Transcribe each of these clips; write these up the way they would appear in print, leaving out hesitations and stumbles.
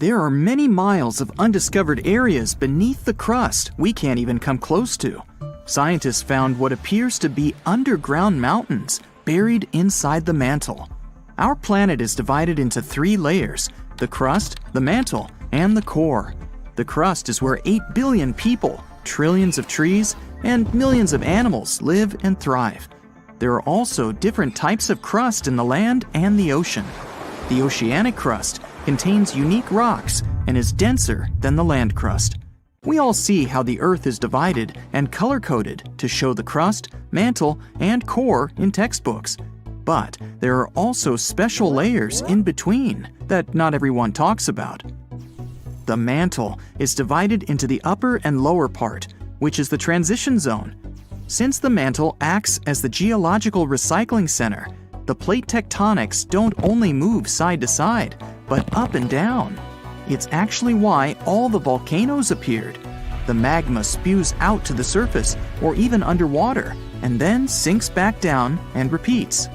There are many miles of undiscovered areas beneath the crust we can't even come close to. Scientists found what appears to be underground mountains buried inside the mantle. Our planet is divided into 3 layers: the crust, the mantle, and the core. The crust is where 8 billion people, trillions of trees, and millions of animals live and thrive. There are also different types of crust in the land and the ocean. The oceanic crust contains unique rocks and is denser than the land crust. We all see how the Earth is divided and color-coded to show the crust, mantle, and core in textbooks. But there are also special layers in between that not everyone talks about. The mantle is divided into the upper and lower part, which is the transition zone. Since the mantle acts as the geological recycling center, the plate tectonics don't only move side to side, but up and down. It's actually why all the volcanoes appeared. The magma spews out to the surface or even underwater, and then sinks back down and repeats.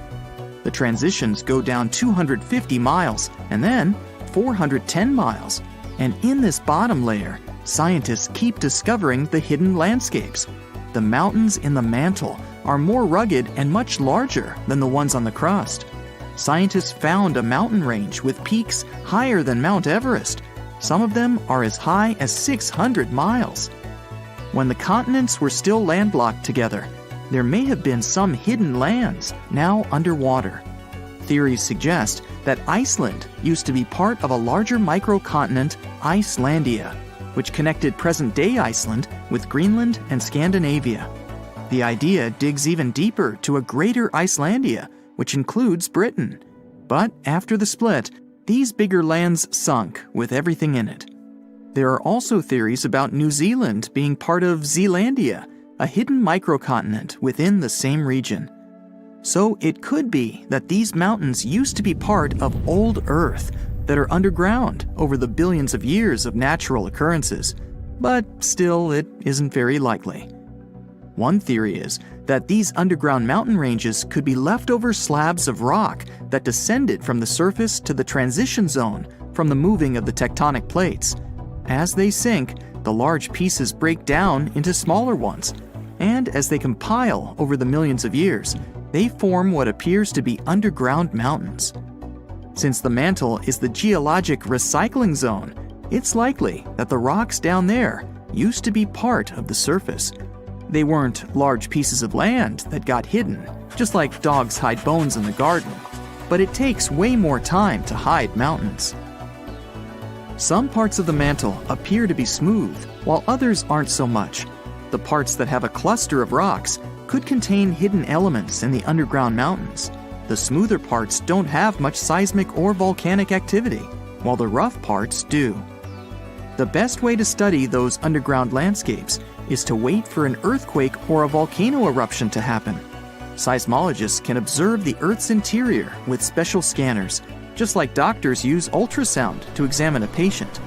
The transitions go down 250 miles and then 410 miles. And in this bottom layer, scientists keep discovering the hidden landscapes. The mountains in the mantle are more rugged and much larger than the ones on the crust. Scientists found a mountain range with peaks higher than Mount Everest. Some of them are as high as 600 miles. When the continents were still landlocked together, there may have been some hidden lands now underwater. Theories suggest that Iceland used to be part of a larger microcontinent, Icelandia, which connected present-day Iceland with Greenland and Scandinavia. The idea digs even deeper to a greater Icelandia, which includes Britain. But after the split, these bigger lands sunk with everything in it. There are also theories about New Zealand being part of Zealandia, a hidden microcontinent within the same region. So it could be that these mountains used to be part of old Earth that are underground over the billions of years of natural occurrences. But still, it isn't very likely. One theory is that these underground mountain ranges could be leftover slabs of rock that descended from the surface to the transition zone from the moving of the tectonic plates. As they sink, the large pieces break down into smaller ones, and as they compile over the millions of years, they form what appears to be underground mountains. Since the mantle is the geologic recycling zone, it's likely that the rocks down there used to be part of the surface. They weren't large pieces of land that got hidden, just like dogs hide bones in the garden, but it takes way more time to hide mountains. Some parts of the mantle appear to be smooth, while others aren't so much. The parts that have a cluster of rocks could contain hidden elements in the underground mountains. The smoother parts don't have much seismic or volcanic activity, while the rough parts do. The best way to study those underground landscapes is to wait for an earthquake or a volcano eruption to happen. Seismologists can observe the Earth's interior with special scanners, just like doctors use ultrasound to examine a patient.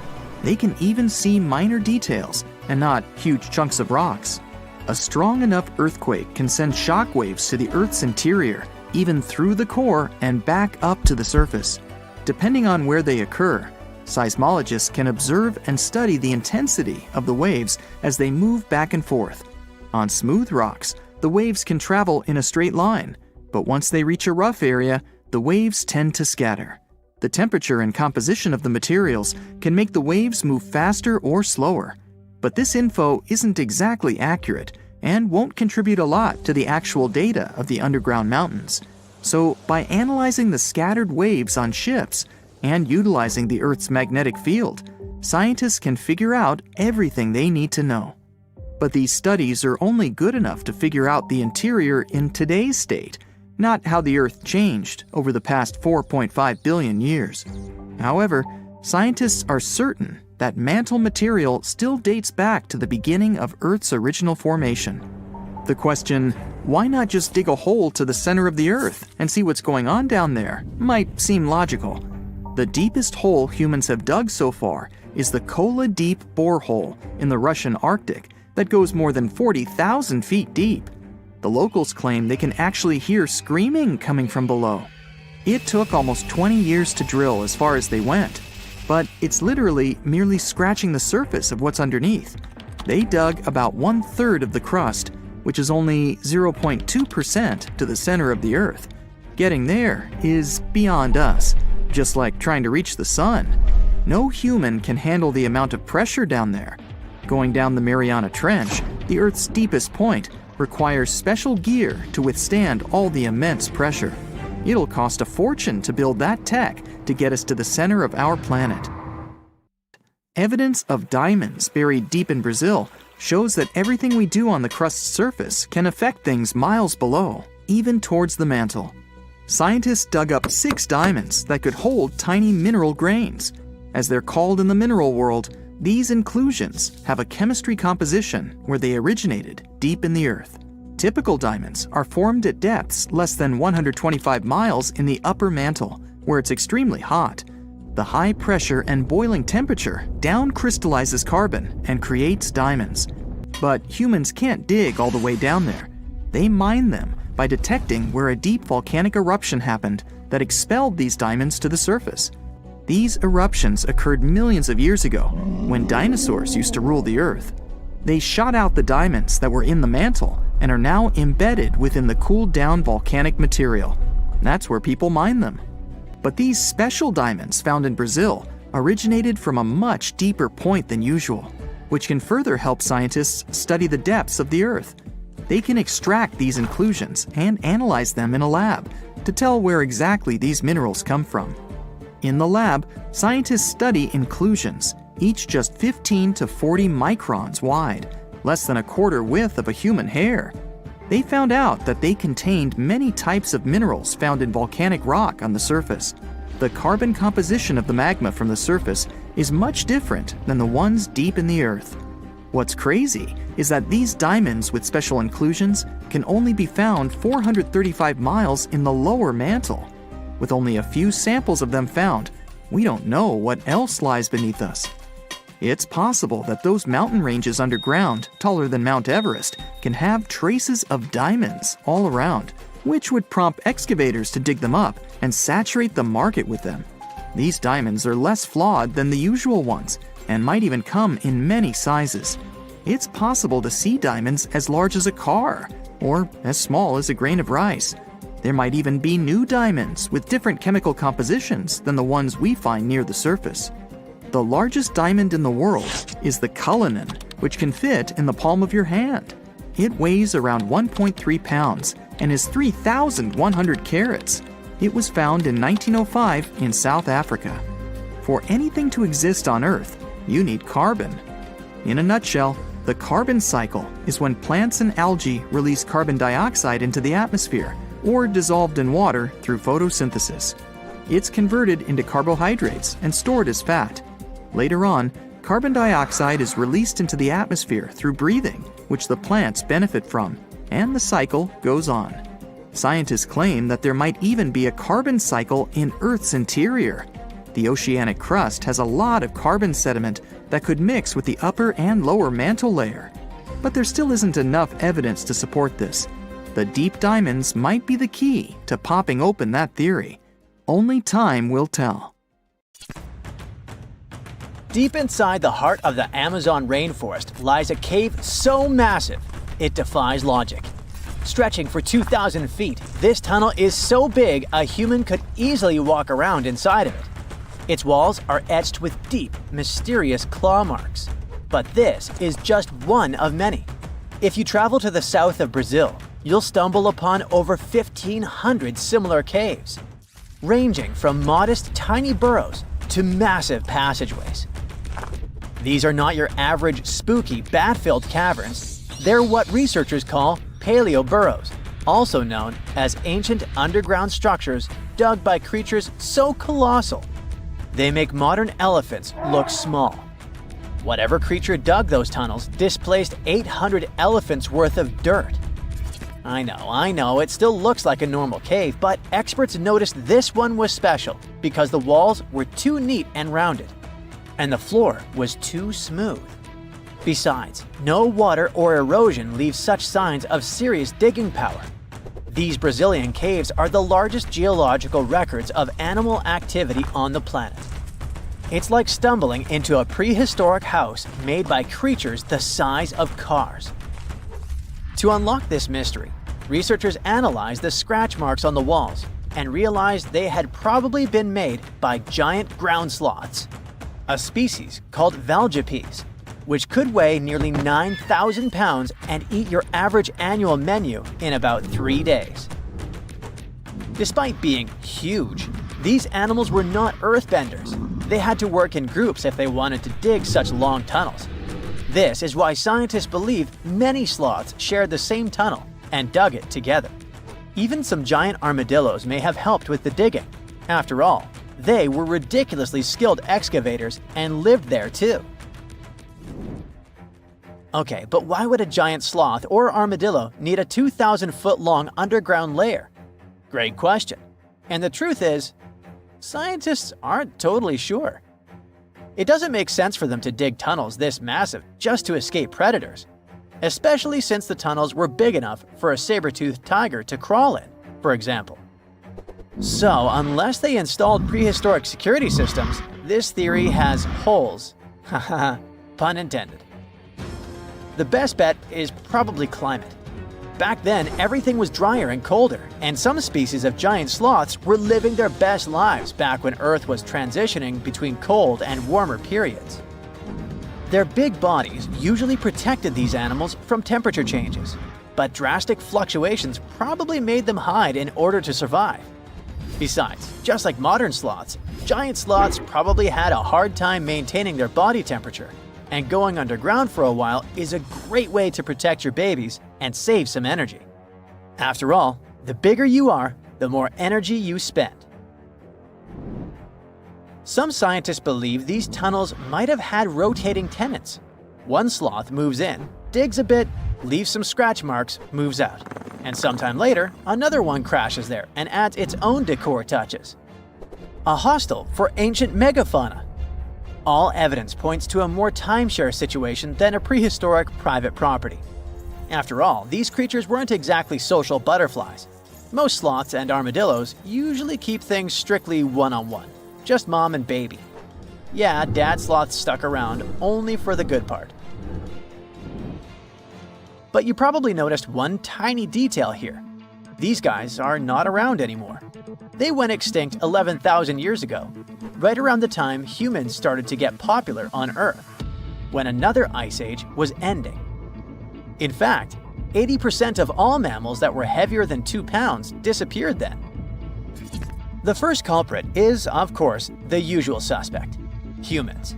They can even see minor details and not huge chunks of rocks. A strong enough earthquake can send shock waves to the Earth's interior, even through the core and back up to the surface. Depending on where they occur, seismologists can observe and study the intensity of the waves as they move back and forth. On smooth rocks, the waves can travel in a straight line, but once they reach a rough area, the waves tend to scatter. The temperature and composition of the materials can make the waves move faster or slower. But this info isn't exactly accurate and won't contribute a lot to the actual data of the underground mountains. So by analyzing the scattered waves on ships and utilizing the Earth's magnetic field, scientists can figure out everything they need to know. But these studies are only good enough to figure out the interior in today's state, not how the Earth changed over the past 4.5 billion years. However, scientists are certain that mantle material still dates back to the beginning of Earth's original formation. The question, why not just dig a hole to the center of the Earth and see what's going on down there, might seem logical. The deepest hole humans have dug so far is the Kola Deep borehole in the Russian Arctic that goes more than 40,000 feet deep. The locals claim they can actually hear screaming coming from below. It took almost 20 years to drill as far as they went. but it's literally merely scratching the surface of what's underneath. They dug about 1/3 of the crust, which is only 0.2% to the center of the Earth. Getting there is beyond us, just like trying to reach the sun. No human can handle the amount of pressure down there. Going down the Mariana Trench, the Earth's deepest point, requires special gear to withstand all the immense pressure. It'll cost a fortune to build that tech to get us to the center of our planet. Evidence of diamonds buried deep in Brazil shows that everything we do on the crust's surface can affect things miles below, even towards the mantle. Scientists dug up 6 diamonds that could hold tiny mineral grains. As they're called in the mineral world, these inclusions have a chemistry composition where they originated deep in the Earth. Typical diamonds are formed at depths less than 125 miles in the upper mantle, where it's extremely hot. The high pressure and boiling temperature down crystallizes carbon and creates diamonds. But humans can't dig all the way down there. They mine them by detecting where a deep volcanic eruption happened that expelled these diamonds to the surface. These eruptions occurred millions of years ago, when dinosaurs used to rule the Earth. They shot out the diamonds that were in the mantle and are now embedded within the cooled down volcanic material. That's where people mine them. But these special diamonds found in Brazil originated from a much deeper point than usual, which can further help scientists study the depths of the Earth. They can extract these inclusions and analyze them in a lab to tell where exactly these minerals come from. In the lab, scientists study inclusions, each just 15 to 40 microns wide, less than a quarter width of a human hair. They found out that they contained many types of minerals found in volcanic rock on the surface. The carbon composition of the magma from the surface is much different than the ones deep in the Earth. What's crazy is that these diamonds with special inclusions can only be found 435 miles in the lower mantle. With only a few samples of them found, we don't know what else lies beneath us. It's possible that those mountain ranges underground, taller than Mount Everest, can have traces of diamonds all around, which would prompt excavators to dig them up and saturate the market with them. These diamonds are less flawed than the usual ones and might even come in many sizes. It's possible to see diamonds as large as a car or as small as a grain of rice. There might even be new diamonds with different chemical compositions than the ones we find near the surface. The largest diamond in the world is the Cullinan, which can fit in the palm of your hand. It weighs around 1.3 pounds and is 3,100 carats. It was found in 1905 in South Africa. For anything to exist on Earth, you need carbon. In a nutshell, the carbon cycle is when plants and algae release carbon dioxide into the atmosphere or dissolved in water through photosynthesis. It's converted into carbohydrates and stored as fat. Later on, carbon dioxide is released into the atmosphere through breathing, which the plants benefit from, and the cycle goes on. Scientists claim that there might even be a carbon cycle in Earth's interior. The oceanic crust has a lot of carbon sediment that could mix with the upper and lower mantle layer. But there still isn't enough evidence to support this. The deep diamonds might be the key to popping open that theory. Only time will tell. Deep inside the heart of the Amazon rainforest lies a cave so massive, it defies logic. Stretching for 2,000 feet, this tunnel is so big a human could easily walk around inside of it. Its walls are etched with deep, mysterious claw marks. But this is just one of many. If you travel to the south of Brazil, you'll stumble upon over 1,500 similar caves, ranging from modest tiny burrows to massive passageways. These are not your average spooky, bat-filled caverns. They're what researchers call paleo burrows, also known as ancient underground structures dug by creatures so colossal they make modern elephants look small. Whatever creature dug those tunnels displaced 800 elephants worth of dirt. I know, it still looks like a normal cave, but experts noticed this one was special because the walls were too neat and rounded, and the floor was too smooth. Besides, no water or erosion leaves such signs of serious digging power. These Brazilian caves are the largest geological records of animal activity on the planet. It's like stumbling into a prehistoric house made by creatures the size of cars. To unlock this mystery, researchers analyzed the scratch marks on the walls and realized they had probably been made by giant ground sloths, a species called valgipes, which could weigh nearly 9,000 pounds and eat your average annual menu in about 3 days. Despite being huge, these animals were not earthbenders. They had to work in groups if they wanted to dig such long tunnels. This is why scientists believe many sloths shared the same tunnel and dug it together. Even some giant armadillos may have helped with the digging. After all, they were ridiculously skilled excavators and lived there too. Okay, but why would a giant sloth or armadillo need a 2,000-foot-long underground lair? Great question. And the truth is, scientists aren't totally sure. It doesn't make sense for them to dig tunnels this massive just to escape predators, especially since the tunnels were big enough for a saber-toothed tiger to crawl in, for example. So, unless they installed prehistoric security systems, this theory has holes. Haha, pun intended. The best bet is probably climate. Back then, everything was drier and colder, and some species of giant sloths were living their best lives back when Earth was transitioning between cold and warmer periods. Their big bodies usually protected these animals from temperature changes, but drastic fluctuations probably made them hide in order to survive. Besides, just like modern sloths, giant sloths probably had a hard time maintaining their body temperature, and going underground for a while is a great way to protect your babies and save some energy. After all, the bigger you are, the more energy you spend. Some scientists believe these tunnels might have had rotating tenants. One sloth moves in, digs a bit, leaves some scratch marks, moves out. And sometime later, another one crashes there and adds its own decor touches. A hostel for ancient megafauna. All evidence points to a more timeshare situation than a prehistoric private property. After all, these creatures weren't exactly social butterflies. Most sloths and armadillos usually keep things strictly one-on-one, just mom and baby. Yeah, dad sloth stuck around only for the good part. But you probably noticed one tiny detail here. These guys are not around anymore. They went extinct 11,000 years ago, right around the time humans started to get popular on Earth, when another ice age was ending. In fact, 80% of all mammals that were heavier than 2 pounds disappeared then. The first culprit is, of course, the usual suspect: humans.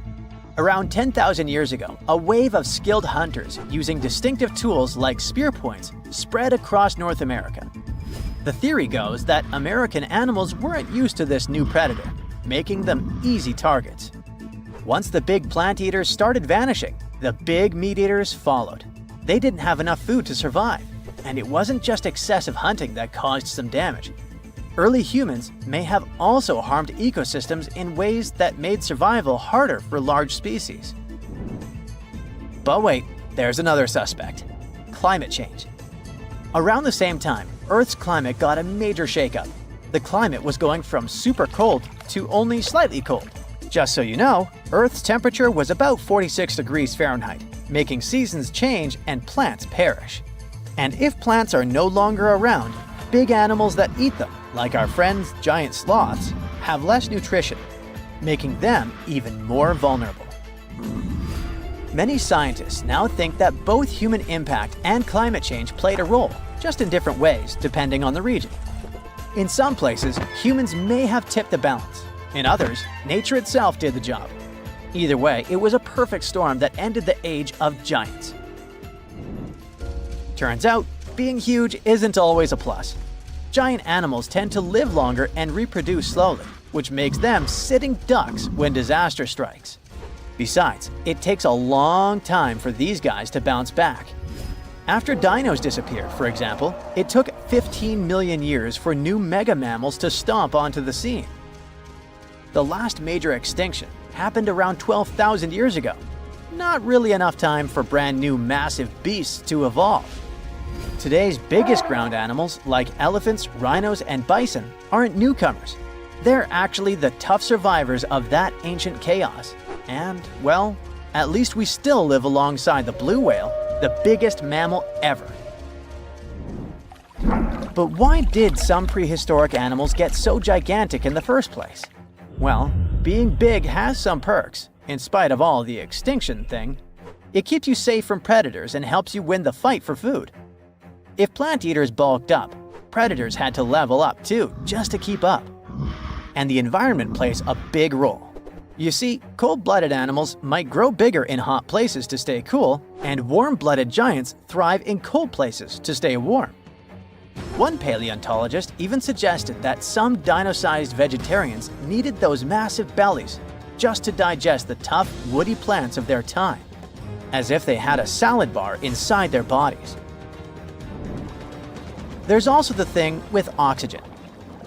Around 10,000 years ago, a wave of skilled hunters using distinctive tools like spear points spread across North America. The theory goes that American animals weren't used to this new predator, making them easy targets. Once the big plant eaters started vanishing, the big meat eaters followed. They didn't have enough food to survive, and it wasn't just excessive hunting that caused some damage. Early humans may have also harmed ecosystems in ways that made survival harder for large species. But wait, there's another suspect: climate change. Around the same time, Earth's climate got a major shakeup. The climate was going from super cold to only slightly cold. Just so you know, Earth's temperature was about 46 degrees Fahrenheit, making seasons change and plants perish. And if plants are no longer around, big animals that eat them, like our friends giant sloths, have less nutrition, making them even more vulnerable. Many scientists now think that both human impact and climate change played a role, just in different ways depending on the region. In some places, humans may have tipped the balance. In others, nature itself did the job. Either way, it was a perfect storm that ended the age of giants. Turns out, being huge isn't always a plus. Giant animals tend to live longer and reproduce slowly, which makes them sitting ducks when disaster strikes. Besides, it takes a long time for these guys to bounce back. After dinos disappeared, for example, it took 15 million years for new mega mammals to stomp onto the scene. The last major extinction happened around 12,000 years ago. Not really enough time for brand new massive beasts to evolve. Today's biggest ground animals, like elephants, rhinos, and bison, aren't newcomers. They're actually the tough survivors of that ancient chaos. And, well, at least we still live alongside the blue whale, the biggest mammal ever. But why did some prehistoric animals get so gigantic in the first place? Well, being big has some perks, in spite of all the extinction thing. It keeps you safe from predators and helps you win the fight for food. If plant eaters bulked up, predators had to level up too, just to keep up. And the environment plays a big role. You see, cold-blooded animals might grow bigger in hot places to stay cool, and warm-blooded giants thrive in cold places to stay warm. One paleontologist even suggested that some dino-sized vegetarians needed those massive bellies just to digest the tough, woody plants of their time, as if they had a salad bar inside their bodies. There's also the thing with oxygen.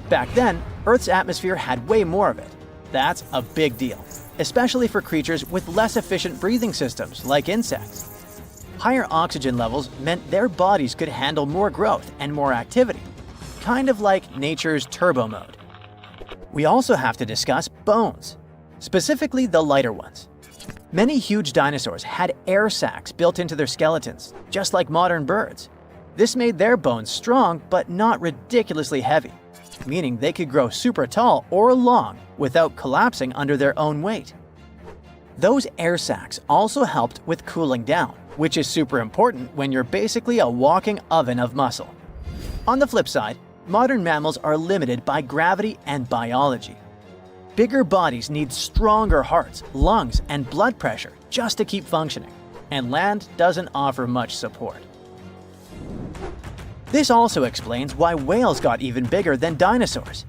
Back then, Earth's atmosphere had way more of it. That's a big deal, especially for creatures with less efficient breathing systems like insects. Higher oxygen levels meant their bodies could handle more growth and more activity, kind of like nature's turbo mode. We also have to discuss bones, specifically the lighter ones. Many huge dinosaurs had air sacs built into their skeletons, just like modern birds. This made their bones strong but not ridiculously heavy, meaning they could grow super tall or long without collapsing under their own weight. Those air sacs also helped with cooling down, which is super important when you're basically a walking oven of muscle. On the flip side, modern mammals are limited by gravity and biology. Bigger bodies need stronger hearts, lungs, and blood pressure just to keep functioning, and land doesn't offer much support. This also explains why whales got even bigger than dinosaurs.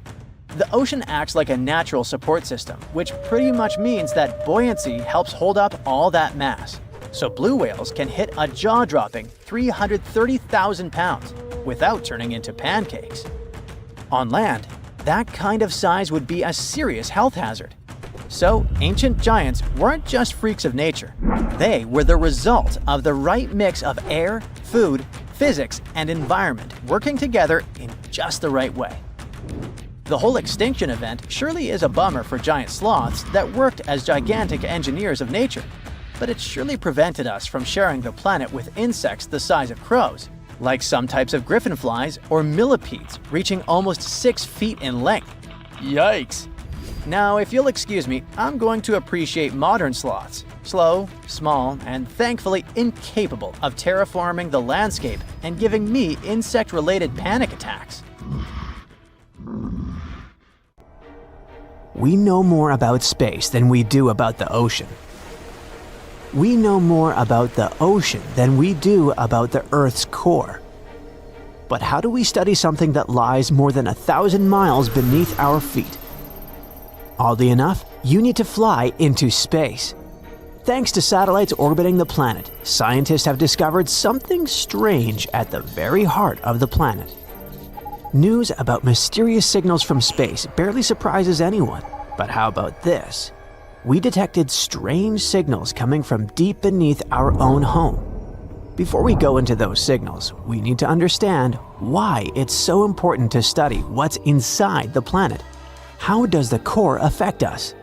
The ocean acts like a natural support system, which pretty much means that buoyancy helps hold up all that mass. So blue whales can hit a jaw-dropping 330,000 pounds without turning into pancakes. On land, that kind of size would be a serious health hazard. So ancient giants weren't just freaks of nature. They were the result of the right mix of air, food, physics, and environment working together in just the right way. The whole extinction event surely is a bummer for giant sloths that worked as gigantic engineers of nature, but it surely prevented us from sharing the planet with insects the size of crows, like some types of griffinflies or millipedes reaching almost 6 feet in length. Yikes! Now, if you'll excuse me, I'm going to appreciate modern sloths. Slow, small, and thankfully incapable of terraforming the landscape and giving me insect-related panic attacks. We know more about space than we do about the ocean. We know more about the ocean than we do about the Earth's core. But how do we study something that lies more than 1,000 miles beneath our feet? Oddly enough, you need to fly into space. Thanks to satellites orbiting the planet, scientists have discovered something strange at the very heart of the planet. News about mysterious signals from space barely surprises anyone. But how about this? We detected strange signals coming from deep beneath our own home. Before we go into those signals, we need to understand why it's so important to study what's inside the planet. How does the core affect us?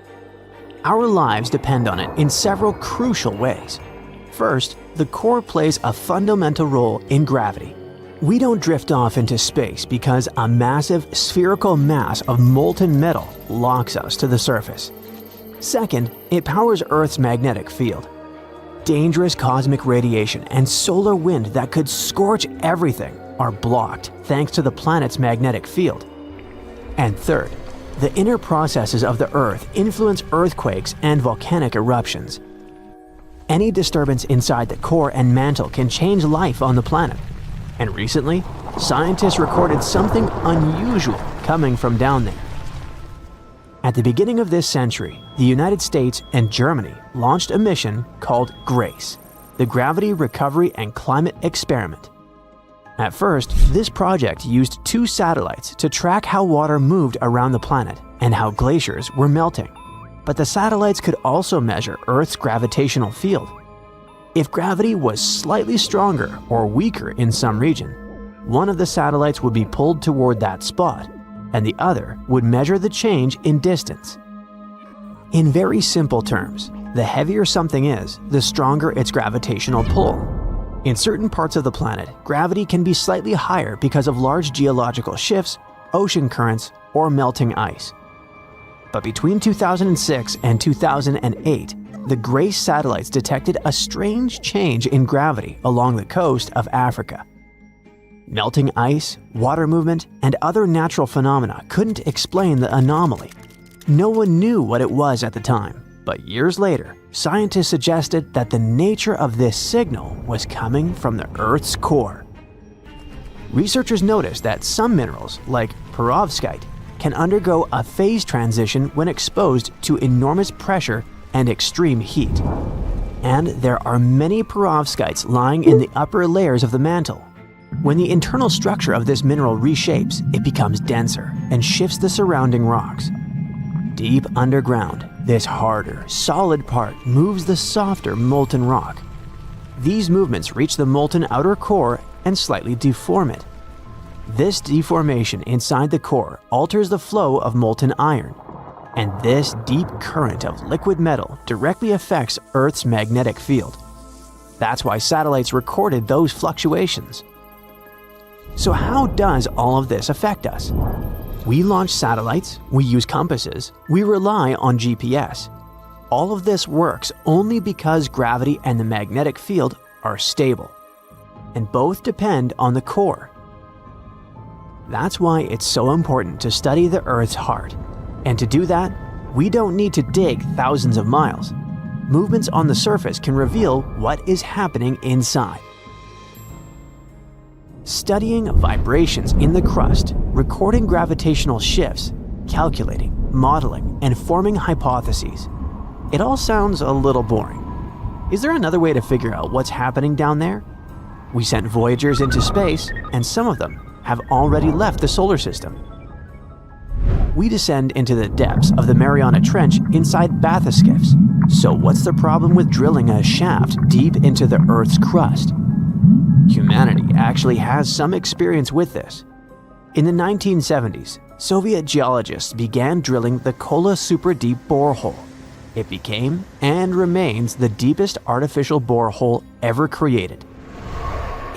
Our lives depend on it in several crucial ways. First, the core plays a fundamental role in gravity. We don't drift off into space because a massive spherical mass of molten metal locks us to the surface. Second, it powers Earth's magnetic field. Dangerous cosmic radiation and solar wind that could scorch everything are blocked thanks to the planet's magnetic field. And third, the inner processes of the Earth influence earthquakes and volcanic eruptions. Any disturbance inside the core and mantle can change life on the planet. And recently, scientists recorded something unusual coming from down there. At the beginning of this century, the United States and Germany launched a mission called GRACE, the Gravity Recovery and Climate Experiment. At first, this project used 2 satellites to track how water moved around the planet and how glaciers were melting. But the satellites could also measure Earth's gravitational field. If gravity was slightly stronger or weaker in some region, one of the satellites would be pulled toward that spot, and the other would measure the change in distance. In very simple terms, the heavier something is, the stronger its gravitational pull. In certain parts of the planet, gravity can be slightly higher because of large geological shifts, ocean currents, or melting ice. But between 2006 and 2008, the GRACE satellites detected a strange change in gravity along the coast of Africa. Melting ice, water movement, and other natural phenomena couldn't explain the anomaly. No one knew what it was at the time, but years later, scientists suggested that the nature of this signal was coming from the Earth's core. Researchers noticed that some minerals, like perovskite, can undergo a phase transition when exposed to enormous pressure and extreme heat. And there are many perovskites lying in the upper layers of the mantle. When the internal structure of this mineral reshapes, it becomes denser and shifts the surrounding rocks. Deep underground, this harder, solid part moves the softer molten rock. These movements reach the molten outer core and slightly deform it. This deformation inside the core alters the flow of molten iron, and this deep current of liquid metal directly affects Earth's magnetic field. That's why satellites recorded those fluctuations. So how does all of this affect us? We launch satellites, we use compasses, we rely on GPS. All of this works only because gravity and the magnetic field are stable, and both depend on the core. That's why it's so important to study the Earth's heart. And to do that, we don't need to dig thousands of miles. Movements on the surface can reveal what is happening inside. Studying vibrations in the crust, recording gravitational shifts, calculating, modeling, and forming hypotheses. It all sounds a little boring. Is there another way to figure out what's happening down there? We sent Voyagers into space, and some of them have already left the solar system. We descend into the depths of the Mariana Trench inside bathyskiffs. So what's the problem with drilling a shaft deep into the Earth's crust? Humanity actually has some experience with this. In the 1970s, Soviet geologists began drilling the Kola Super Deep borehole. It became and remains the deepest artificial borehole ever created.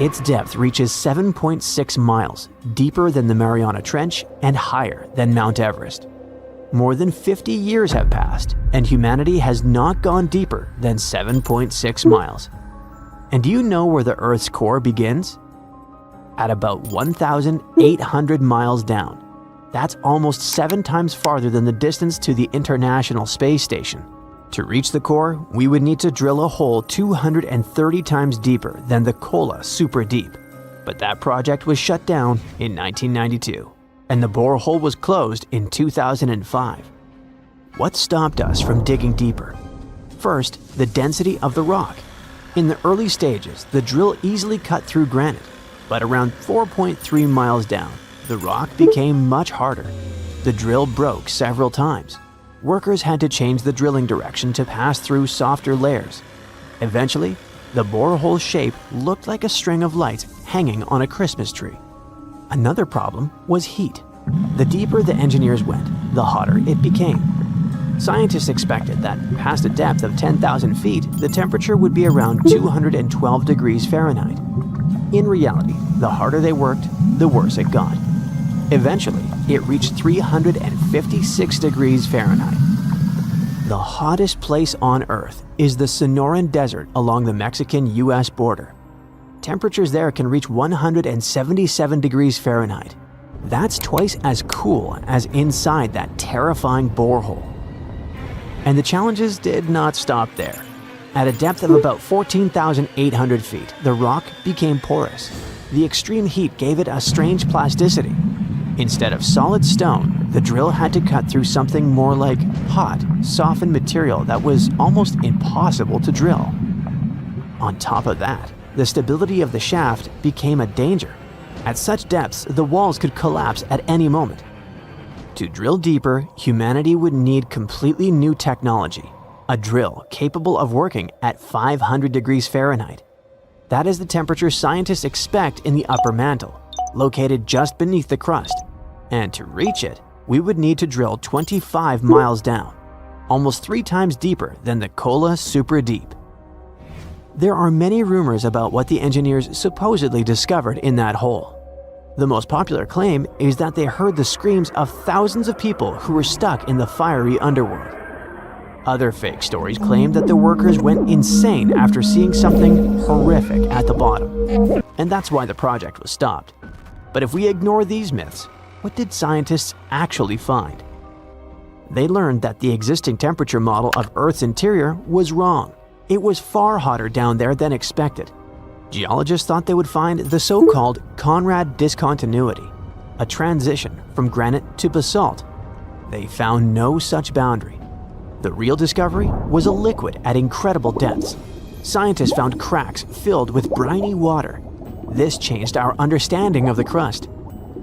Its depth reaches 7.6 miles, deeper than the Mariana Trench and higher than Mount Everest. More than 50 years have passed, and humanity has not gone deeper than 7.6 miles. And do you know where the Earth's core begins? At about 1,800 miles down. That's almost 7 times farther than the distance to the International Space Station. To reach the core, we would need to drill a hole 230 times deeper than the Kola Super Deep. But that project was shut down in 1992, and the borehole was closed in 2005. What stopped us from digging deeper? First, the density of the rock. In the early stages, the drill easily cut through granite, but around 4.3 miles down, the rock became much harder. The drill broke several times. Workers had to change the drilling direction to pass through softer layers. Eventually, the borehole's shape looked like a string of lights hanging on a Christmas tree. Another problem was heat. The deeper the engineers went, the hotter it became. Scientists expected that past a depth of 10,000 feet, the temperature would be around 212 degrees Fahrenheit. In reality, the harder they worked, the worse it got. Eventually, it reached 356 degrees Fahrenheit. The hottest place on Earth is the Sonoran Desert along the Mexican-US border. Temperatures there can reach 177 degrees Fahrenheit. That's twice as cool as inside that terrifying borehole. And the challenges did not stop there. At a depth of about 14,800 feet, the rock became porous. The extreme heat gave it a strange plasticity. Instead of solid stone, the drill had to cut through something more like hot, softened material that was almost impossible to drill. On top of that, the stability of the shaft became a danger. At such depths, the walls could collapse at any moment. To drill deeper, humanity would need completely new technology, a drill capable of working at 500 degrees Fahrenheit. That is the temperature scientists expect in the upper mantle, located just beneath the crust. And to reach it, we would need to drill 25 miles down, almost 3 times deeper than the Kola Super Deep. There are many rumors about what the engineers supposedly discovered in that hole. The most popular claim is that they heard the screams of thousands of people who were stuck in the fiery underworld. Other fake stories claim that the workers went insane after seeing something horrific at the bottom, and that's why the project was stopped. But if we ignore these myths, what did scientists actually find? They learned that the existing temperature model of Earth's interior was wrong. It was far hotter down there than expected. Geologists thought they would find the so-called Conrad discontinuity, a transition from granite to basalt. They found no such boundary. The real discovery was a liquid at incredible depths. Scientists found cracks filled with briny water. This changed our understanding of the crust.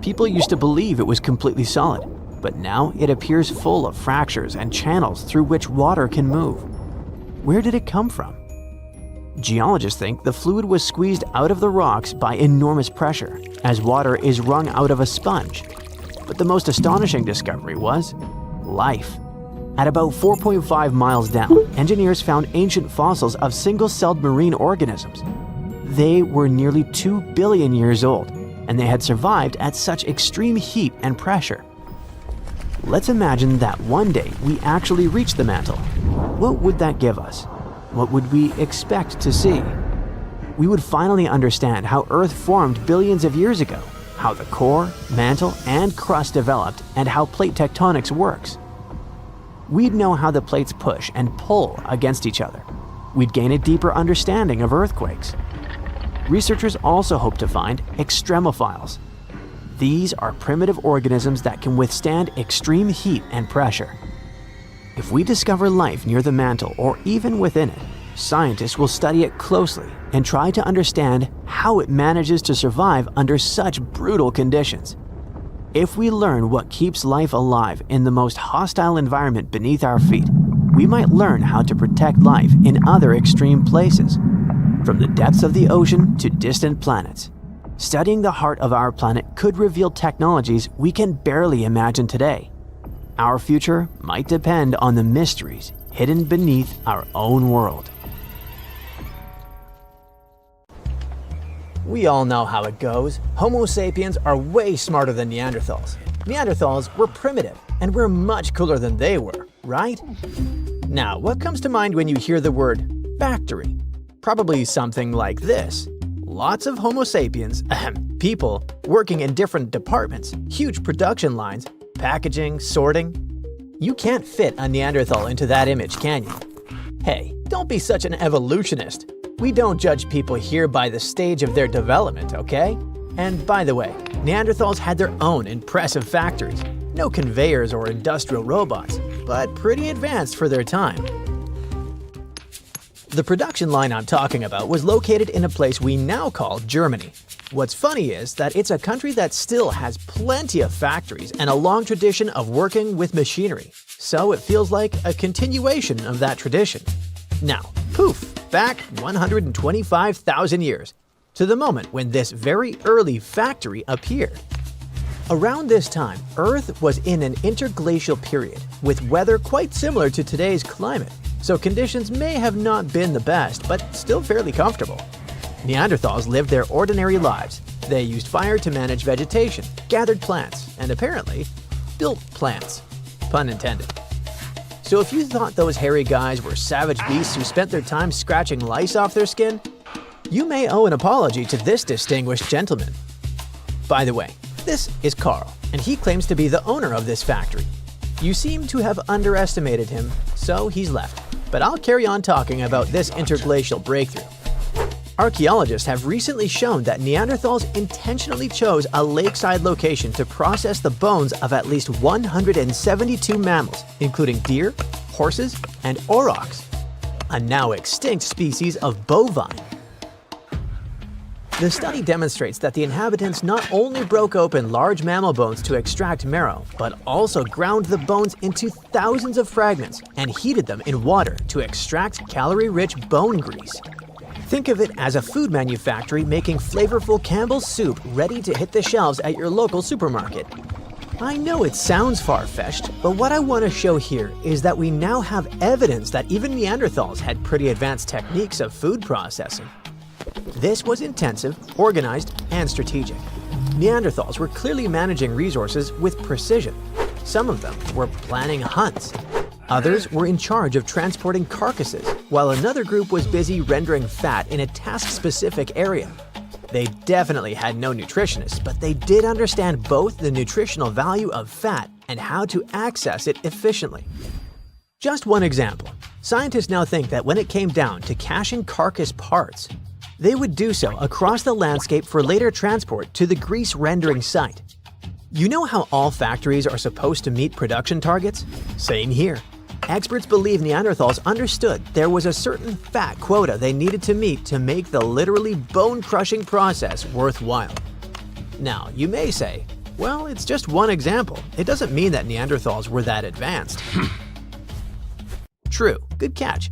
People used to believe it was completely solid, but now it appears full of fractures and channels through which water can move. Where did it come from? Geologists think the fluid was squeezed out of the rocks by enormous pressure, as water is wrung out of a sponge. But the most astonishing discovery was life. At about 4.5 miles down, engineers found ancient fossils of single-celled marine organisms. They were nearly 2 billion years old, and they had survived at such extreme heat and pressure. Let's imagine that one day we actually reach the mantle. What would that give us? What would we expect to see? We would finally understand how Earth formed billions of years ago, how the core, mantle, and crust developed, and how plate tectonics works. We'd know how the plates push and pull against each other. We'd gain a deeper understanding of earthquakes. Researchers also hope to find extremophiles. These are primitive organisms that can withstand extreme heat and pressure. If we discover life near the mantle or even within it, scientists will study it closely and try to understand how it manages to survive under such brutal conditions. If we learn what keeps life alive in the most hostile environment beneath our feet, we might learn how to protect life in other extreme places. From the depths of the ocean to distant planets, studying the heart of our planet could reveal technologies we can barely imagine today. Our future might depend on the mysteries hidden beneath our own world. We all know how it goes. Homo sapiens are way smarter than Neanderthals. Neanderthals were primitive, and we're much cooler than they were, right? Now, what comes to mind when you hear the word factory? Probably something like this. Lots of Homo sapiens, people, working in different departments, huge production lines, packaging, sorting. You can't fit a Neanderthal into that image, can you? Hey, don't be such an evolutionist. We don't judge people here by the stage of their development, okay? And by the way, Neanderthals had their own impressive factories. No conveyors or industrial robots, but pretty advanced for their time. The production line I'm talking about was located in a place we now call Germany. What's funny is that it's a country that still has plenty of factories and a long tradition of working with machinery, so it feels like a continuation of that tradition. Now, poof, back 125,000 years, to the moment when this very early factory appeared. Around this time, Earth was in an interglacial period, with weather quite similar to today's climate, so conditions may have not been the best, but still fairly comfortable. Neanderthals lived their ordinary lives. They used fire to manage vegetation, gathered plants, and apparently, built plants. Pun intended. So if you thought those hairy guys were savage beasts who spent their time scratching lice off their skin, you may owe an apology to this distinguished gentleman. By the way, this is Carl, and he claims to be the owner of this factory. You seem to have underestimated him, so he's left. But I'll carry on talking about this interglacial breakthrough. Archaeologists have recently shown that Neanderthals intentionally chose a lakeside location to process the bones of at least 172 mammals, including deer, horses, and aurochs, a now extinct species of bovine. The study demonstrates that the inhabitants not only broke open large mammal bones to extract marrow, but also ground the bones into thousands of fragments and heated them in water to extract calorie-rich bone grease. Think of it as a food manufactory making flavorful Campbell's soup ready to hit the shelves at your local supermarket. I know it sounds far-fetched, but what I want to show here is that we now have evidence that even Neanderthals had pretty advanced techniques of food processing. This was intensive, organized, and strategic. Neanderthals were clearly managing resources with precision. Some of them were planning hunts. Others were in charge of transporting carcasses, while another group was busy rendering fat in a task-specific area. They definitely had no nutritionists, but they did understand both the nutritional value of fat and how to access it efficiently. Just one example. Scientists now think that when it came down to caching carcass parts, they would do so across the landscape for later transport to the grease rendering site. You know how all factories are supposed to meet production targets? Same here. Experts believe Neanderthals understood there was a certain fat quota they needed to meet to make the literally bone-crushing process worthwhile. Now, you may say, well, it's just one example. It doesn't mean that Neanderthals were that advanced. True, good catch.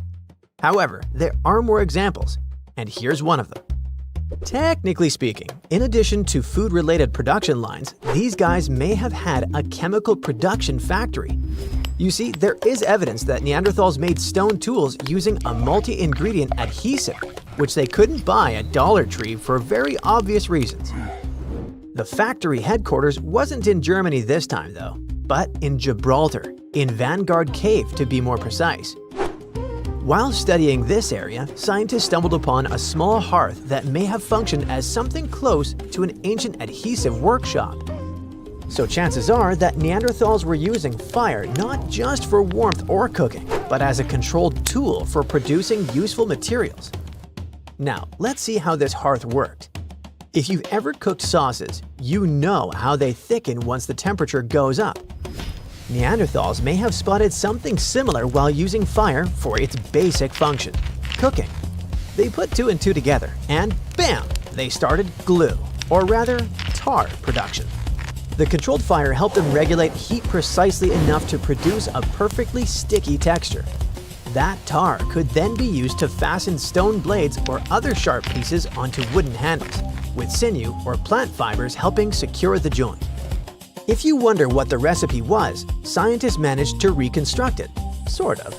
However, there are more examples, and here's one of them. Technically speaking, in addition to food-related production lines, these guys may have had a chemical production factory. You see, there is evidence that Neanderthals made stone tools using a multi-ingredient adhesive, which they couldn't buy at Dollar Tree for very obvious reasons. The factory headquarters wasn't in Germany this time though, but in Gibraltar, in Vanguard Cave to be more precise. While studying this area, scientists stumbled upon a small hearth that may have functioned as something close to an ancient adhesive workshop. So chances are that Neanderthals were using fire not just for warmth or cooking, but as a controlled tool for producing useful materials. Now, let's see how this hearth worked. If you've ever cooked sauces, you know how they thicken once the temperature goes up. Neanderthals may have spotted something similar while using fire for its basic function, cooking. They put two and two together and bam, they started glue, or rather tar production. The controlled fire helped them regulate heat precisely enough to produce a perfectly sticky texture. That tar could then be used to fasten stone blades or other sharp pieces onto wooden handles, with sinew or plant fibers helping secure the joint. If you wonder what the recipe was, scientists managed to reconstruct it, sort of.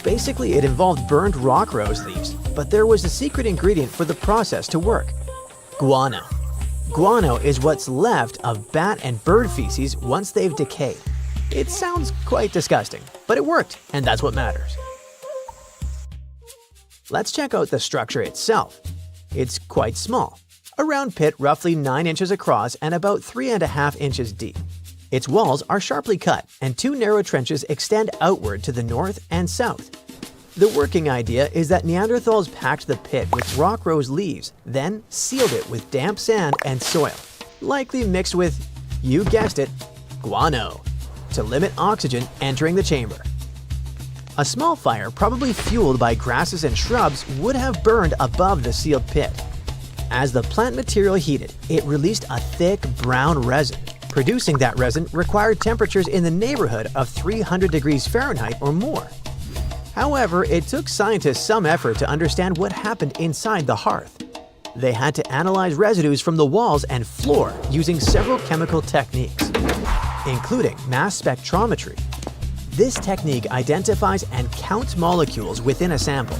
Basically, it involved burned rock rose leaves, but there was a secret ingredient for the process to work: guano. Guano is what's left of bat and bird feces once they've decayed. It sounds quite disgusting, but it worked, and that's what matters. Let's check out the structure itself. It's quite small. A round pit roughly 9 inches across and about 3.5 inches deep. Its walls are sharply cut, and 2 narrow trenches extend outward to the north and south. The working idea is that Neanderthals packed the pit with rock rose leaves, then sealed it with damp sand and soil, likely mixed with, you guessed it, guano, to limit oxygen entering the chamber. A small fire, probably fueled by grasses and shrubs, would have burned above the sealed pit. As the plant material heated, it released a thick brown resin. Producing that resin required temperatures in the neighborhood of 300 degrees Fahrenheit or more. However, it took scientists some effort to understand what happened inside the hearth. They had to analyze residues from the walls and floor using several chemical techniques, including mass spectrometry. This technique identifies and counts molecules within a sample.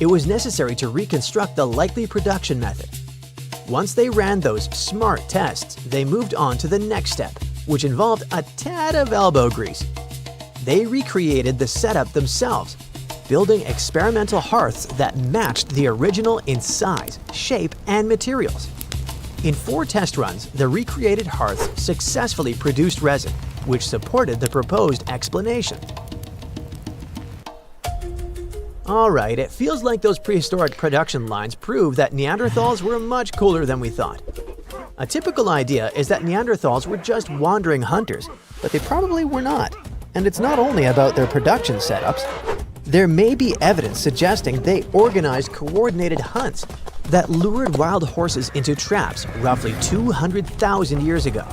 It was necessary to reconstruct the likely production method. Once they ran those smart tests, they moved on to the next step, which involved a tad of elbow grease. They recreated the setup themselves, building experimental hearths that matched the original in size, shape, and materials. In 4 test runs, the recreated hearths successfully produced resin, which supported the proposed explanation. Alright, it feels like those prehistoric production lines prove that Neanderthals were much cooler than we thought. A typical idea is that Neanderthals were just wandering hunters, but they probably were not. And it's not only about their production setups. There may be evidence suggesting they organized coordinated hunts that lured wild horses into traps roughly 200,000 years ago.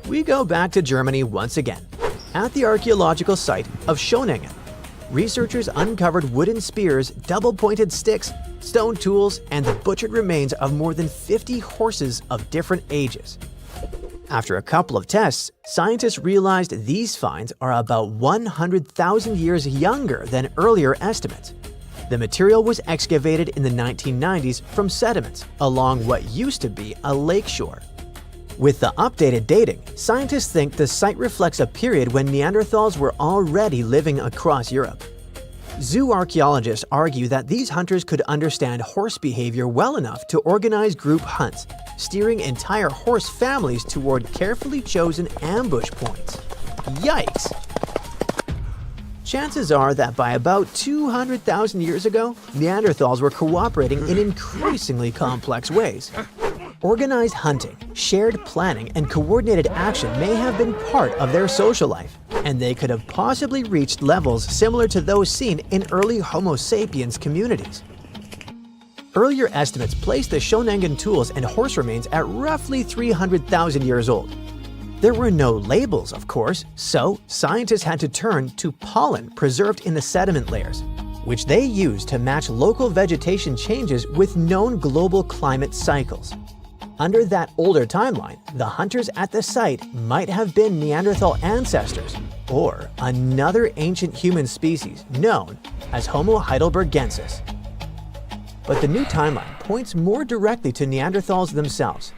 We go back to Germany once again. At the archaeological site of Schöningen, researchers uncovered wooden spears, double-pointed sticks, stone tools, and the butchered remains of more than 50 horses of different ages. After a couple of tests, scientists realized these finds are about 100,000 years younger than earlier estimates. The material was excavated in the 1990s from sediments along what used to be a lakeshore. With the updated dating, scientists think the site reflects a period when Neanderthals were already living across Europe. Zoo archaeologists argue that these hunters could understand horse behavior well enough to organize group hunts, steering entire horse families toward carefully chosen ambush points. Yikes! Chances are that by about 200,000 years ago, Neanderthals were cooperating in increasingly complex ways. Organized hunting, shared planning, and coordinated action may have been part of their social life, and they could have possibly reached levels similar to those seen in early Homo sapiens communities. Earlier estimates placed the Shonengan tools and horse remains at roughly 300,000 years old. There were no labels, of course, so scientists had to turn to pollen preserved in the sediment layers, which they used to match local vegetation changes with known global climate cycles. Under that older timeline, the hunters at the site might have been Neanderthal ancestors or another ancient human species known as Homo heidelbergensis. But the new timeline points more directly to Neanderthals themselves.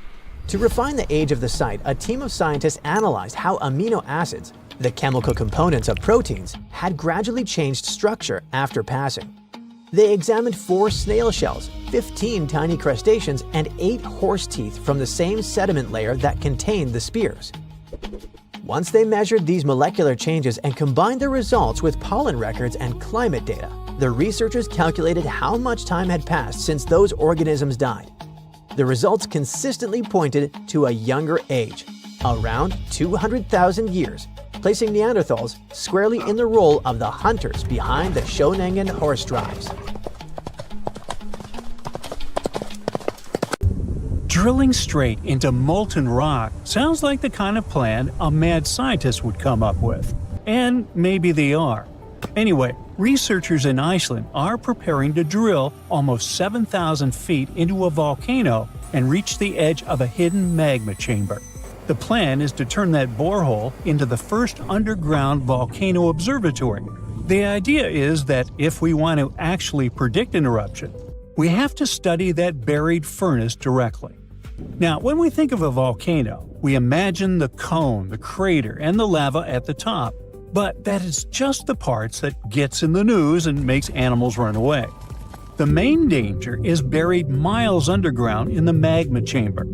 To refine the age of the site, a team of scientists analyzed how amino acids, the chemical components of proteins, had gradually changed structure after passing. They examined 4 snail shells, 15 tiny crustaceans, and 8 horse teeth from the same sediment layer that contained the spears. Once they measured these molecular changes and combined the results with pollen records and climate data, the researchers calculated how much time had passed since those organisms died. The results consistently pointed to a younger age, around 200,000 years, placing Neanderthals squarely in the role of the hunters behind the Shonengan horse drives. Drilling straight into molten rock sounds like the kind of plan a mad scientist would come up with. And maybe they are. Anyway, researchers in Iceland are preparing to drill almost 7,000 feet into a volcano and reach the edge of a hidden magma chamber. The plan is to turn that borehole into the first underground volcano observatory. The idea is that if we want to actually predict an eruption, we have to study that buried furnace directly. Now, when we think of a volcano, we imagine the cone, the crater, and the lava at the top. But that is just the parts that gets in the news and makes animals run away. The main danger is buried miles underground in the magma chamber.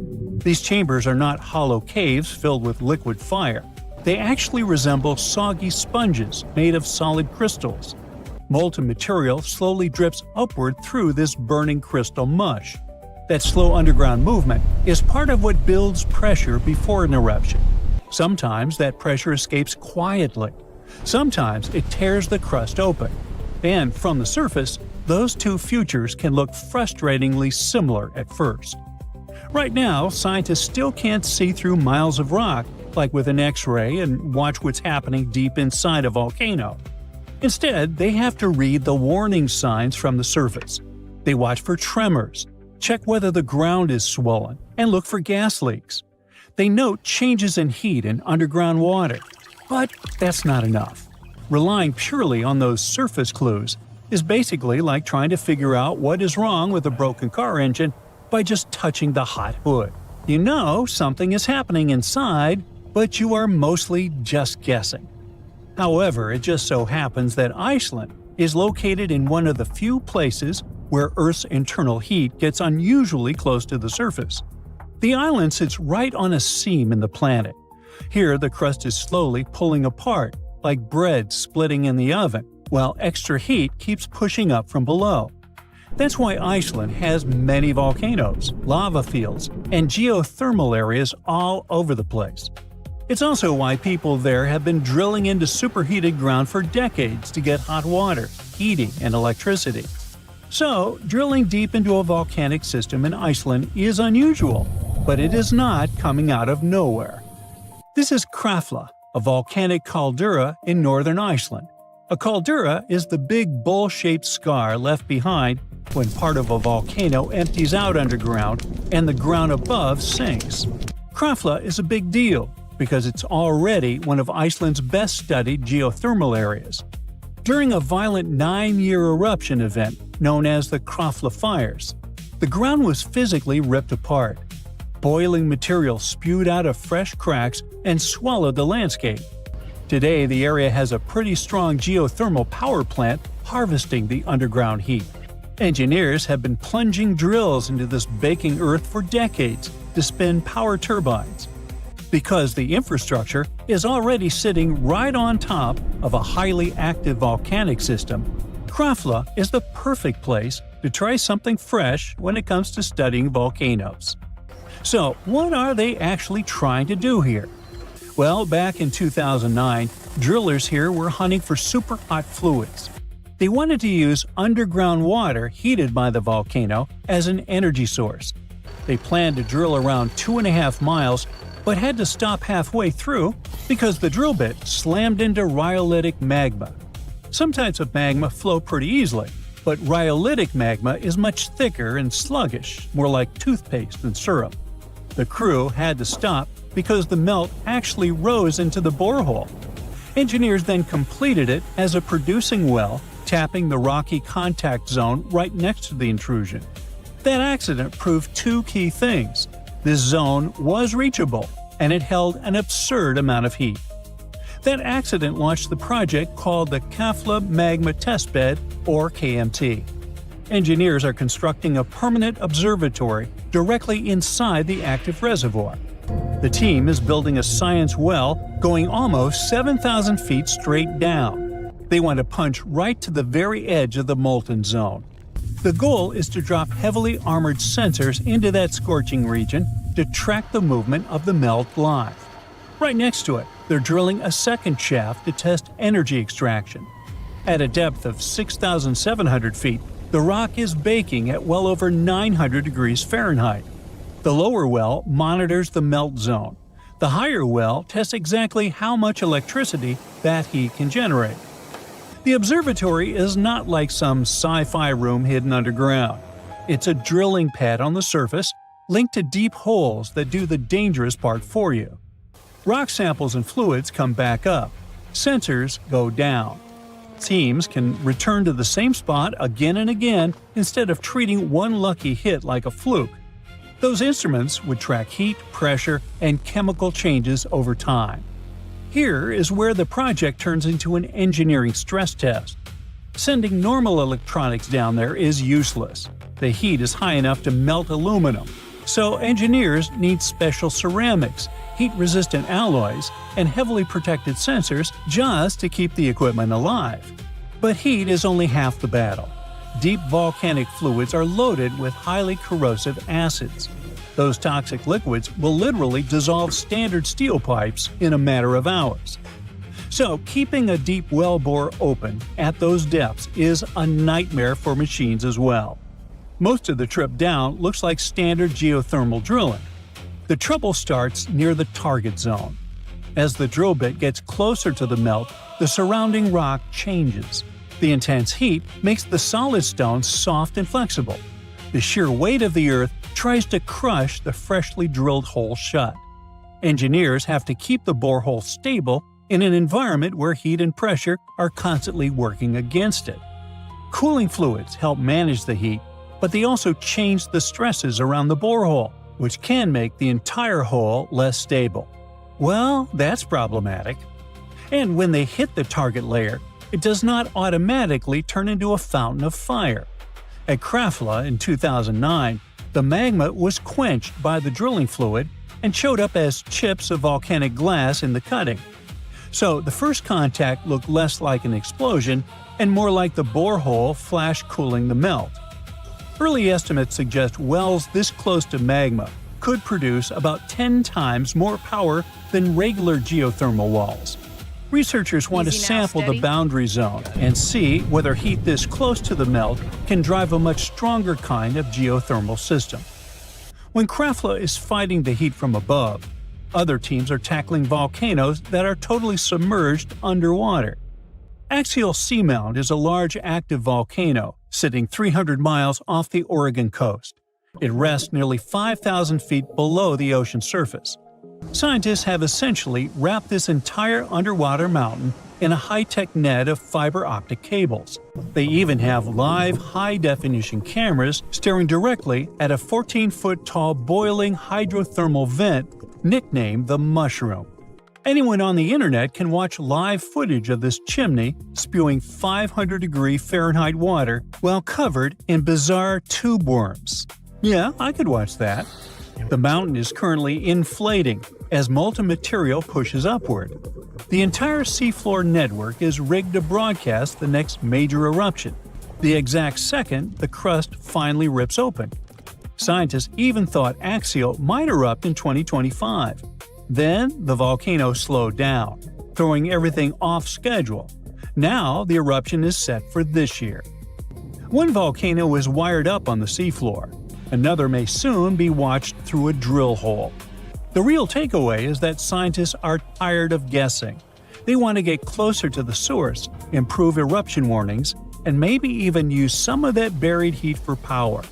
These chambers are not hollow caves filled with liquid fire. They actually resemble soggy sponges made of solid crystals. Molten material slowly drips upward through this burning crystal mush. That slow underground movement is part of what builds pressure before an eruption. Sometimes that pressure escapes quietly. Sometimes it tears the crust open. And from the surface, those two futures can look frustratingly similar at first. Right now, scientists still can't see through miles of rock, like with an X-ray, and watch what's happening deep inside a volcano. Instead, they have to read the warning signs from the surface. They watch for tremors, check whether the ground is swollen, and look for gas leaks. They note changes in heat and underground water. But that's not enough. Relying purely on those surface clues is basically like trying to figure out what is wrong with a broken car engine by just touching the hot hood. You know something is happening inside, but you are mostly just guessing. However, it just so happens that Iceland is located in one of the few places where Earth's internal heat gets unusually close to the surface. The island sits right on a seam in the planet. Here, the crust is slowly pulling apart, like bread splitting in the oven, while extra heat keeps pushing up from below. That's why Iceland has many volcanoes, lava fields, and geothermal areas all over the place. It's also why people there have been drilling into superheated ground for decades to get hot water, heating, and electricity. So, drilling deep into a volcanic system in Iceland is unusual, but it is not coming out of nowhere. This is Krafla, a volcanic caldera in northern Iceland. A caldera is the big bowl-shaped scar left behind when part of a volcano empties out underground and the ground above sinks. Krafla is a big deal because it's already one of Iceland's best-studied geothermal areas. During a violent 9-year eruption event known as the Krafla Fires, the ground was physically ripped apart. Boiling material spewed out of fresh cracks and swallowed the landscape. Today, the area has a pretty strong geothermal power plant harvesting the underground heat. Engineers have been plunging drills into this baking earth for decades to spin power turbines. Because the infrastructure is already sitting right on top of a highly active volcanic system, Krafla is the perfect place to try something fresh when it comes to studying volcanoes. So, what are they actually trying to do here? Well, back in 2009, drillers here were hunting for superhot fluids. They wanted to use underground water heated by the volcano as an energy source. They planned to drill around 2.5 miles, but had to stop halfway through because the drill bit slammed into rhyolitic magma. Some types of magma flow pretty easily, but rhyolitic magma is much thicker and sluggish, more like toothpaste than syrup. The crew had to stop because the melt actually rose into the borehole. Engineers then completed it as a producing well, tapping the rocky contact zone right next to the intrusion. That accident proved two key things. This zone was reachable, and it held an absurd amount of heat. That accident launched the project called the Krafla Magma Testbed, or KMT. Engineers are constructing a permanent observatory directly inside the active reservoir. The team is building a science well going almost 7,000 feet straight down. They want to punch right to the very edge of the molten zone. The goal is to drop heavily armored sensors into that scorching region to track the movement of the melt live. Right next to it, they're drilling a second shaft to test energy extraction. At a depth of 6,700 feet, the rock is baking at well over 900 degrees Fahrenheit. The lower well monitors the melt zone. The higher well tests exactly how much electricity that heat can generate. The observatory is not like some sci-fi room hidden underground. It's a drilling pad on the surface, linked to deep holes that do the dangerous part for you. Rock samples and fluids come back up. Sensors go down. Teams can return to the same spot again and again instead of treating one lucky hit like a fluke. Those instruments would track heat, pressure, and chemical changes over time. Here is where the project turns into an engineering stress test. Sending normal electronics down there is useless. The heat is high enough to melt aluminum, so engineers need special ceramics, heat-resistant alloys, and heavily protected sensors just to keep the equipment alive. But heat is only half the battle. Deep volcanic fluids are loaded with highly corrosive acids. Those toxic liquids will literally dissolve standard steel pipes in a matter of hours. So, keeping a deep well bore open at those depths is a nightmare for machines as well. Most of the trip down looks like standard geothermal drilling. The trouble starts near the target zone. As the drill bit gets closer to the melt, the surrounding rock changes. The intense heat makes the solid stone soft and flexible. The sheer weight of the earth tries to crush the freshly drilled hole shut. Engineers have to keep the borehole stable in an environment where heat and pressure are constantly working against it. Cooling fluids help manage the heat, but they also change the stresses around the borehole, which can make the entire hole less stable. Well, that's problematic. And when they hit the target layer, it does not automatically turn into a fountain of fire. At Krafla in 2009, the magma was quenched by the drilling fluid and showed up as chips of volcanic glass in the cutting. So the first contact looked less like an explosion and more like the borehole flash cooling the melt. Early estimates suggest wells this close to magma could produce about 10 times more power than regular geothermal wells. Researchers want to sample the boundary zone and see whether heat this close to the melt can drive a much stronger kind of geothermal system. When Krafla is fighting the heat from above, other teams are tackling volcanoes that are totally submerged underwater. Axial Seamount is a large active volcano sitting 300 miles off the Oregon coast. It rests nearly 5,000 feet below the ocean surface. Scientists have essentially wrapped this entire underwater mountain in a high-tech net of fiber optic cables. They even have live high-definition cameras staring directly at a 14-foot-tall boiling hydrothermal vent nicknamed the Mushroom. Anyone on the internet can watch live footage of this chimney spewing 500-degree Fahrenheit water while covered in bizarre tube worms. Yeah, I could watch that. The mountain is currently inflating as molten material pushes upward. The entire seafloor network is rigged to broadcast the next major eruption, the exact second the crust finally rips open. Scientists even thought Axial might erupt in 2025. Then the volcano slowed down, throwing everything off schedule. Now the eruption is set for this year. One volcano is wired up on the seafloor. Another may soon be watched through a drill hole. The real takeaway is that scientists are tired of guessing. They want to get closer to the source, improve eruption warnings, and maybe even use some of that buried heat for power.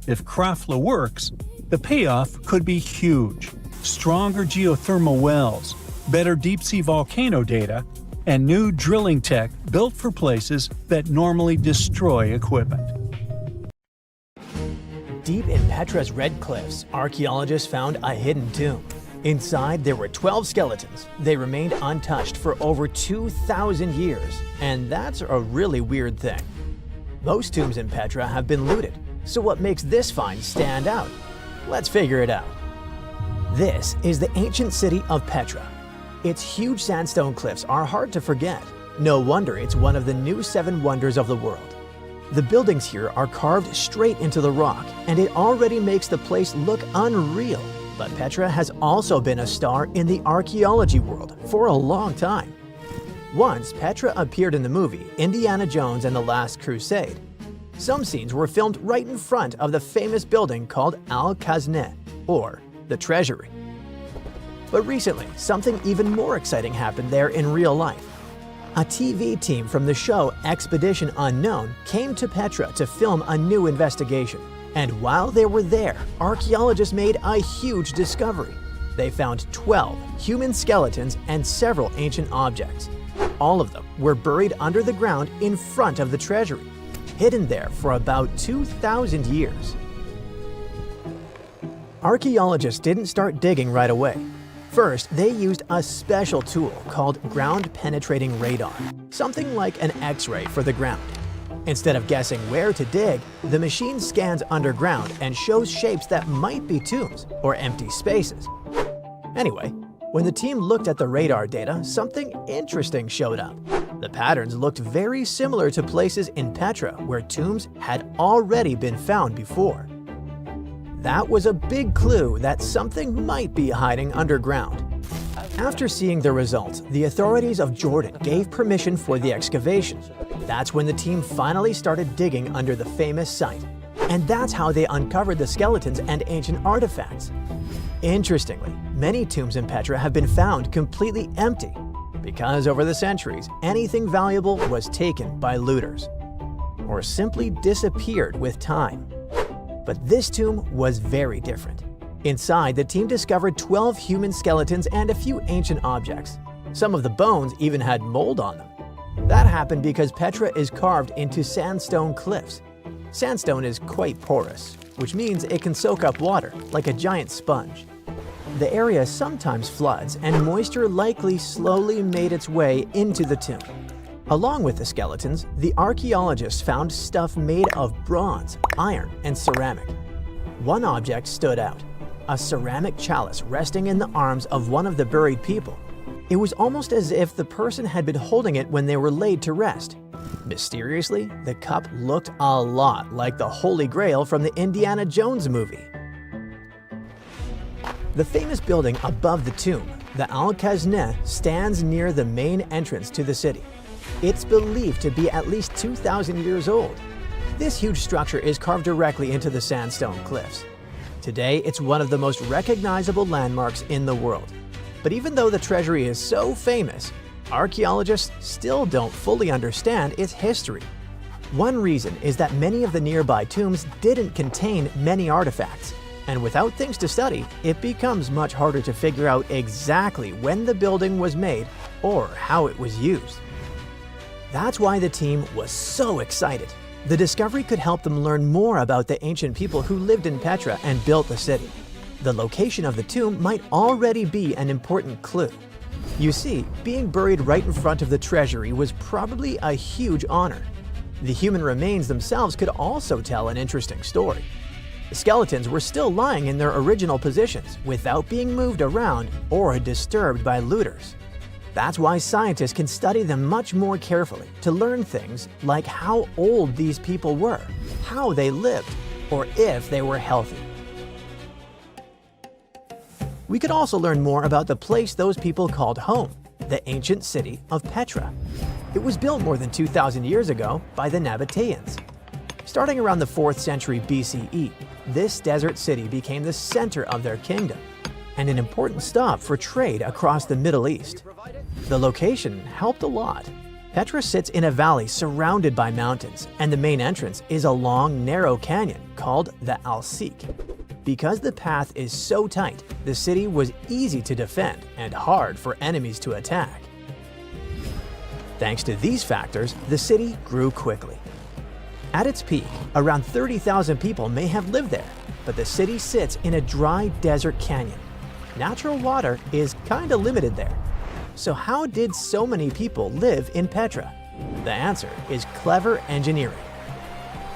If Krafla works, the payoff could be huge. Stronger geothermal wells, better deep-sea volcano data, and new drilling tech built for places that normally destroy equipment. Deep in Petra's Red Cliffs, archaeologists found a hidden tomb. Inside, there were 12 skeletons. They remained untouched for over 2,000 years, and that's a really weird thing. Most tombs in Petra have been looted, so what makes this find stand out? Let's figure it out. This is the ancient city of Petra. Its huge sandstone cliffs are hard to forget. No wonder it's one of the new 7 wonders of the world. The buildings here are carved straight into the rock, and it already makes the place look unreal. But Petra has also been a star in the archaeology world for a long time. Once, Petra appeared in the movie Indiana Jones and the Last Crusade. Some scenes were filmed right in front of the famous building called Al-Khazneh, or the Treasury. But recently, something even more exciting happened there in real life. A TV team from the show Expedition Unknown came to Petra to film a new investigation. And while they were there, archaeologists made a huge discovery. They found 12 human skeletons and several ancient objects. All of them were buried under the ground in front of the treasury, hidden there for about 2,000 years. Archaeologists didn't start digging right away. First, they used a special tool called ground-penetrating radar, something like an X-ray for the ground. Instead of guessing where to dig, the machine scans underground and shows shapes that might be tombs or empty spaces. Anyway, when the team looked at the radar data, something interesting showed up. The patterns looked very similar to places in Petra where tombs had already been found before. That was a big clue that something might be hiding underground. After seeing the results, the authorities of Jordan gave permission for the excavation. That's when the team finally started digging under the famous site. And that's how they uncovered the skeletons and ancient artifacts. Interestingly, many tombs in Petra have been found completely empty, because over the centuries, anything valuable was taken by looters, or simply disappeared with time. But this tomb was very different. Inside, the team discovered 12 human skeletons and a few ancient objects. Some of the bones even had mold on them. That happened because Petra is carved into sandstone cliffs. Sandstone is quite porous, which means it can soak up water like a giant sponge. The area sometimes floods, and moisture likely slowly made its way into the tomb. Along with the skeletons, the archaeologists found stuff made of bronze, iron, and ceramic. One object stood out, a ceramic chalice resting in the arms of one of the buried people. It was almost as if the person had been holding it when they were laid to rest. Mysteriously, the cup looked a lot like the Holy Grail from the Indiana Jones movie. The famous building above the tomb, the Al-Khazneh, stands near the main entrance to the city. It's believed to be at least 2,000 years old. This huge structure is carved directly into the sandstone cliffs. Today, it's one of the most recognizable landmarks in the world. But even though the treasury is so famous, archaeologists still don't fully understand its history. One reason is that many of the nearby tombs didn't contain many artifacts. And without things to study, it becomes much harder to figure out exactly when the building was made or how it was used. That's why the team was so excited. The discovery could help them learn more about the ancient people who lived in Petra and built the city. The location of the tomb might already be an important clue. You see, being buried right in front of the treasury was probably a huge honor. The human remains themselves could also tell an interesting story. The skeletons were still lying in their original positions without being moved around or disturbed by looters. That's why scientists can study them much more carefully to learn things like how old these people were, how they lived, or if they were healthy. We could also learn more about the place those people called home, the ancient city of Petra. It was built more than 2,000 years ago by the Nabateans. Starting around the 4th century BCE, this desert city became the center of their kingdom and an important stop for trade across the Middle East. The location helped a lot. Petra sits in a valley surrounded by mountains, and the main entrance is a long, narrow canyon called the Al-Sik. Because the path is so tight, the city was easy to defend and hard for enemies to attack. Thanks to these factors, the city grew quickly. At its peak, around 30,000 people may have lived there, but the city sits in a dry desert canyon. Natural water is kinda limited there. So how did so many people live in Petra? The answer is clever engineering.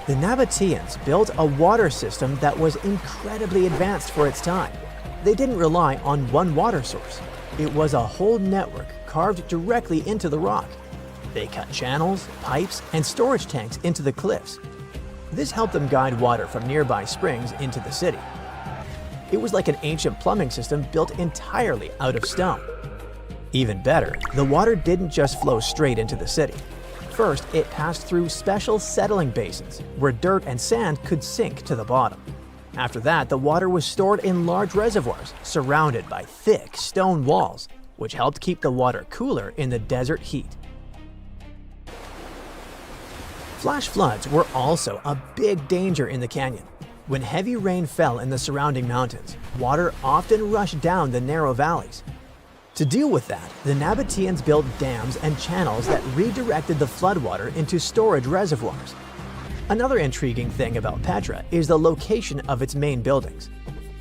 The Nabateans built a water system that was incredibly advanced for its time. They didn't rely on one water source. It was a whole network carved directly into the rock. They cut channels, pipes, and storage tanks into the cliffs. This helped them guide water from nearby springs into the city. It was like an ancient plumbing system built entirely out of stone. Even better, the water didn't just flow straight into the city. First, it passed through special settling basins where dirt and sand could sink to the bottom. After that, the water was stored in large reservoirs surrounded by thick stone walls, which helped keep the water cooler in the desert heat. Flash floods were also a big danger in the canyon. When heavy rain fell in the surrounding mountains, water often rushed down the narrow valleys. To deal with that, the Nabateans built dams and channels that redirected the floodwater into storage reservoirs. Another intriguing thing about Petra is the location of its main buildings.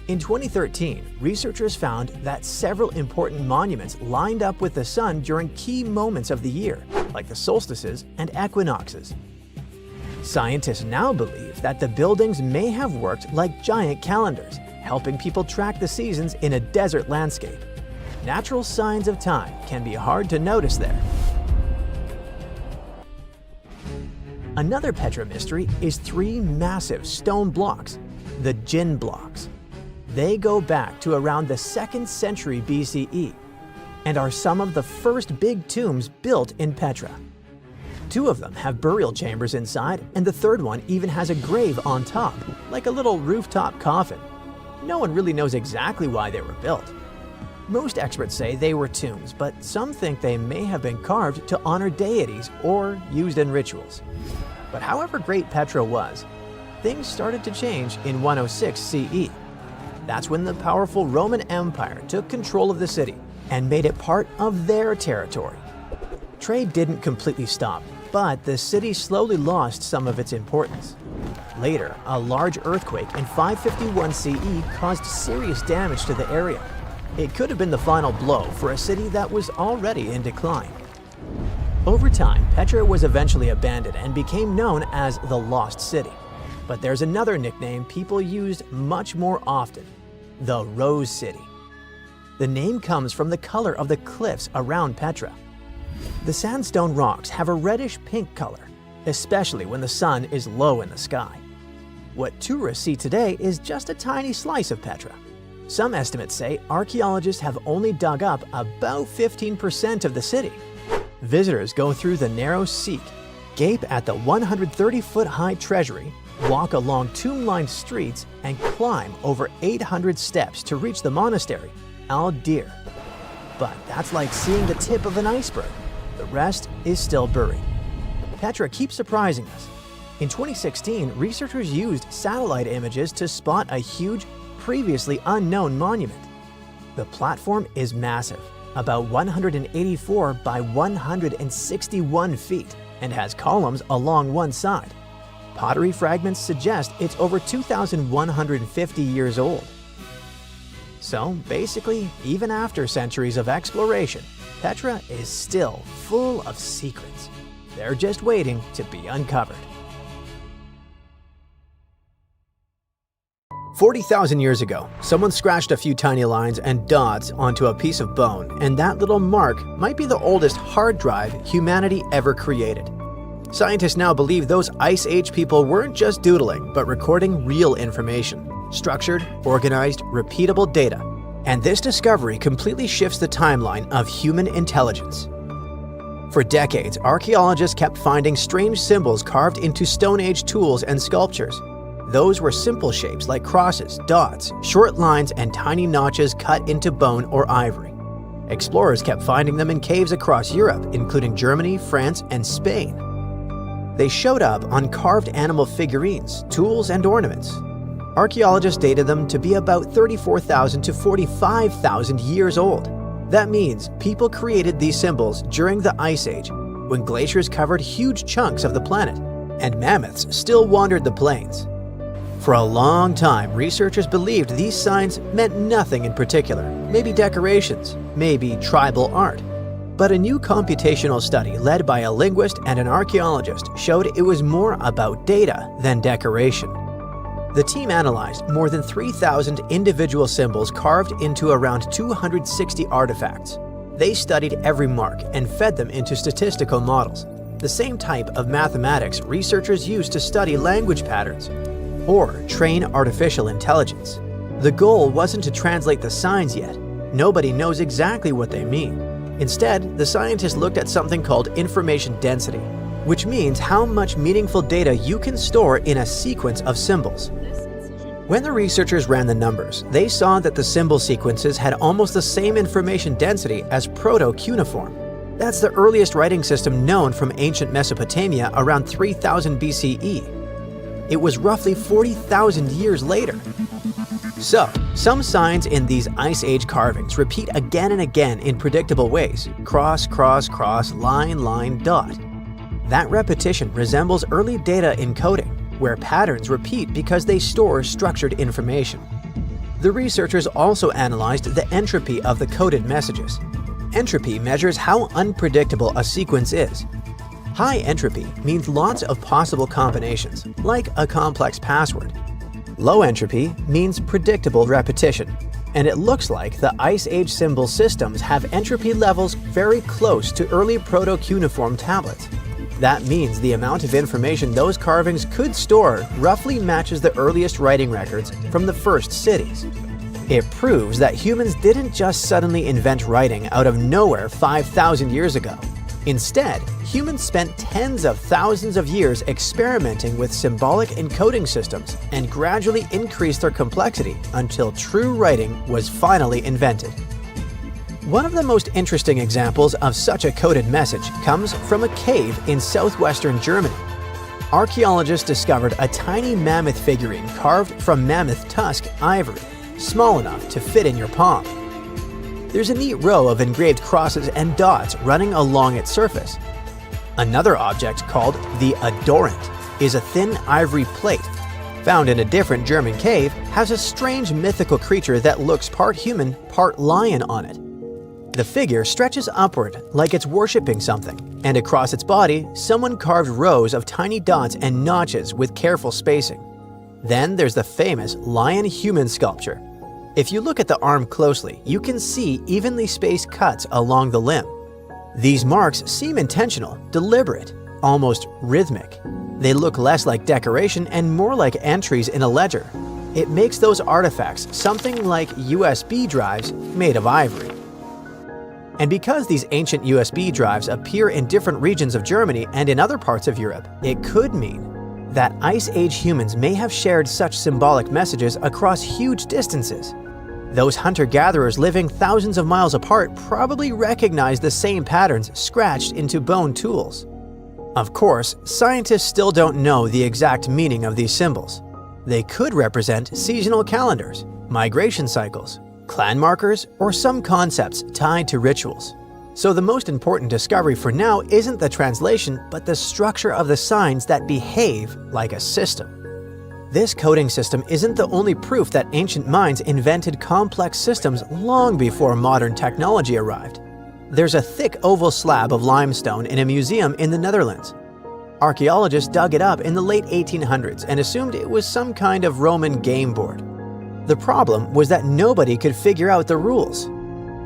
In 2013, researchers found that several important monuments lined up with the sun during key moments of the year, like the solstices and equinoxes. Scientists now believe that the buildings may have worked like giant calendars, helping people track the seasons in a desert landscape. Natural signs of time can be hard to notice there. Another Petra mystery is 3 massive stone blocks, the Jinn blocks. They go back to around the 2nd century BCE and are some of the first big tombs built in Petra. 2 of them have burial chambers inside, and the 3rd one even has a grave on top, like a little rooftop coffin. No one really knows exactly why they were built. Most experts say they were tombs, but some think they may have been carved to honor deities or used in rituals. But however great Petra was, things started to change in 106 CE. That's when the powerful Roman Empire took control of the city and made it part of their territory. Trade didn't completely stop, but the city slowly lost some of its importance. Later, a large earthquake in 551 CE caused serious damage to the area. It could have been the final blow for a city that was already in decline. Over time, Petra was eventually abandoned and became known as the Lost City. But there's another nickname people used much more often, the Rose City. The name comes from the color of the cliffs around Petra. The sandstone rocks have a reddish-pink color, especially when the sun is low in the sky. What tourists see today is just a tiny slice of Petra. Some estimates say archaeologists have only dug up about 15% of the city. Visitors go through the narrow Sik, gape at the 130-foot-high treasury, walk along tomb-lined streets, and climb over 800 steps to reach the monastery, Al-Dir. But that's like seeing the tip of an iceberg. The rest is still buried. Petra keeps surprising us. In 2016, researchers used satellite images to spot a huge, previously unknown monument. The platform is massive, about 184 by 161 feet, and has columns along one side. Pottery fragments suggest it's over 2,150 years old. So basically, even after centuries of exploration, Petra is still full of secrets. They're just waiting to be uncovered. 40,000 years ago, someone scratched a few tiny lines and dots onto a piece of bone, and that little mark might be the oldest hard drive humanity ever created. Scientists now believe those Ice Age people weren't just doodling, but recording real information, structured, organized, repeatable data. And this discovery completely shifts the timeline of human intelligence. For decades, archaeologists kept finding strange symbols carved into Stone Age tools and sculptures. Those were simple shapes like crosses, dots, short lines, and tiny notches cut into bone or ivory. Explorers kept finding them in caves across Europe, including Germany, France, and Spain. They showed up on carved animal figurines, tools, and ornaments. Archaeologists dated them to be about 34,000 to 45,000 years old. That means people created these symbols during the Ice Age, when glaciers covered huge chunks of the planet, and mammoths still wandered the plains. For a long time, researchers believed these signs meant nothing in particular, maybe decorations, maybe tribal art. But a new computational study led by a linguist and an archaeologist showed it was more about data than decoration. The team analyzed more than 3,000 individual symbols carved into around 260 artifacts. They studied every mark and fed them into statistical models, the same type of mathematics researchers use to study language patterns or train artificial intelligence. The goal wasn't to translate the signs yet. Nobody knows exactly what they mean. Instead, the scientists looked at something called information density, which means how much meaningful data you can store in a sequence of symbols. When the researchers ran the numbers, they saw that the symbol sequences had almost the same information density as proto-cuneiform. That's the earliest writing system known from ancient Mesopotamia around 3000 BCE. It was roughly 40,000 years later. So, some signs in these Ice Age carvings repeat again and again in predictable ways: cross, cross, cross, line, line, dot. That repetition resembles early data encoding, where patterns repeat because they store structured information. The researchers also analyzed the entropy of the coded messages. Entropy measures how unpredictable a sequence is. High entropy means lots of possible combinations, like a complex password. Low entropy means predictable repetition, and it looks like the Ice Age symbol systems have entropy levels very close to early proto-cuneiform tablets. That means the amount of information those carvings could store roughly matches the earliest writing records from the first cities. It proves that humans didn't just suddenly invent writing out of nowhere 5,000 years ago. Instead, humans spent tens of thousands of years experimenting with symbolic encoding systems and gradually increased their complexity until true writing was finally invented. One of the most interesting examples of such a coded message comes from a cave in southwestern Germany. Archaeologists discovered a tiny mammoth figurine carved from mammoth tusk ivory, small enough to fit in your palm. There's a neat row of engraved crosses and dots running along its surface. Another object called the adorant is a thin ivory plate. Found in a different German cave, has a strange mythical creature that looks part human, part lion on it. The figure stretches upward like it's worshipping something, and across its body, someone carved rows of tiny dots and notches with careful spacing. Then there's the famous lion-human sculpture. If you look at the arm closely, you can see evenly spaced cuts along the limb. These marks seem intentional, deliberate, almost rhythmic. They look less like decoration and more like entries in a ledger. It makes those artifacts something like USB drives made of ivory. And because these ancient USB drives appear in different regions of Germany and in other parts of Europe, it could mean that Ice Age humans may have shared such symbolic messages across huge distances. Those hunter-gatherers living thousands of miles apart probably recognized the same patterns scratched into bone tools. Of course, scientists still don't know the exact meaning of these symbols. They could represent seasonal calendars, migration cycles, clan markers, or some concepts tied to rituals. So the most important discovery for now isn't the translation, but the structure of the signs that behave like a system. This coding system isn't the only proof that ancient minds invented complex systems long before modern technology arrived. There's a thick oval slab of limestone in a museum in the Netherlands. Archaeologists dug it up in the late 1800s and assumed it was some kind of Roman game board. The problem was that nobody could figure out the rules.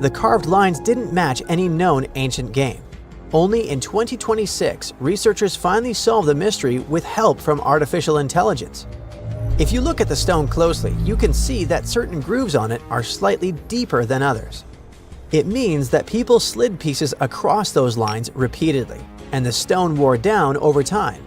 The carved lines didn't match any known ancient game. Only in 2026, researchers finally solved the mystery with help from artificial intelligence. If you look at the stone closely, you can see that certain grooves on it are slightly deeper than others. It means that people slid pieces across those lines repeatedly, and the stone wore down over time.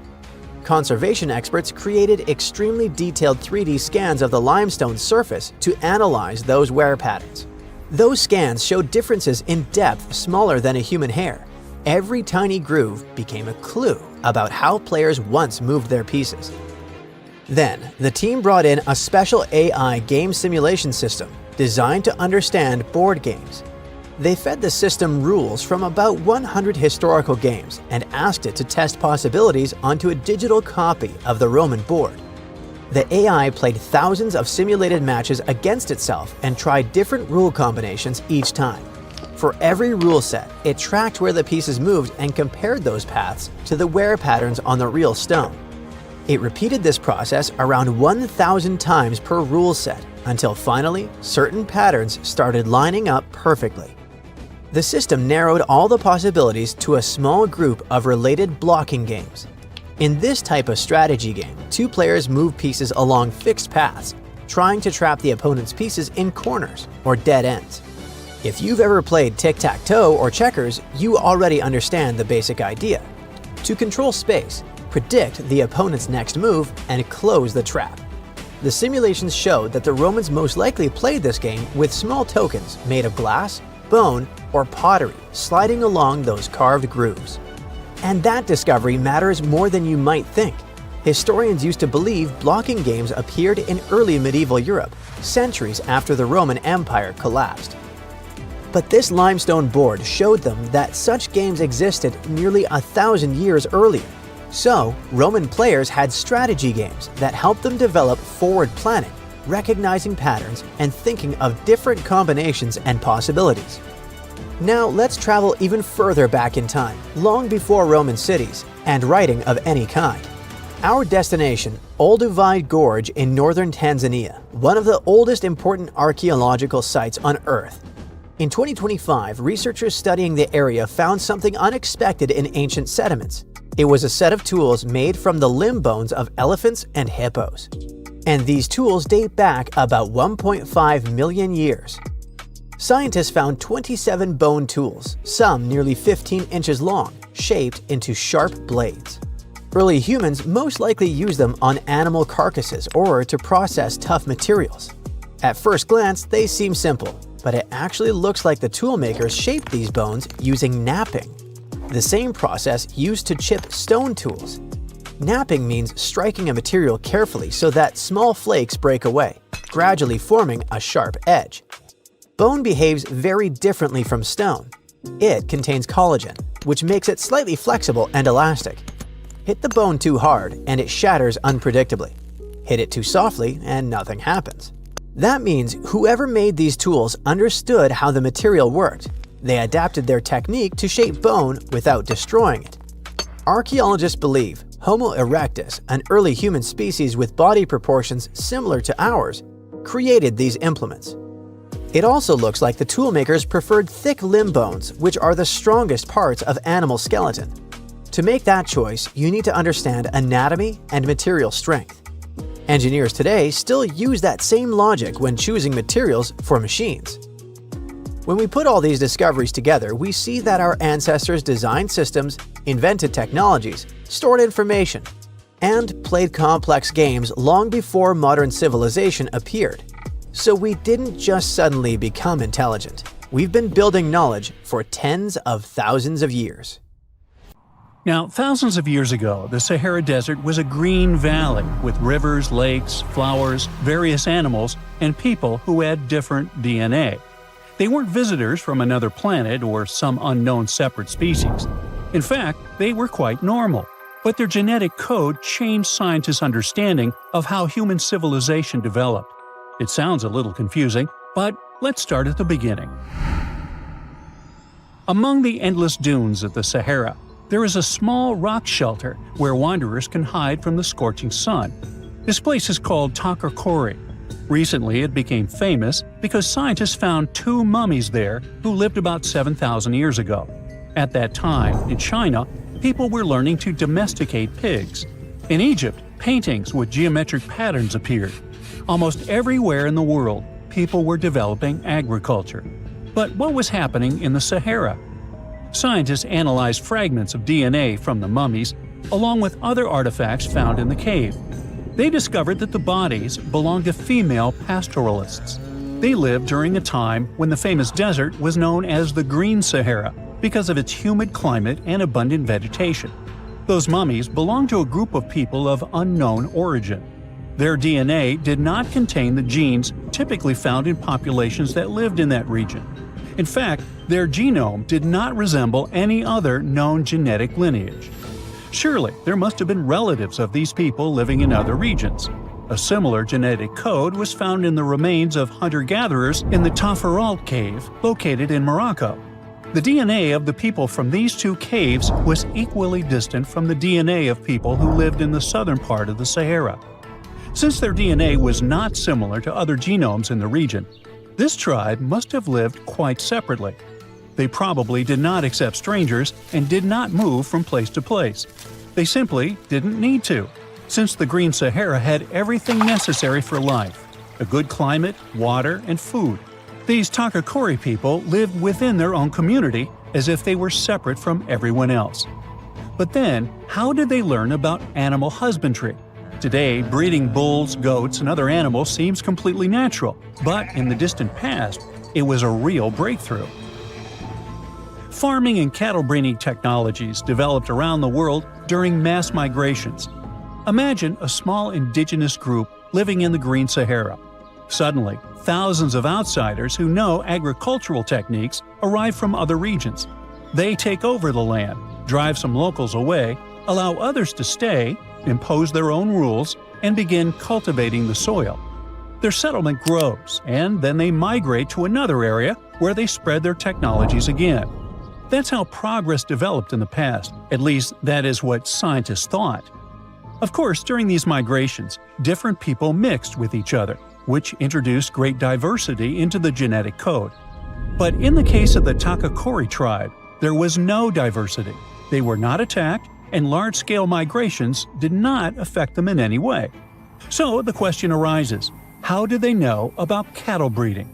Conservation experts created extremely detailed 3D scans of the limestone surface to analyze those wear patterns. Those scans showed differences in depth smaller than a human hair. Every tiny groove became a clue about how players once moved their pieces. Then, the team brought in a special AI game simulation system designed to understand board games. They fed the system rules from about 100 historical games and asked it to test possibilities onto a digital copy of the Roman board. The AI played thousands of simulated matches against itself and tried different rule combinations each time. For every rule set, it tracked where the pieces moved and compared those paths to the wear patterns on the real stone. It repeated this process around 1,000 times per rule set until finally certain patterns started lining up perfectly. The system narrowed all the possibilities to a small group of related blocking games. In this type of strategy game, two players move pieces along fixed paths, trying to trap the opponent's pieces in corners or dead ends. If you've ever played tic-tac-toe or checkers, you already understand the basic idea. To control space, predict the opponent's next move, and close the trap. The simulations showed that the Romans most likely played this game with small tokens made of glass, bone, or pottery sliding along those carved grooves. And that discovery matters more than you might think. Historians used to believe blocking games appeared in early medieval Europe, centuries after the Roman Empire collapsed. But this limestone board showed them that such games existed nearly 1,000 years earlier. So, Roman players had strategy games that helped them develop forward planning, recognizing patterns, and thinking of different combinations and possibilities. Now let's travel even further back in time, long before Roman cities and writing of any kind. Our destination, Olduvai Gorge in northern Tanzania, one of the oldest important archaeological sites on Earth. In 2025, researchers studying the area found something unexpected in ancient sediments. It was a set of tools made from the limb bones of elephants and hippos. And these tools date back about 1.5 million years. Scientists found 27 bone tools, some nearly 15 inches long, shaped into sharp blades. Early humans most likely used them on animal carcasses or to process tough materials. At first glance, they seem simple, but it actually looks like the toolmakers shaped these bones using knapping, the same process used to chip stone tools. Knapping means striking a material carefully so that small flakes break away, gradually forming a sharp edge. Bone behaves very differently from stone. It contains collagen, which makes it slightly flexible and elastic. Hit the bone too hard and it shatters unpredictably. Hit it too softly and nothing happens. That means whoever made these tools understood how the material worked. They adapted their technique to shape bone without destroying it. Archaeologists believe Homo erectus, an early human species with body proportions similar to ours, created these implements. It also looks like the toolmakers preferred thick limb bones, which are the strongest parts of animal skeleton. To make that choice, you need to understand anatomy and material strength. Engineers today still use that same logic when choosing materials for machines. When we put all these discoveries together, we see that our ancestors designed systems, invented technologies, stored information, and played complex games long before modern civilization appeared. So we didn't just suddenly become intelligent. We've been building knowledge for tens of thousands of years. Now, thousands of years ago, the Sahara Desert was a green valley with rivers, lakes, flowers, various animals, and people who had different DNA. They weren't visitors from another planet or some unknown separate species. In fact, they were quite normal. But their genetic code changed scientists' understanding of how human civilization developed. It sounds a little confusing, but let's start at the beginning. Among the endless dunes of the Sahara, there is a small rock shelter where wanderers can hide from the scorching sun. This place is called Takakori. Recently, it became famous because scientists found 2 mummies there who lived about 7,000 years ago. At that time, in China, people were learning to domesticate pigs. In Egypt, paintings with geometric patterns appeared. Almost everywhere in the world, people were developing agriculture. But what was happening in the Sahara? Scientists analyzed fragments of DNA from the mummies, along with other artifacts found in the cave. They discovered that the bodies belonged to female pastoralists. They lived during a time when the famous desert was known as the Green Sahara because of its humid climate and abundant vegetation. Those mummies belonged to a group of people of unknown origin. Their DNA did not contain the genes typically found in populations that lived in that region. In fact, their genome did not resemble any other known genetic lineage. Surely, there must have been relatives of these people living in other regions. A similar genetic code was found in the remains of hunter-gatherers in the Tafaralt cave, located in Morocco. The DNA of the people from these 2 caves was equally distant from the DNA of people who lived in the southern part of the Sahara. Since their DNA was not similar to other genomes in the region, this tribe must have lived quite separately. They probably did not accept strangers and did not move from place to place. They simply didn't need to, since the Green Sahara had everything necessary for life: a good climate, water, and food. These Takakori people lived within their own community as if they were separate from everyone else. But then, how did they learn about animal husbandry? Today, breeding bulls, goats, and other animals seems completely natural, but in the distant past, it was a real breakthrough. Farming and cattle breeding technologies developed around the world during mass migrations. Imagine a small indigenous group living in the Green Sahara. Suddenly, thousands of outsiders who know agricultural techniques arrive from other regions. They take over the land, drive some locals away, allow others to stay, impose their own rules, and begin cultivating the soil. Their settlement grows, and then they migrate to another area where they spread their technologies again. That's how progress developed in the past, at least that is what scientists thought. Of course, during these migrations, different people mixed with each other, which introduced great diversity into the genetic code. But in the case of the Takakori tribe, there was no diversity. They were not attacked, and large-scale migrations did not affect them in any way. So the question arises, how did they know about cattle breeding?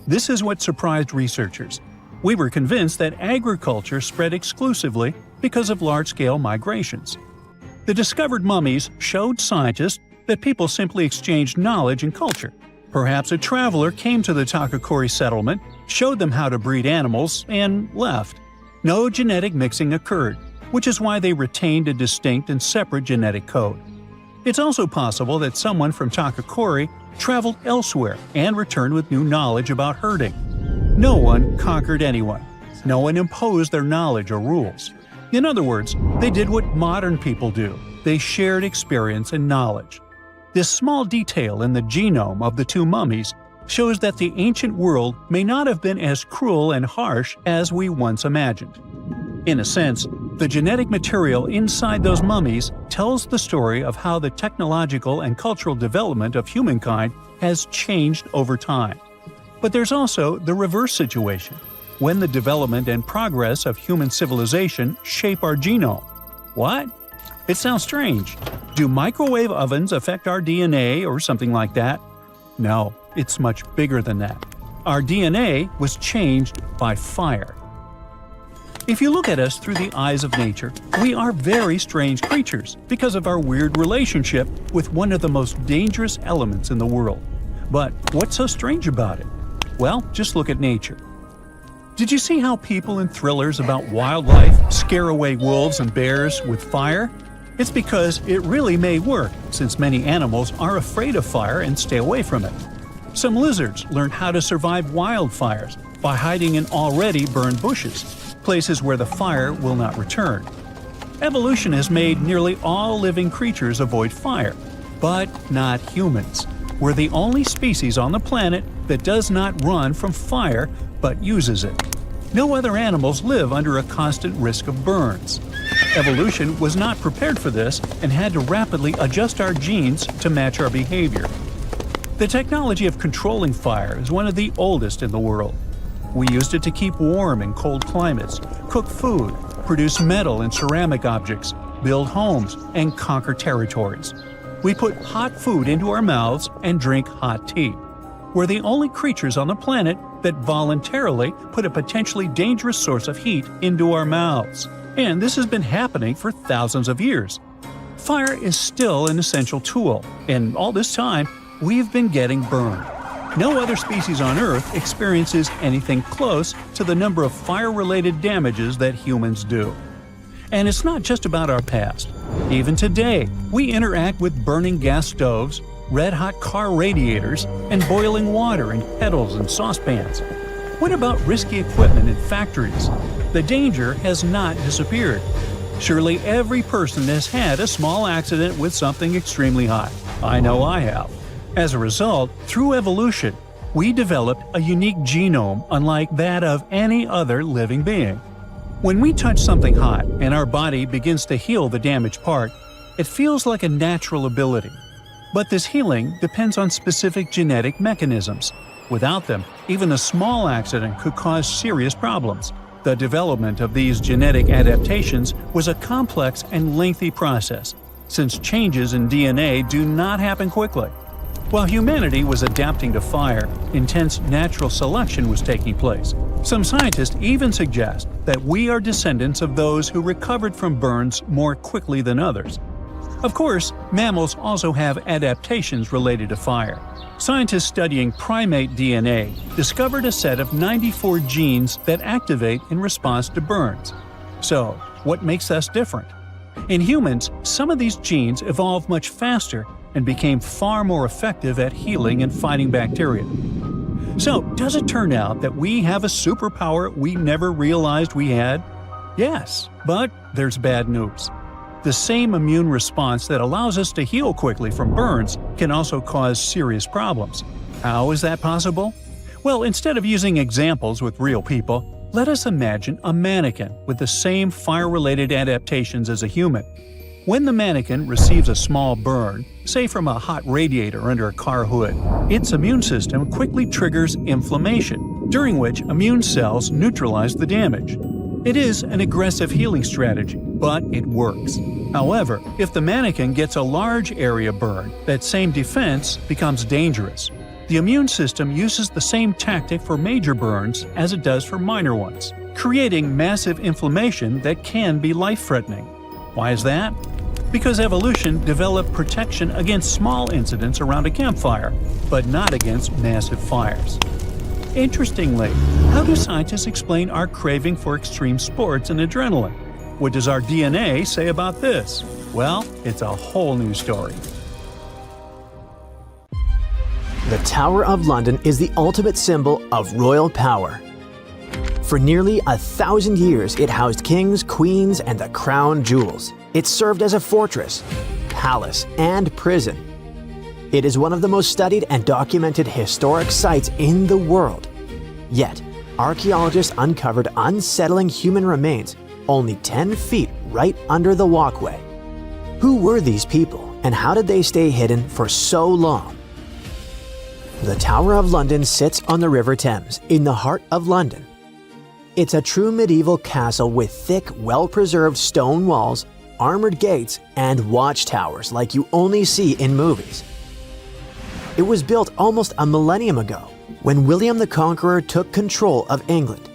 This is what surprised researchers. We were convinced that agriculture spread exclusively because of large-scale migrations. The discovered mummies showed scientists that people simply exchanged knowledge and culture. Perhaps a traveler came to the Takakori settlement, showed them how to breed animals, and left. No genetic mixing occurred, which is why they retained a distinct and separate genetic code. It's also possible that someone from Takakori traveled elsewhere and returned with new knowledge about herding. No one conquered anyone. No one imposed their knowledge or rules. In other words, they did what modern people do. They shared experience and knowledge. This small detail in the genome of the 2 mummies shows that the ancient world may not have been as cruel and harsh as we once imagined. In a sense, the genetic material inside those mummies tells the story of how the technological and cultural development of humankind has changed over time. But there's also the reverse situation, when the development and progress of human civilization shape our genome. What? It sounds strange. Do microwave ovens affect our DNA or something like that? No, it's much bigger than that. Our DNA was changed by fire. If you look at us through the eyes of nature, we are very strange creatures because of our weird relationship with one of the most dangerous elements in the world. But what's so strange about it? Well, just look at nature. Did you see how people in thrillers about wildlife scare away wolves and bears with fire? It's because it really may work, since many animals are afraid of fire and stay away from it. Some lizards learned how to survive wildfires by hiding in already burned bushes, places where the fire will not return. Evolution has made nearly all living creatures avoid fire, but not humans. We're the only species on the planet that does not run from fire but uses it. No other animals live under a constant risk of burns. Evolution was not prepared for this and had to rapidly adjust our genes to match our behavior. The technology of controlling fire is one of the oldest in the world. We used it to keep warm in cold climates, cook food, produce metal and ceramic objects, build homes, and conquer territories. We put hot food into our mouths and drink hot tea. We're the only creatures on the planet that voluntarily put a potentially dangerous source of heat into our mouths. And this has been happening for thousands of years. Fire is still an essential tool, and all this time, we've been getting burned. No other species on Earth experiences anything close to the number of fire-related damages that humans do. And it's not just about our past. Even today, we interact with burning gas stoves, red-hot car radiators, and boiling water in kettles and saucepans. What about risky equipment in factories? The danger has not disappeared. Surely every person has had a small accident with something extremely hot. I know I have. As a result, through evolution, we developed a unique genome unlike that of any other living being. When we touch something hot and our body begins to heal the damaged part, it feels like a natural ability. But this healing depends on specific genetic mechanisms. Without them, even a small accident could cause serious problems. The development of these genetic adaptations was a complex and lengthy process, since changes in DNA do not happen quickly. While humanity was adapting to fire, intense natural selection was taking place. Some scientists even suggest that we are descendants of those who recovered from burns more quickly than others. Of course, mammals also have adaptations related to fire. Scientists studying primate DNA discovered a set of 94 genes that activate in response to burns. So, what makes us different? In humans, some of these genes evolved much faster and became far more effective at healing and fighting bacteria. So, does it turn out that we have a superpower we never realized we had? Yes, but there's bad news. The same immune response that allows us to heal quickly from burns can also cause serious problems. How is that possible? Well, instead of using examples with real people, let us imagine a mannequin with the same fire-related adaptations as a human. When the mannequin receives a small burn, say from a hot radiator under a car hood, its immune system quickly triggers inflammation, during which immune cells neutralize the damage. It is an aggressive healing strategy, but it works. However, if the mannequin gets a large area burn, that same defense becomes dangerous. The immune system uses the same tactic for major burns as it does for minor ones, creating massive inflammation that can be life-threatening. Why is that? Because evolution developed protection against small incidents around a campfire, but not against massive fires. Interestingly, how do scientists explain our craving for extreme sports and adrenaline? What does our DNA say about this? Well, it's a whole new story. The Tower of London is the ultimate symbol of royal power. For nearly 1,000 years, it housed kings, queens, and the crown jewels. It served as a fortress, palace, and prison. It is one of the most studied and documented historic sites in the world. Yet, archaeologists uncovered unsettling human remains only 10 feet right under the walkway. Who were these people, and how did they stay hidden for so long? The Tower of London sits on the River Thames, in the heart of London. It's a true medieval castle with thick, well-preserved stone walls, armored gates, and watchtowers like you only see in movies. It was built almost a millennium ago, when William the Conqueror took control of England.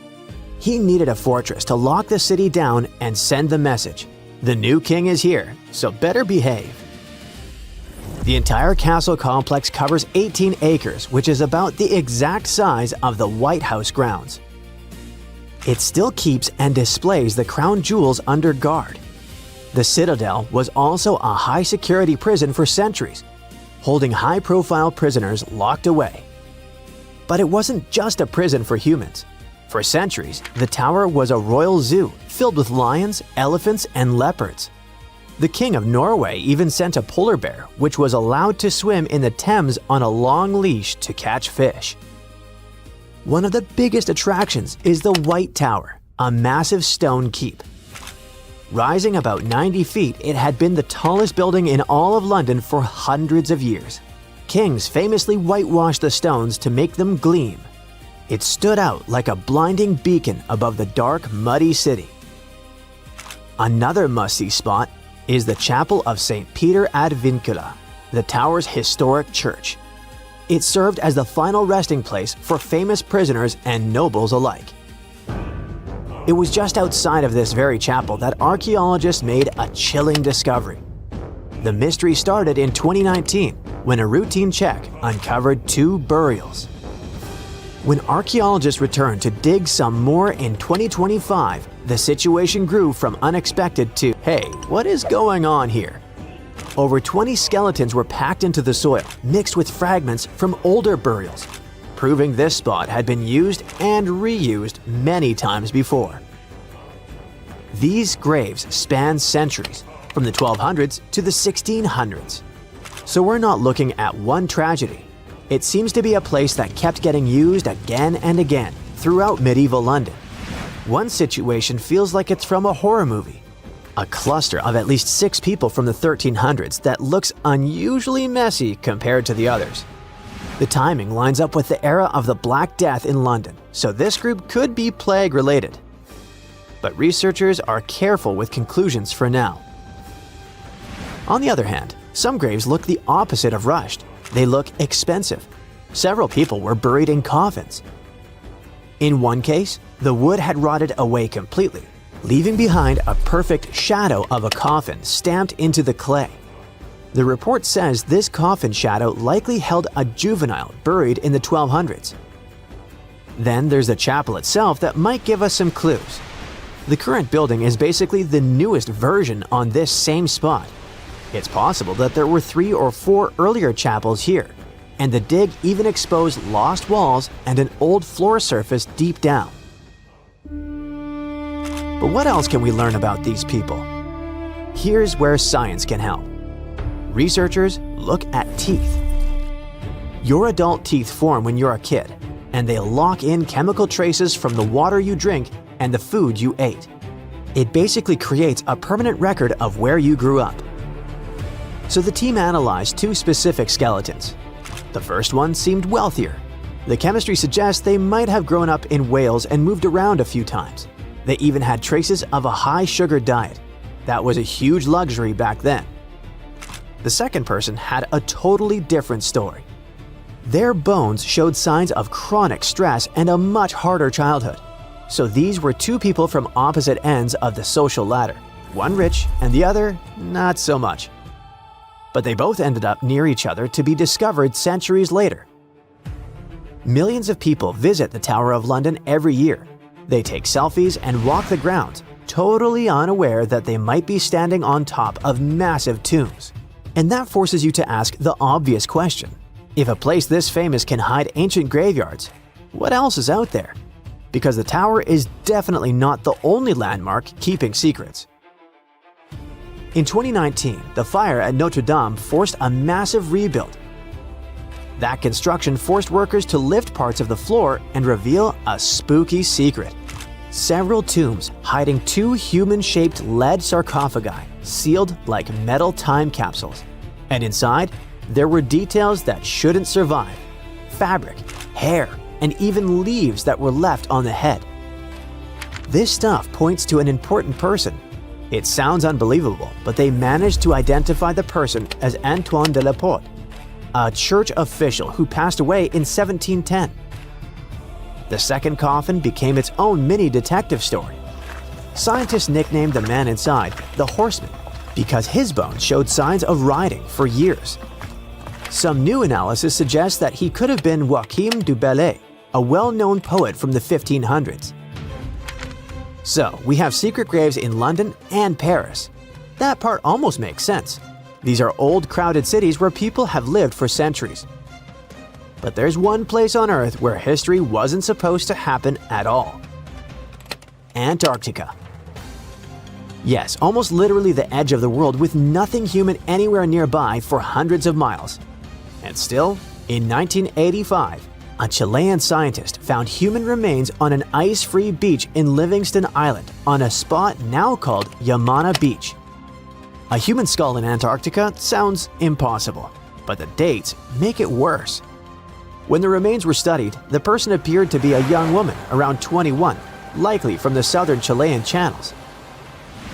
He needed a fortress to lock the city down and send the message, "The new king is here, so better behave." The entire castle complex covers 18 acres, which is about the exact size of the White House grounds. it still keeps and displays the crown jewels under guard. The citadel was also a high-security prison for centuries, holding high-profile prisoners locked away. But it wasn't just a prison for humans. For centuries, the tower was a royal zoo filled with lions, elephants, and leopards. The King of Norway even sent a polar bear, which was allowed to swim in the Thames on a long leash to catch fish. One of the biggest attractions is the White Tower, a massive stone keep. Rising about 90 feet, it had been the tallest building in all of London for hundreds of years. Kings famously whitewashed the stones to make them gleam. It stood out like a blinding beacon above the dark, muddy city. Another must-see spot is the Chapel of St. Peter ad Vincula, the tower's historic church. It served as the final resting place for famous prisoners and nobles alike. It was just outside of this very chapel that archaeologists made a chilling discovery. The mystery started in 2019 when a routine check uncovered 2 burials. When archaeologists returned to dig some more in 2025, the situation grew from unexpected to, hey, what is going on here? Over 20 skeletons were packed into the soil, mixed with fragments from older burials, proving this spot had been used and reused many times before. These graves span centuries, from the 1200s to the 1600s. So we're not looking at one tragedy. It seems to be a place that kept getting used again and again throughout medieval London. One situation feels like it's from a horror movie. A cluster of at least 6 people from the 1300s that looks unusually messy compared to the others. The timing lines up with the era of the Black Death in London, so this group could be plague-related. But researchers are careful with conclusions for now. On the other hand, some graves look the opposite of rushed. They look expensive. Several people were buried in coffins. In one case, the wood had rotted away completely, leaving behind a perfect shadow of a coffin stamped into the clay. The report says this coffin shadow likely held a juvenile buried in the 1200s. Then there's the chapel itself that might give us some clues. The current building is basically the newest version on this same spot. It's possible that there were 3 or 4 earlier chapels here, and the dig even exposed lost walls and an old floor surface deep down. But what else can we learn about these people? Here's where science can help. Researchers look at teeth. Your adult teeth form when you're a kid, and they lock in chemical traces from the water you drink and the food you ate. It basically creates a permanent record of where you grew up. So the team analyzed 2 specific skeletons. The first one seemed wealthier. The chemistry suggests they might have grown up in Wales and moved around a few times. They even had traces of a high-sugar diet. That was a huge luxury back then. The second person had a totally different story. Their bones showed signs of chronic stress and a much harder childhood. So these were 2 people from opposite ends of the social ladder, one rich and the other not so much. But they both ended up near each other to be discovered centuries later. Millions of people visit the Tower of London every year. They take selfies and walk the grounds, totally unaware that they might be standing on top of massive tombs. And that forces you to ask the obvious question. If a place this famous can hide ancient graveyards, what else is out there? Because the tower is definitely not the only landmark keeping secrets. In 2019, the fire at Notre Dame forced a massive rebuild. That construction forced workers to lift parts of the floor and reveal a spooky secret. Several tombs hiding 2 human-shaped lead sarcophagi, sealed like metal time capsules. And inside, there were details that shouldn't survive. Fabric, hair, and even leaves that were left on the head. This stuff points to an important person. It sounds unbelievable, but they managed to identify the person as Antoine de la Porte, a church official who passed away in 1710. The second coffin became its own mini detective story. Scientists nicknamed the man inside the Horseman because his bones showed signs of riding for years. Some new analysis suggests that he could have been Joachim du Bellay, a well-known poet from the 1500s. So, we have secret graves in London and Paris. That part almost makes sense. These are old, crowded cities where people have lived for centuries. But there's one place on Earth where history wasn't supposed to happen at all. Antarctica. Yes, almost literally the edge of the world with nothing human anywhere nearby for hundreds of miles. And still, in 1985, a Chilean scientist found human remains on an ice-free beach in Livingston Island on a spot now called Yamana Beach. A human skull in Antarctica sounds impossible, but the dates make it worse. When the remains were studied, the person appeared to be a young woman around 21, likely from the southern Chilean channels.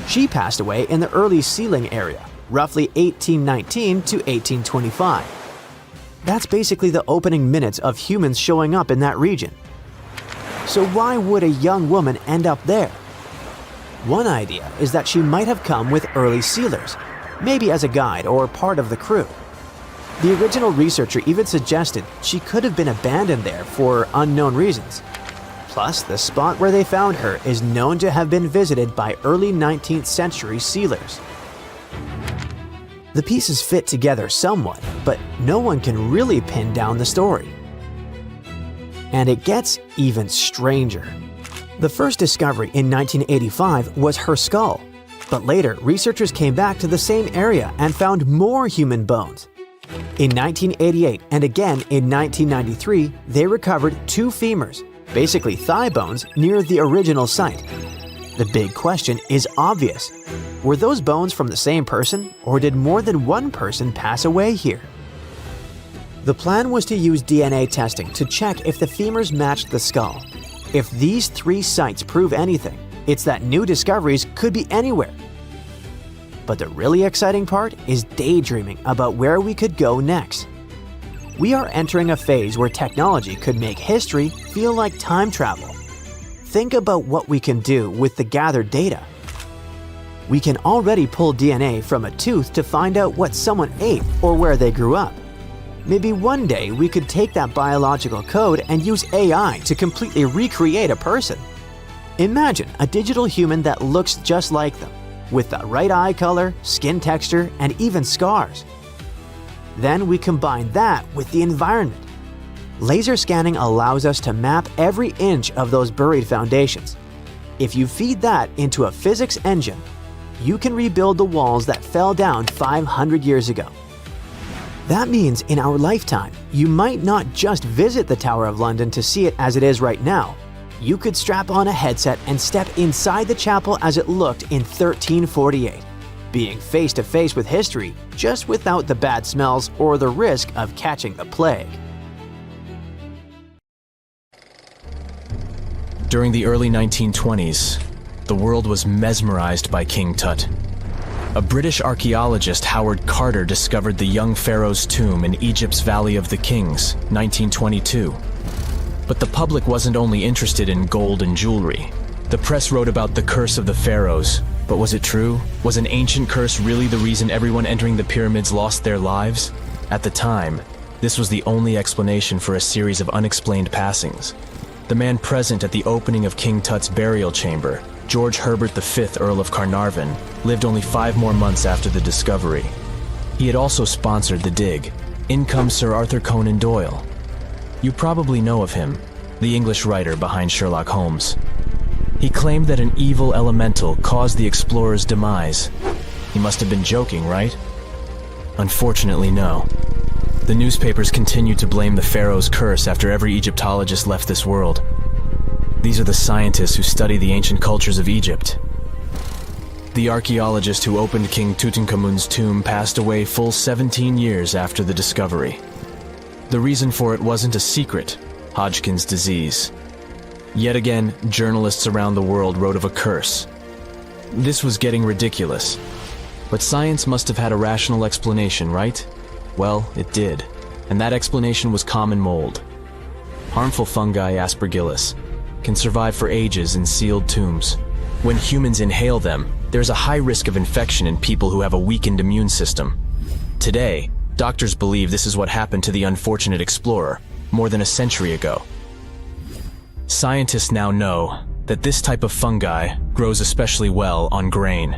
She passed away in the early sealing area, roughly 1819 to 1825. That's basically the opening minutes of humans showing up in that region. So why would a young woman end up there? One idea is that she might have come with early sealers, maybe as a guide or part of the crew. The original researcher even suggested she could have been abandoned there for unknown reasons. Plus, the spot where they found her is known to have been visited by early 19th century sealers. The pieces fit together somewhat, but no one can really pin down the story. And it gets even stranger. The first discovery in 1985 was her skull, but later researchers came back to the same area and found more human bones. In 1988 and again in 1993, they recovered 2 femurs, basically thigh bones, near the original site. The big question is obvious. Were those bones from the same person, or did more than one person pass away here? The plan was to use DNA testing to check if the femurs matched the skull. If these 3 sites prove anything, it's that new discoveries could be anywhere. But the really exciting part is daydreaming about where we could go next. We are entering a phase where technology could make history feel like time travel. Think about what we can do with the gathered data. We can already pull DNA from a tooth to find out what someone ate or where they grew up. Maybe one day we could take that biological code and use AI to completely recreate a person. Imagine a digital human that looks just like them, with the right eye color, skin texture, and even scars. Then we combine that with the environment. Laser scanning allows us to map every inch of those buried foundations. If you feed that into a physics engine, you can rebuild the walls that fell down 500 years ago. That means in our lifetime, you might not just visit the Tower of London to see it as it is right now. You could strap on a headset and step inside the chapel as it looked in 1348, being face to face with history, just without the bad smells or the risk of catching the plague. During the early 1920s, the world was mesmerized by King Tut. A British archaeologist, Howard Carter, discovered the young pharaoh's tomb in Egypt's Valley of the Kings, 1922. But the public wasn't only interested in gold and jewelry. The press wrote about the curse of the pharaohs, but was it true? Was an ancient curse really the reason everyone entering the pyramids lost their lives? At the time, this was the only explanation for a series of unexplained passings. The man present at the opening of King Tut's burial chamber, George Herbert V, Earl of Carnarvon, lived only 5 more months after the discovery. He had also sponsored the dig. In comes Sir Arthur Conan Doyle. You probably know of him, the English writer behind Sherlock Holmes. He claimed that an evil elemental caused the explorer's demise. He must have been joking, right? Unfortunately, no. The newspapers continued to blame the pharaoh's curse after every Egyptologist left this world. These are the scientists who study the ancient cultures of Egypt. The archaeologist who opened King Tutankhamun's tomb passed away full 17 years after the discovery. The reason for it wasn't a secret: Hodgkin's disease. Yet again, journalists around the world wrote of a curse. This was getting ridiculous. But science must have had a rational explanation, right? Well, it did. And that explanation was common mold. Harmful fungi, Aspergillus, can survive for ages in sealed tombs. When humans inhale them, there's a high risk of infection in people who have a weakened immune system. Today, doctors believe this is what happened to the unfortunate explorer more than a century ago. Scientists now know that this type of fungi grows especially well on grain.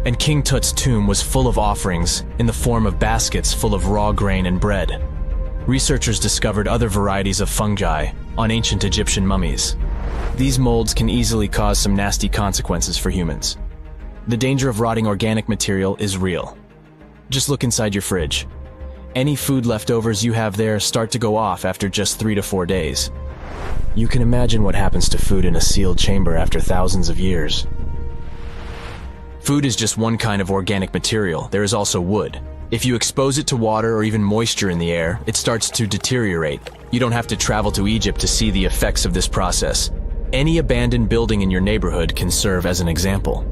And King Tut's tomb was full of offerings in the form of baskets full of raw grain and bread. Researchers discovered other varieties of fungi on ancient Egyptian mummies. These molds can easily cause some nasty consequences for humans. The danger of rotting organic material is real. Just look inside your fridge. Any food leftovers you have there start to go off after just 3 to 4 days. You can imagine what happens to food in a sealed chamber after thousands of years. Food is just one kind of organic material. There is also wood. If you expose it to water or even moisture in the air, it starts to deteriorate. You don't have to travel to Egypt to see the effects of this process. Any abandoned building in your neighborhood can serve as an example.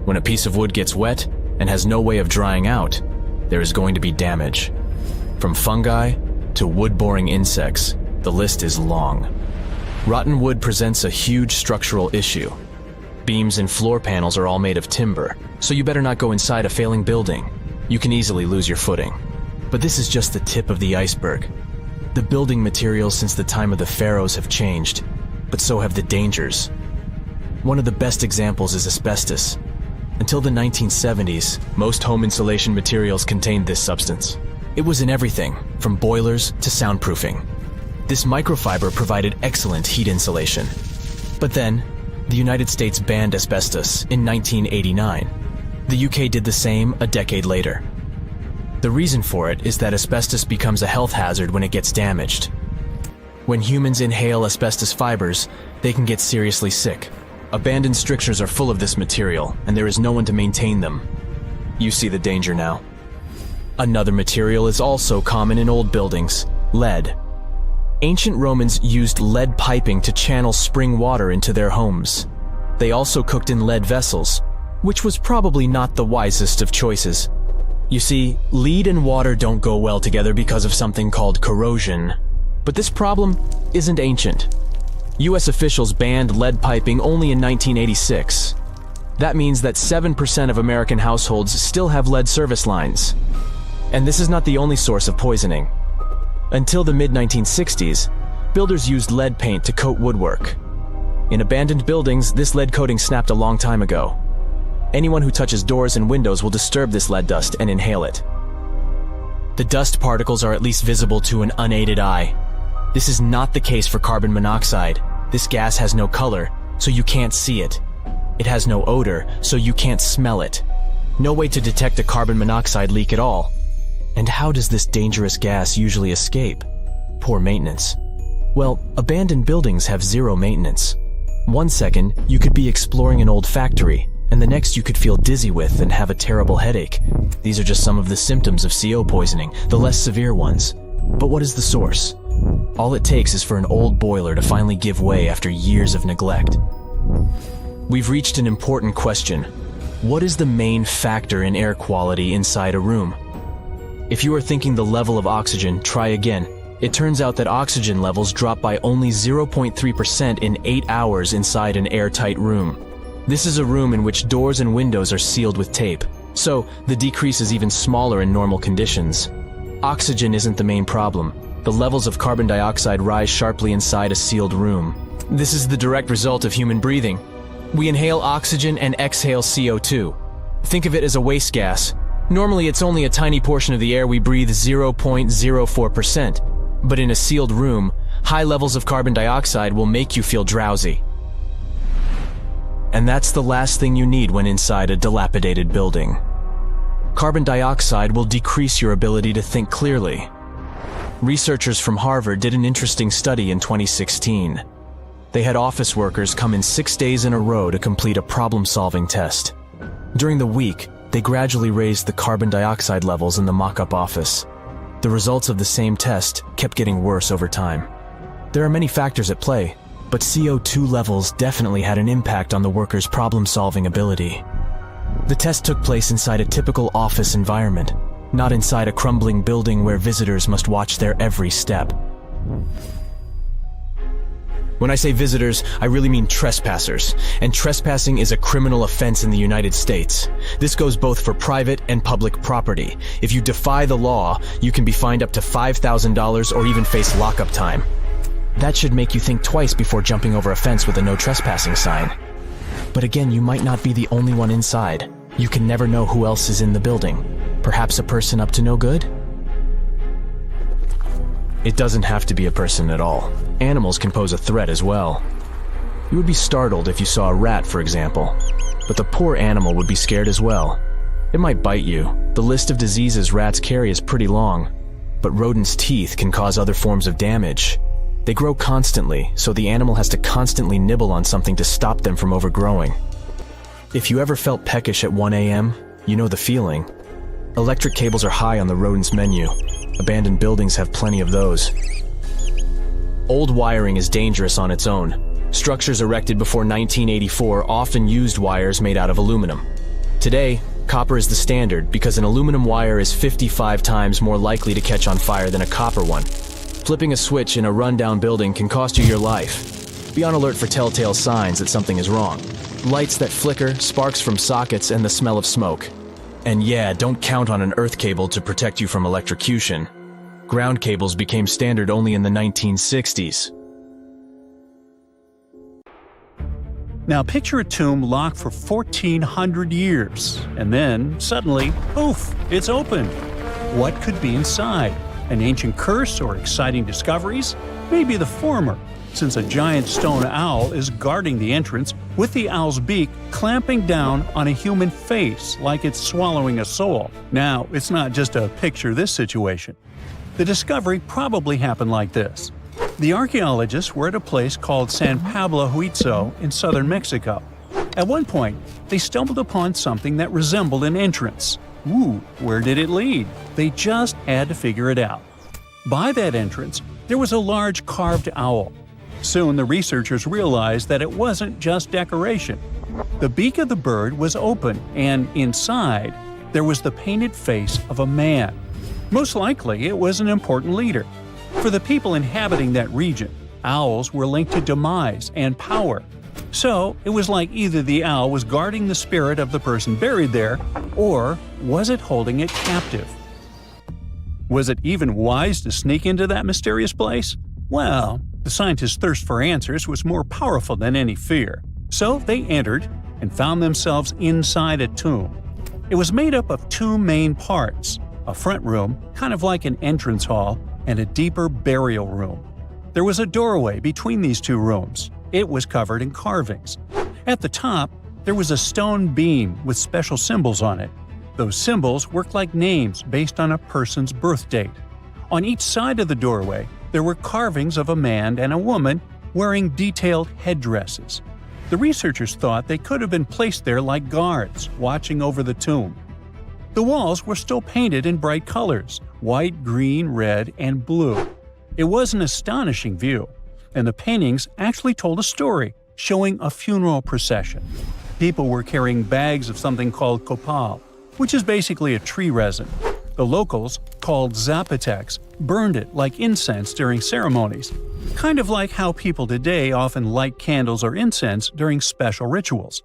When a piece of wood gets wet and has no way of drying out, there is going to be damage. From fungi to wood-boring insects, the list is long. Rotten wood presents a huge structural issue. Beams and floor panels are all made of timber, so you better not go inside a failing building. You can easily lose your footing. But this is just the tip of the iceberg. The building materials since the time of the pharaohs have changed, but so have the dangers. One of the best examples is asbestos. Until the 1970s, most home insulation materials contained this substance. It was in everything, from boilers to soundproofing. This microfiber provided excellent heat insulation. But then, the United States banned asbestos in 1989. The UK did the same a decade later. The reason for it is that asbestos becomes a health hazard when it gets damaged. When humans inhale asbestos fibers, they can get seriously sick. Abandoned structures are full of this material, and there is no one to maintain them. You see the danger now. Another material is also common in old buildings: lead. Ancient Romans used lead piping to channel spring water into their homes. They also cooked in lead vessels, which was probably not the wisest of choices. You see, lead and water don't go well together because of something called corrosion. But this problem isn't ancient. US officials banned lead piping only in 1986. That means that 7% of American households still have lead service lines. And this is not the only source of poisoning. Until the mid-1960s, builders used lead paint to coat woodwork. In abandoned buildings, this lead coating snapped a long time ago. Anyone who touches doors and windows will disturb this lead dust and inhale it. The dust particles are at least visible to an unaided eye. This is not the case for carbon monoxide. This gas has no color, so you can't see it. It has no odor, so you can't smell it. No way to detect a carbon monoxide leak at all. And how does this dangerous gas usually escape? Poor maintenance. Well, abandoned buildings have zero maintenance. 1 second, you could be exploring an old factory, and the next you could feel dizzy with and have a terrible headache. These are just some of the symptoms of CO poisoning, the less severe ones. But what is the source? All it takes is for an old boiler to finally give way after years of neglect. We've reached an important question. What is the main factor in air quality inside a room? If you are thinking the level of oxygen, try again. It turns out that oxygen levels drop by only 0.3% in 8 hours inside an airtight room. This is a room in which doors and windows are sealed with tape, so the decrease is even smaller in normal conditions. Oxygen isn't the main problem. The levels of carbon dioxide rise sharply inside a sealed room. This is the direct result of human breathing. We inhale oxygen and exhale CO2. Think of it as a waste gas. Normally, it's only a tiny portion of the air we breathe, 0.04%. But in a sealed room, high levels of carbon dioxide will make you feel drowsy. And that's the last thing you need when inside a dilapidated building. Carbon dioxide will decrease your ability to think clearly. Researchers from Harvard did an interesting study in 2016. They had office workers come in 6 days in a row to complete a problem-solving test. During the week, they gradually raised the carbon dioxide levels in the mock-up office. The results of the same test kept getting worse over time. There are many factors at play, but CO2 levels definitely had an impact on the workers' problem-solving ability. The test took place inside a typical office environment, not inside a crumbling building where visitors must watch their every step. When I say visitors, I really mean trespassers, and trespassing is a criminal offense in the United States. This goes both for private and public property. If you defy the law, you can be fined up to $5,000 or even face lockup time. That should make you think twice before jumping over a fence with a no trespassing sign. But again, you might not be the only one inside. You can never know who else is in the building. Perhaps a person up to no good? It doesn't have to be a person at all. Animals can pose a threat as well. You would be startled if you saw a rat, for example. But the poor animal would be scared as well. It might bite you. The list of diseases rats carry is pretty long. But rodents' teeth can cause other forms of damage. They grow constantly, so the animal has to constantly nibble on something to stop them from overgrowing. If you ever felt peckish at 1 a.m., you know the feeling. Electric cables are high on the rodents' menu. Abandoned buildings have plenty of those. Old wiring is dangerous on its own. Structures erected before 1984 often used wires made out of aluminum. Today, copper is the standard because an aluminum wire is 55 times more likely to catch on fire than a copper one. Flipping a switch in a rundown building can cost you your life. Be on alert for telltale signs that something is wrong. Lights that flicker, sparks from sockets, and the smell of smoke. And yeah, don't count on an earth cable to protect you from electrocution. Ground cables became standard only in the 1960s. Now picture a tomb locked for 1,400 years, and then, suddenly, poof, it's opened. What could be inside? An ancient curse or exciting discoveries? Maybe the former, since a giant stone owl is guarding the entrance with the owl's beak clamping down on a human face like it's swallowing a soul. Now, it's not just a picture this situation. The discovery probably happened like this. The archaeologists were at a place called San Pablo Huitzo in southern Mexico. At one point, they stumbled upon something that resembled an entrance. Ooh, where did it lead? They just had to figure it out. By that entrance, there was a large carved owl. Soon the researchers realized that it wasn't just decoration. The beak of the bird was open, and inside, there was the painted face of a man. Most likely, it was an important leader. For the people inhabiting that region, owls were linked to demise and power. So, it was like either the owl was guarding the spirit of the person buried there, or was it holding it captive? Was it even wise to sneak into that mysterious place? Well, the scientists' thirst for answers was more powerful than any fear. So they entered and found themselves inside a tomb. It was made up of two main parts, a front room, kind of like an entrance hall, and a deeper burial room. There was a doorway between these two rooms. It was covered in carvings. At the top, there was a stone beam with special symbols on it. Those symbols worked like names based on a person's birth date. On each side of the doorway, there were carvings of a man and a woman wearing detailed headdresses. The researchers thought they could have been placed there like guards, watching over the tomb. The walls were still painted in bright colors – white, green, red, and blue. It was an astonishing view, and the paintings actually told a story, showing a funeral procession. People were carrying bags of something called copal, which is basically a tree resin. The locals, called Zapotecs, burned it like incense during ceremonies, kind of like how people today often light candles or incense during special rituals.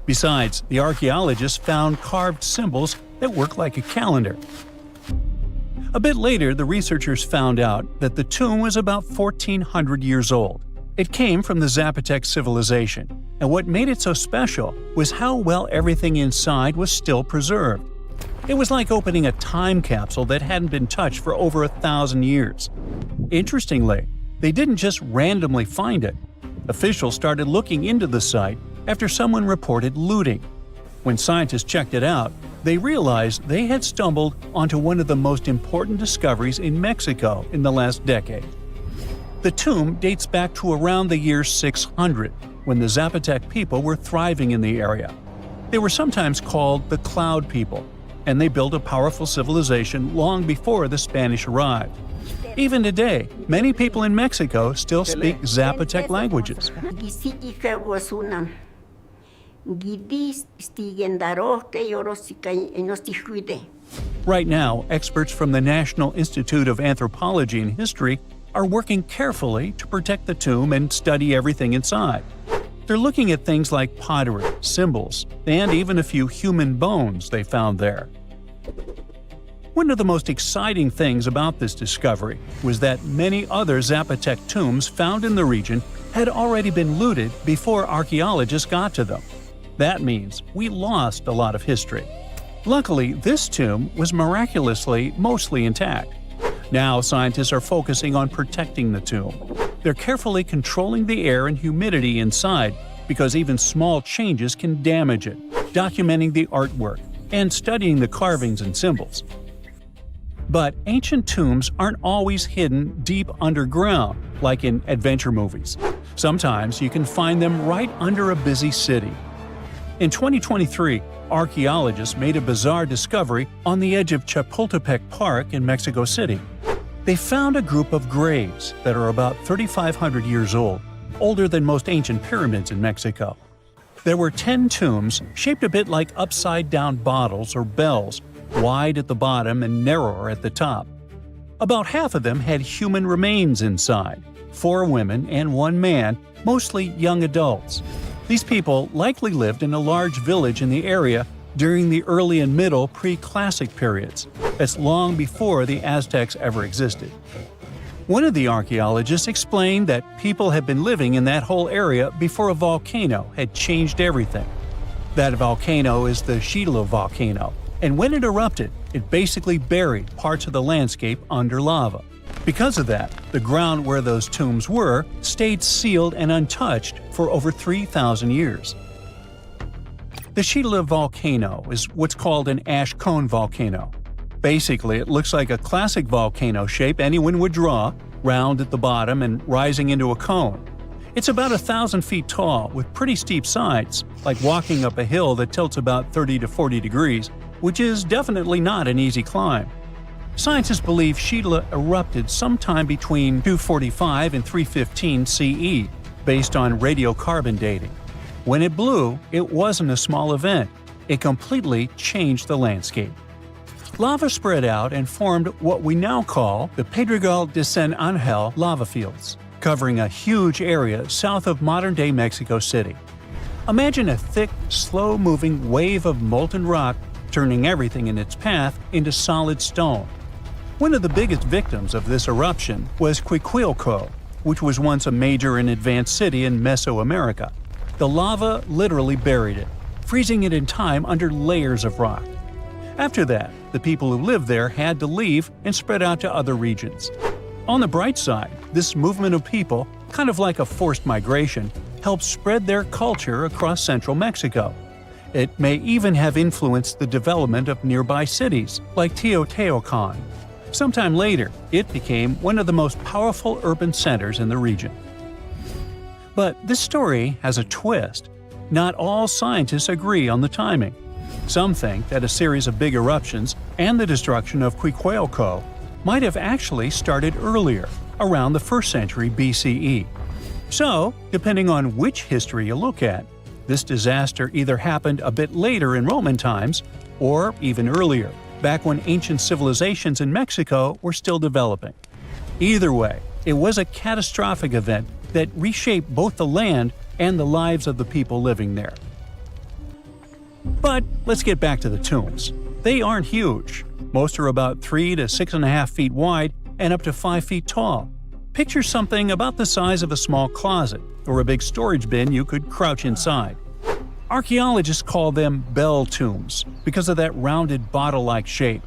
Besides, the archaeologists found carved symbols that work like a calendar. A bit later, the researchers found out that the tomb was about 1,400 years old. It came from the Zapotec civilization, and what made it so special was how well everything inside was still preserved. It was like opening a time capsule that hadn't been touched for over 1,000 years. Interestingly, they didn't just randomly find it. Officials started looking into the site after someone reported looting. When scientists checked it out, they realized they had stumbled onto one of the most important discoveries in Mexico in the last decade. The tomb dates back to around the year 600, when the Zapotec people were thriving in the area. They were sometimes called the Cloud People, and they built a powerful civilization long before the Spanish arrived. Even today, many people in Mexico still speak Zapotec languages. Right now, experts from the National Institute of Anthropology and History are working carefully to protect the tomb and study everything inside. They're looking at things like pottery, symbols, and even a few human bones they found there. One of the most exciting things about this discovery was that many other Zapotec tombs found in the region had already been looted before archaeologists got to them. That means we lost a lot of history. Luckily, this tomb was miraculously mostly intact. Now scientists are focusing on protecting the tomb. They're carefully controlling the air and humidity inside because even small changes can damage it, documenting the artwork, and studying the carvings and symbols. But ancient tombs aren't always hidden deep underground, like in adventure movies. Sometimes you can find them right under a busy city. In 2023, archaeologists made a bizarre discovery on the edge of Chapultepec Park in Mexico City. They found a group of graves that are about 3,500 years old, older than most ancient pyramids in Mexico. There were 10 tombs shaped a bit like upside-down bottles or bells, wide at the bottom and narrower at the top. About half of them had human remains inside, 4 women and 1 man, mostly young adults. These people likely lived in a large village in the area during the early and middle pre-classic periods. That's long before the Aztecs ever existed. One of the archaeologists explained that people had been living in that whole area before a volcano had changed everything. That volcano is the Chile volcano, and when it erupted, it basically buried parts of the landscape under lava. Because of that, the ground where those tombs were stayed sealed and untouched for over 3,000 years. The Chile volcano is what's called an ash cone volcano. Basically, it looks like a classic volcano shape anyone would draw, round at the bottom and rising into a cone. It's about 1,000 feet tall with pretty steep sides, like walking up a hill that tilts about 30 to 40 degrees, which is definitely not an easy climb. Scientists believe Chile erupted sometime between 245 and 315 CE, based on radiocarbon dating. When it blew, it wasn't a small event. It completely changed the landscape. Lava spread out and formed what we now call the Pedregal de San Angel lava fields, covering a huge area south of modern-day Mexico City. Imagine a thick, slow-moving wave of molten rock turning everything in its path into solid stone. One of the biggest victims of this eruption was Cuicuilco, which was once a major and advanced city in Mesoamerica. The lava literally buried it, freezing it in time under layers of rock. After that, the people who lived there had to leave and spread out to other regions. On the bright side, this movement of people, kind of like a forced migration, helped spread their culture across central Mexico. It may even have influenced the development of nearby cities, like Teotihuacan. Sometime later, it became one of the most powerful urban centers in the region. But this story has a twist. Not all scientists agree on the timing. Some think that a series of big eruptions and the destruction of Cuicuilco might have actually started earlier, around the 1st century BCE. So, depending on which history you look at, this disaster either happened a bit later in Roman times or even earlier, back when ancient civilizations in Mexico were still developing. Either way, it was a catastrophic event that reshaped both the land and the lives of the people living there. But let's get back to the tombs. They aren't huge. Most are about 3 to 6.5 feet wide and up to 5 feet tall. Picture something about the size of a small closet or a big storage bin you could crouch inside. Archaeologists call them bell tombs because of that rounded bottle-like shape.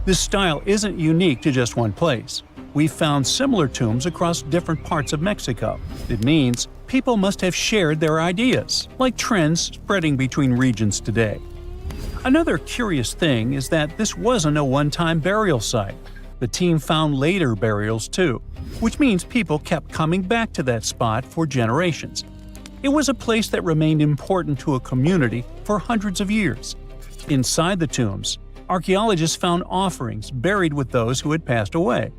This style isn't unique to just one place. We've found similar tombs across different parts of Mexico. It means people must have shared their ideas, like trends spreading between regions today. Another curious thing is that this wasn't a one-time burial site. The team found later burials too, which means people kept coming back to that spot for generations. It was a place that remained important to a community for hundreds of years. Inside the tombs, archaeologists found offerings buried with those who had passed away.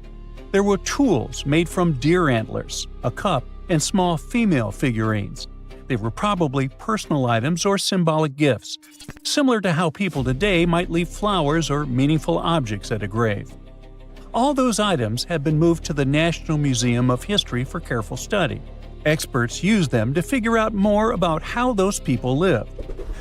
There were tools made from deer antlers, a cup, and small female figurines. They were probably personal items or symbolic gifts, similar to how people today might leave flowers or meaningful objects at a grave. All those items have been moved to the National Museum of History for careful study. Experts use them to figure out more about how those people lived.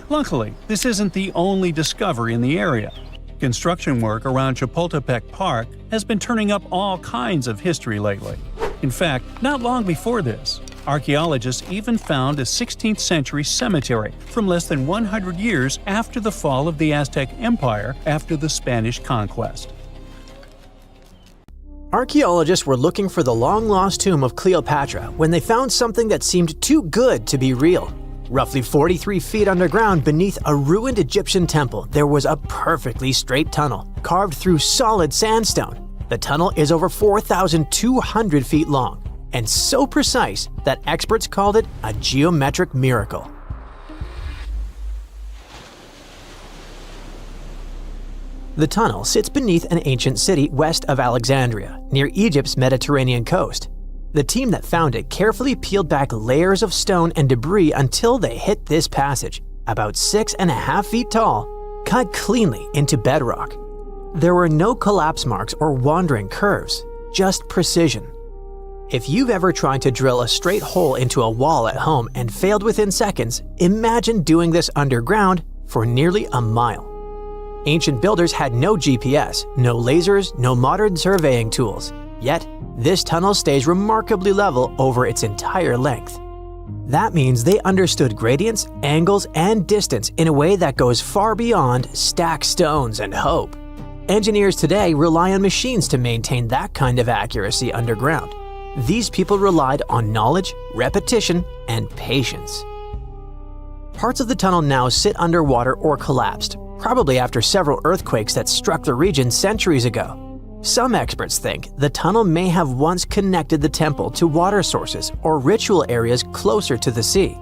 Luckily, this isn't the only discovery in the area. Construction work around Chapultepec Park has been turning up all kinds of history lately. In fact, not long before this, archaeologists even found a 16th century cemetery from less than 100 years after the fall of the Aztec Empire after the Spanish conquest. Archaeologists were looking for the long-lost tomb of Cleopatra when they found something that seemed too good to be real. Roughly 43 feet underground beneath a ruined Egyptian temple, there was a perfectly straight tunnel, carved through solid sandstone. The tunnel is over 4,200 feet long, and so precise that experts called it a geometric miracle. The tunnel sits beneath an ancient city west of Alexandria, near Egypt's Mediterranean coast. The team that found it carefully peeled back layers of stone and debris until they hit this passage, about 6.5 feet tall, cut cleanly into bedrock. There were no collapse marks or wandering curves, just precision. If you've ever tried to drill a straight hole into a wall at home and failed within seconds, imagine doing this underground for nearly a mile. Ancient builders had no GPS, no lasers, no modern surveying tools. Yet, this tunnel stays remarkably level over its entire length. That means they understood gradients, angles, and distance in a way that goes far beyond stack stones and hope. Engineers today rely on machines to maintain that kind of accuracy underground. These people relied on knowledge, repetition, and patience. Parts of the tunnel now sit underwater or collapsed, probably after several earthquakes that struck the region centuries ago. Some experts think the tunnel may have once connected the temple to water sources or ritual areas closer to the sea.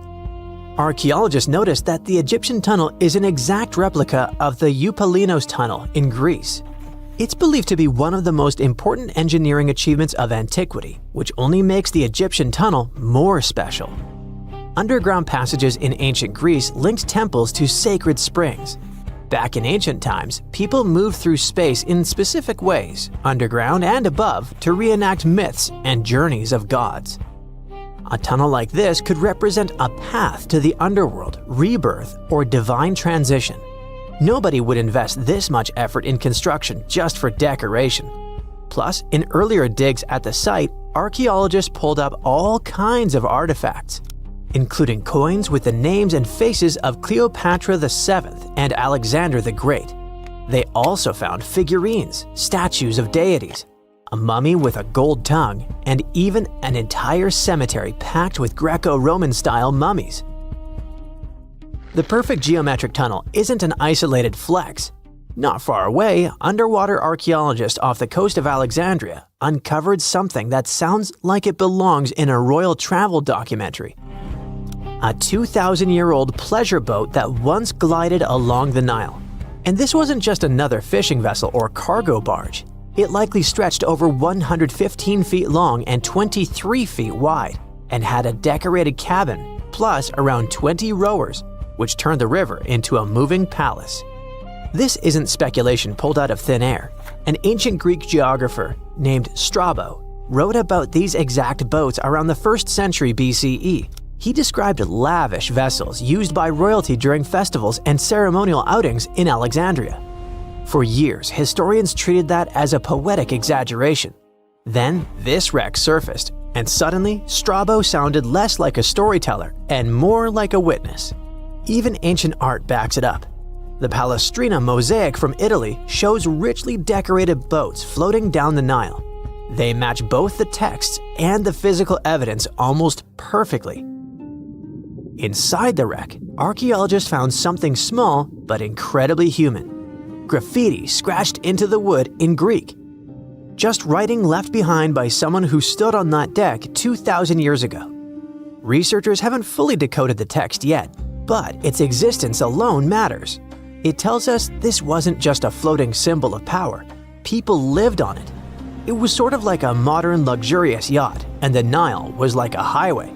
Archaeologists noticed that the Egyptian tunnel is an exact replica of the Eupalinos tunnel in Greece. It's believed to be one of the most important engineering achievements of antiquity, which only makes the Egyptian tunnel more special. Underground passages in ancient Greece linked temples to sacred springs. Back in ancient times, people moved through space in specific ways, underground and above, to reenact myths and journeys of gods. A tunnel like this could represent a path to the underworld, rebirth, or divine transition. Nobody would invest this much effort in construction just for decoration. Plus, in earlier digs at the site, archaeologists pulled up all kinds of artifacts, including coins with the names and faces of Cleopatra VII and Alexander the Great. They also found figurines, statues of deities, a mummy with a gold tongue, and even an entire cemetery packed with Greco-Roman style mummies. The perfect geometric tunnel isn't an isolated flex. Not far away, underwater archaeologists off the coast of Alexandria uncovered something that sounds like it belongs in a royal travel documentary. A 2,000-year-old pleasure boat that once glided along the Nile. And this wasn't just another fishing vessel or cargo barge. It likely stretched over 115 feet long and 23 feet wide, and had a decorated cabin, plus around 20 rowers, which turned the river into a moving palace. This isn't speculation pulled out of thin air. An ancient Greek geographer named Strabo wrote about these exact boats around the 1st century BCE. He described lavish vessels used by royalty during festivals and ceremonial outings in Alexandria. For years, historians treated that as a poetic exaggeration. Then, this wreck surfaced, and suddenly, Strabo sounded less like a storyteller and more like a witness. Even ancient art backs it up. The Palestrina mosaic from Italy shows richly decorated boats floating down the Nile. They match both the texts and the physical evidence almost perfectly. Inside the wreck, archaeologists found something small but incredibly human. Graffiti scratched into the wood in Greek. Just writing left behind by someone who stood on that deck 2,000 years ago. Researchers haven't fully decoded the text yet, but its existence alone matters. It tells us this wasn't just a floating symbol of power. People lived on it. It was sort of like a modern luxurious yacht, and the Nile was like a highway.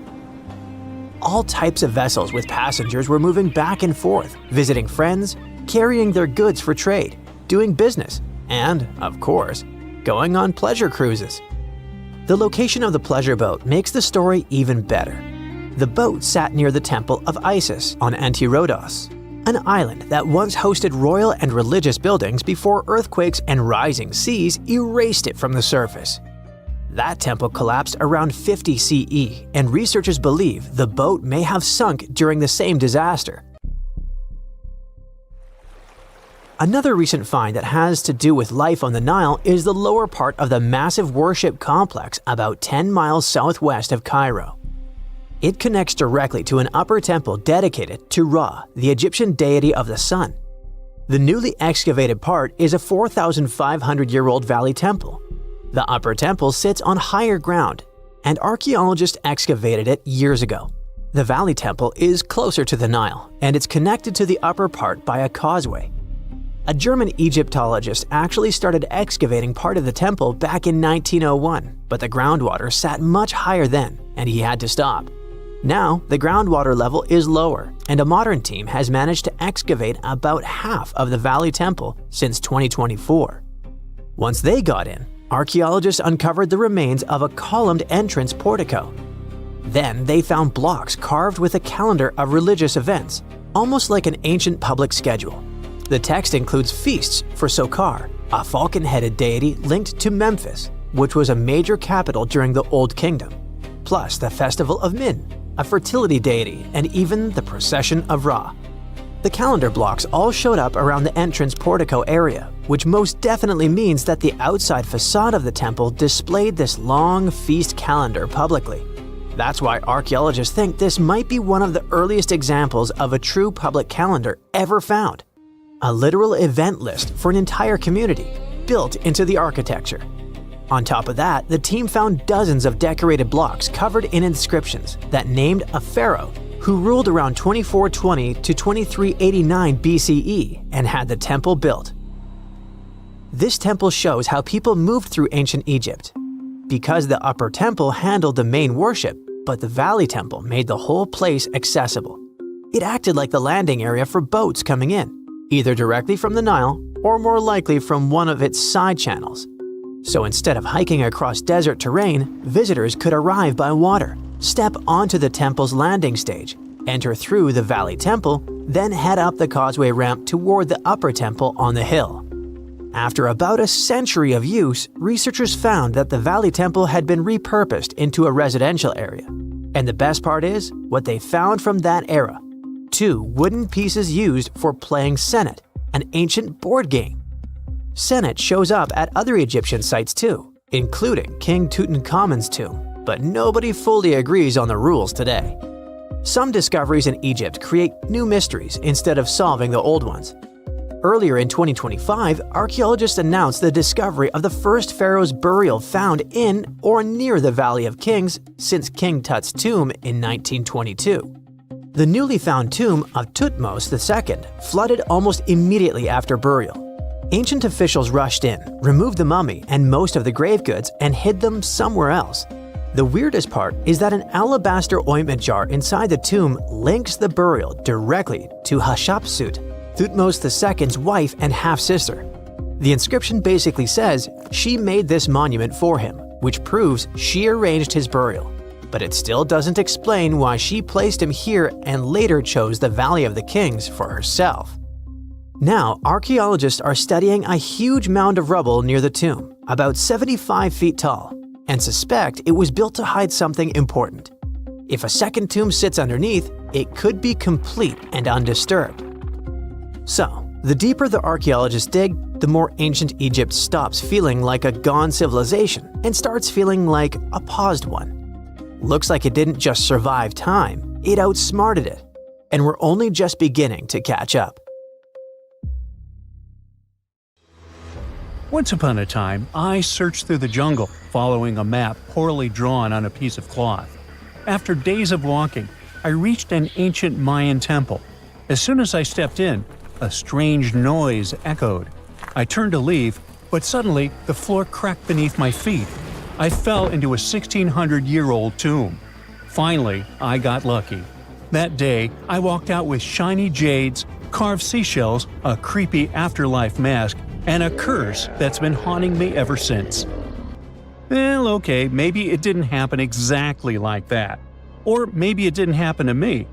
All types of vessels with passengers were moving back and forth, visiting friends, carrying their goods for trade, doing business, and, of course, going on pleasure cruises. The location of the pleasure boat makes the story even better. The boat sat near the temple of Isis on Antirodos, an island that once hosted royal and religious buildings before earthquakes and rising seas erased it from the surface. That temple collapsed around 50 CE, and researchers believe the boat may have sunk during the same disaster. Another recent find that has to do with life on the Nile is the lower part of the massive worship complex about 10 miles southwest of Cairo. It connects directly to an upper temple dedicated to Ra, the Egyptian deity of the sun. The newly excavated part is a 4,500-year-old valley temple. The upper temple sits on higher ground, and archaeologists excavated it years ago. The valley temple is closer to the Nile, and it's connected to the upper part by a causeway. A German Egyptologist actually started excavating part of the temple back in 1901, but the groundwater sat much higher then, and he had to stop. Now, the groundwater level is lower, and a modern team has managed to excavate about half of the Valley Temple since 2024. Once they got in, archaeologists uncovered the remains of a columned entrance portico. Then they found blocks carved with a calendar of religious events, almost like an ancient public schedule. The text includes feasts for Sokar, a falcon-headed deity linked to Memphis, which was a major capital during the Old Kingdom, plus the festival of Min, a fertility deity, and even the procession of Ra. The calendar blocks all showed up around the entrance portico area, which most definitely means that the outside facade of the temple displayed this long feast calendar publicly. That's why archaeologists think this might be one of the earliest examples of a true public calendar ever found. A literal event list for an entire community, built into the architecture. On top of that, the team found dozens of decorated blocks covered in inscriptions that named a pharaoh who ruled around 2420 to 2389 BCE and had the temple built. This temple shows how people moved through ancient Egypt. Because the upper temple handled the main worship, but the valley temple made the whole place accessible. It acted like the landing area for boats coming in, either directly from the Nile or more likely from one of its side channels. So instead of hiking across desert terrain, visitors could arrive by water, step onto the temple's landing stage, enter through the Valley Temple, then head up the causeway ramp toward the upper temple on the hill. After about a century of use, researchers found that the Valley Temple had been repurposed into a residential area. And the best part is, what they found from that era: 2 wooden pieces used for playing Senet, an ancient board game. Senet shows up at other Egyptian sites too, including King Tutankhamun's tomb, but nobody fully agrees on the rules today. Some discoveries in Egypt create new mysteries instead of solving the old ones. Earlier in 2025, archaeologists announced the discovery of the first pharaoh's burial found in or near the Valley of Kings since King Tut's tomb in 1922. The newly found tomb of Thutmose II flooded almost immediately after burial. Ancient officials rushed in, removed the mummy and most of the grave goods, and hid them somewhere else. The weirdest part is that an alabaster ointment jar inside the tomb links the burial directly to Hatshepsut, Thutmose II's wife and half-sister. The inscription basically says she made this monument for him, which proves she arranged his burial. But it still doesn't explain why she placed him here and later chose the Valley of the Kings for herself. Now, archaeologists are studying a huge mound of rubble near the tomb, about 75 feet tall, and suspect it was built to hide something important. If a second tomb sits underneath, it could be complete and undisturbed. So, the deeper the archaeologists dig, the more ancient Egypt stops feeling like a gone civilization and starts feeling like a paused one. Looks like it didn't just survive time, it outsmarted it. And we're only just beginning to catch up. Once upon a time, I searched through the jungle, following a map poorly drawn on a piece of cloth. After days of walking, I reached an ancient Mayan temple. As soon as I stepped in, a strange noise echoed. I turned to leave, but suddenly the floor cracked beneath my feet. I fell into a 1,600-year-old tomb. Finally, I got lucky. That day, I walked out with shiny jades, carved seashells, a creepy afterlife mask, and a curse that's been haunting me ever since. Well, okay, maybe it didn't happen exactly like that. Or maybe it didn't happen to me.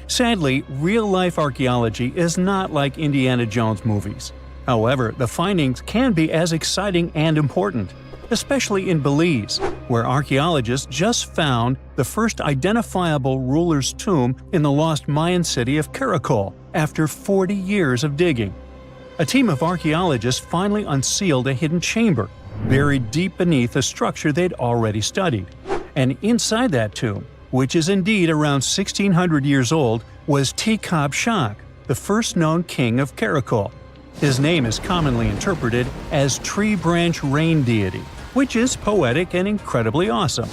Sadly, real-life archaeology is not like Indiana Jones movies. However, the findings can be as exciting and important, especially in Belize, where archaeologists just found the first identifiable ruler's tomb in the lost Mayan city of Caracol after 40 years of digging. A team of archaeologists finally unsealed a hidden chamber, buried deep beneath a structure they'd already studied. And inside that tomb, which is indeed around 1600 years old, was Tikab Shak, the first known king of Caracol. His name is commonly interpreted as Tree Branch Rain Deity, which is poetic and incredibly awesome.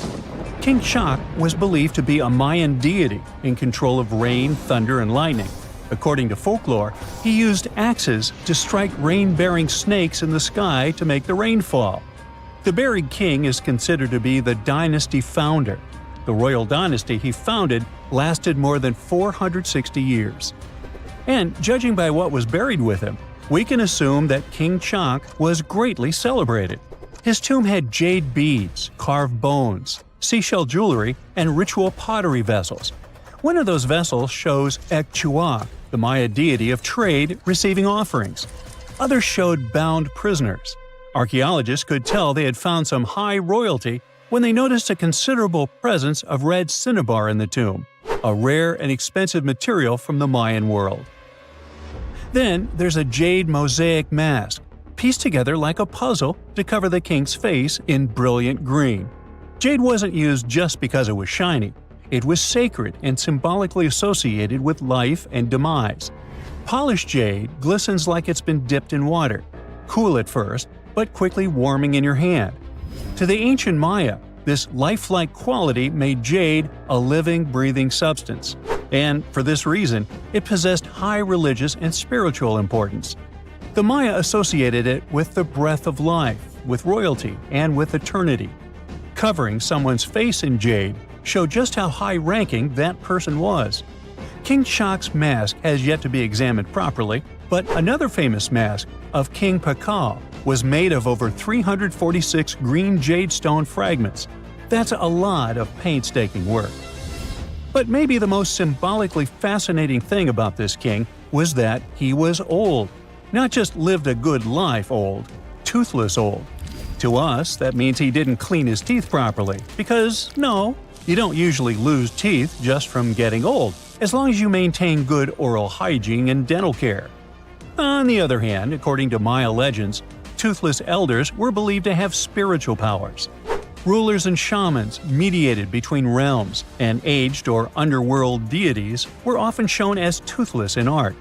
King Shak was believed to be a Mayan deity in control of rain, thunder, and lightning. According to folklore, he used axes to strike rain-bearing snakes in the sky to make the rain fall. The buried king is considered to be the dynasty founder. The royal dynasty he founded lasted more than 460 years. And judging by what was buried with him, we can assume that King Shak was greatly celebrated. His tomb had jade beads, carved bones, seashell jewelry, and ritual pottery vessels. One of those vessels shows Ekchuak, the Maya deity of trade, receiving offerings. Others showed bound prisoners. Archaeologists could tell they had found some high royalty when they noticed a considerable presence of red cinnabar in the tomb, a rare and expensive material from the Mayan world. Then there's a jade mosaic mask, pieced together like a puzzle to cover the king's face in brilliant green. Jade wasn't used just because it was shiny. It was sacred and symbolically associated with life and demise. Polished jade glistens like it's been dipped in water, cool at first, but quickly warming in your hand. To the ancient Maya, this lifelike quality made jade a living, breathing substance. And for this reason, it possessed high religious and spiritual importance. The Maya associated it with the breath of life, with royalty, and with eternity. Covering someone's face in jade showed just how high-ranking that person was. King Shak's mask has yet to be examined properly, but another famous mask of King Pakal was made of over 346 green jade stone fragments. That's a lot of painstaking work. But maybe the most symbolically fascinating thing about this king was that he was old. Not just lived a good life old, toothless old. To us, that means he didn't clean his teeth properly, because no, you don't usually lose teeth just from getting old, as long as you maintain good oral hygiene and dental care. On the other hand, according to Maya legends, toothless elders were believed to have spiritual powers. Rulers and shamans mediated between realms, and aged or underworld deities were often shown as toothless in art.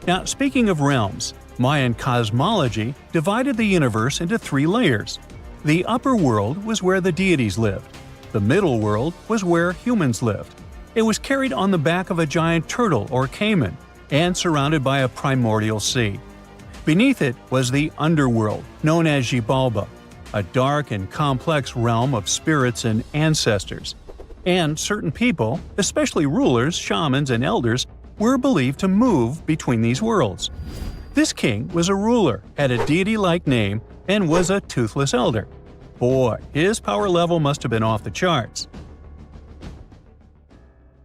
Now, speaking of realms, Mayan cosmology divided the universe into 3 layers. The upper world was where the deities lived. The middle world was where humans lived. It was carried on the back of a giant turtle or caiman, and surrounded by a primordial sea. Beneath it was the underworld, known as Xibalba, a dark and complex realm of spirits and ancestors. And certain people, especially rulers, shamans, and elders, were believed to move between these worlds. This king was a ruler, had a deity-like name, and was a toothless elder. Boy, his power level must have been off the charts.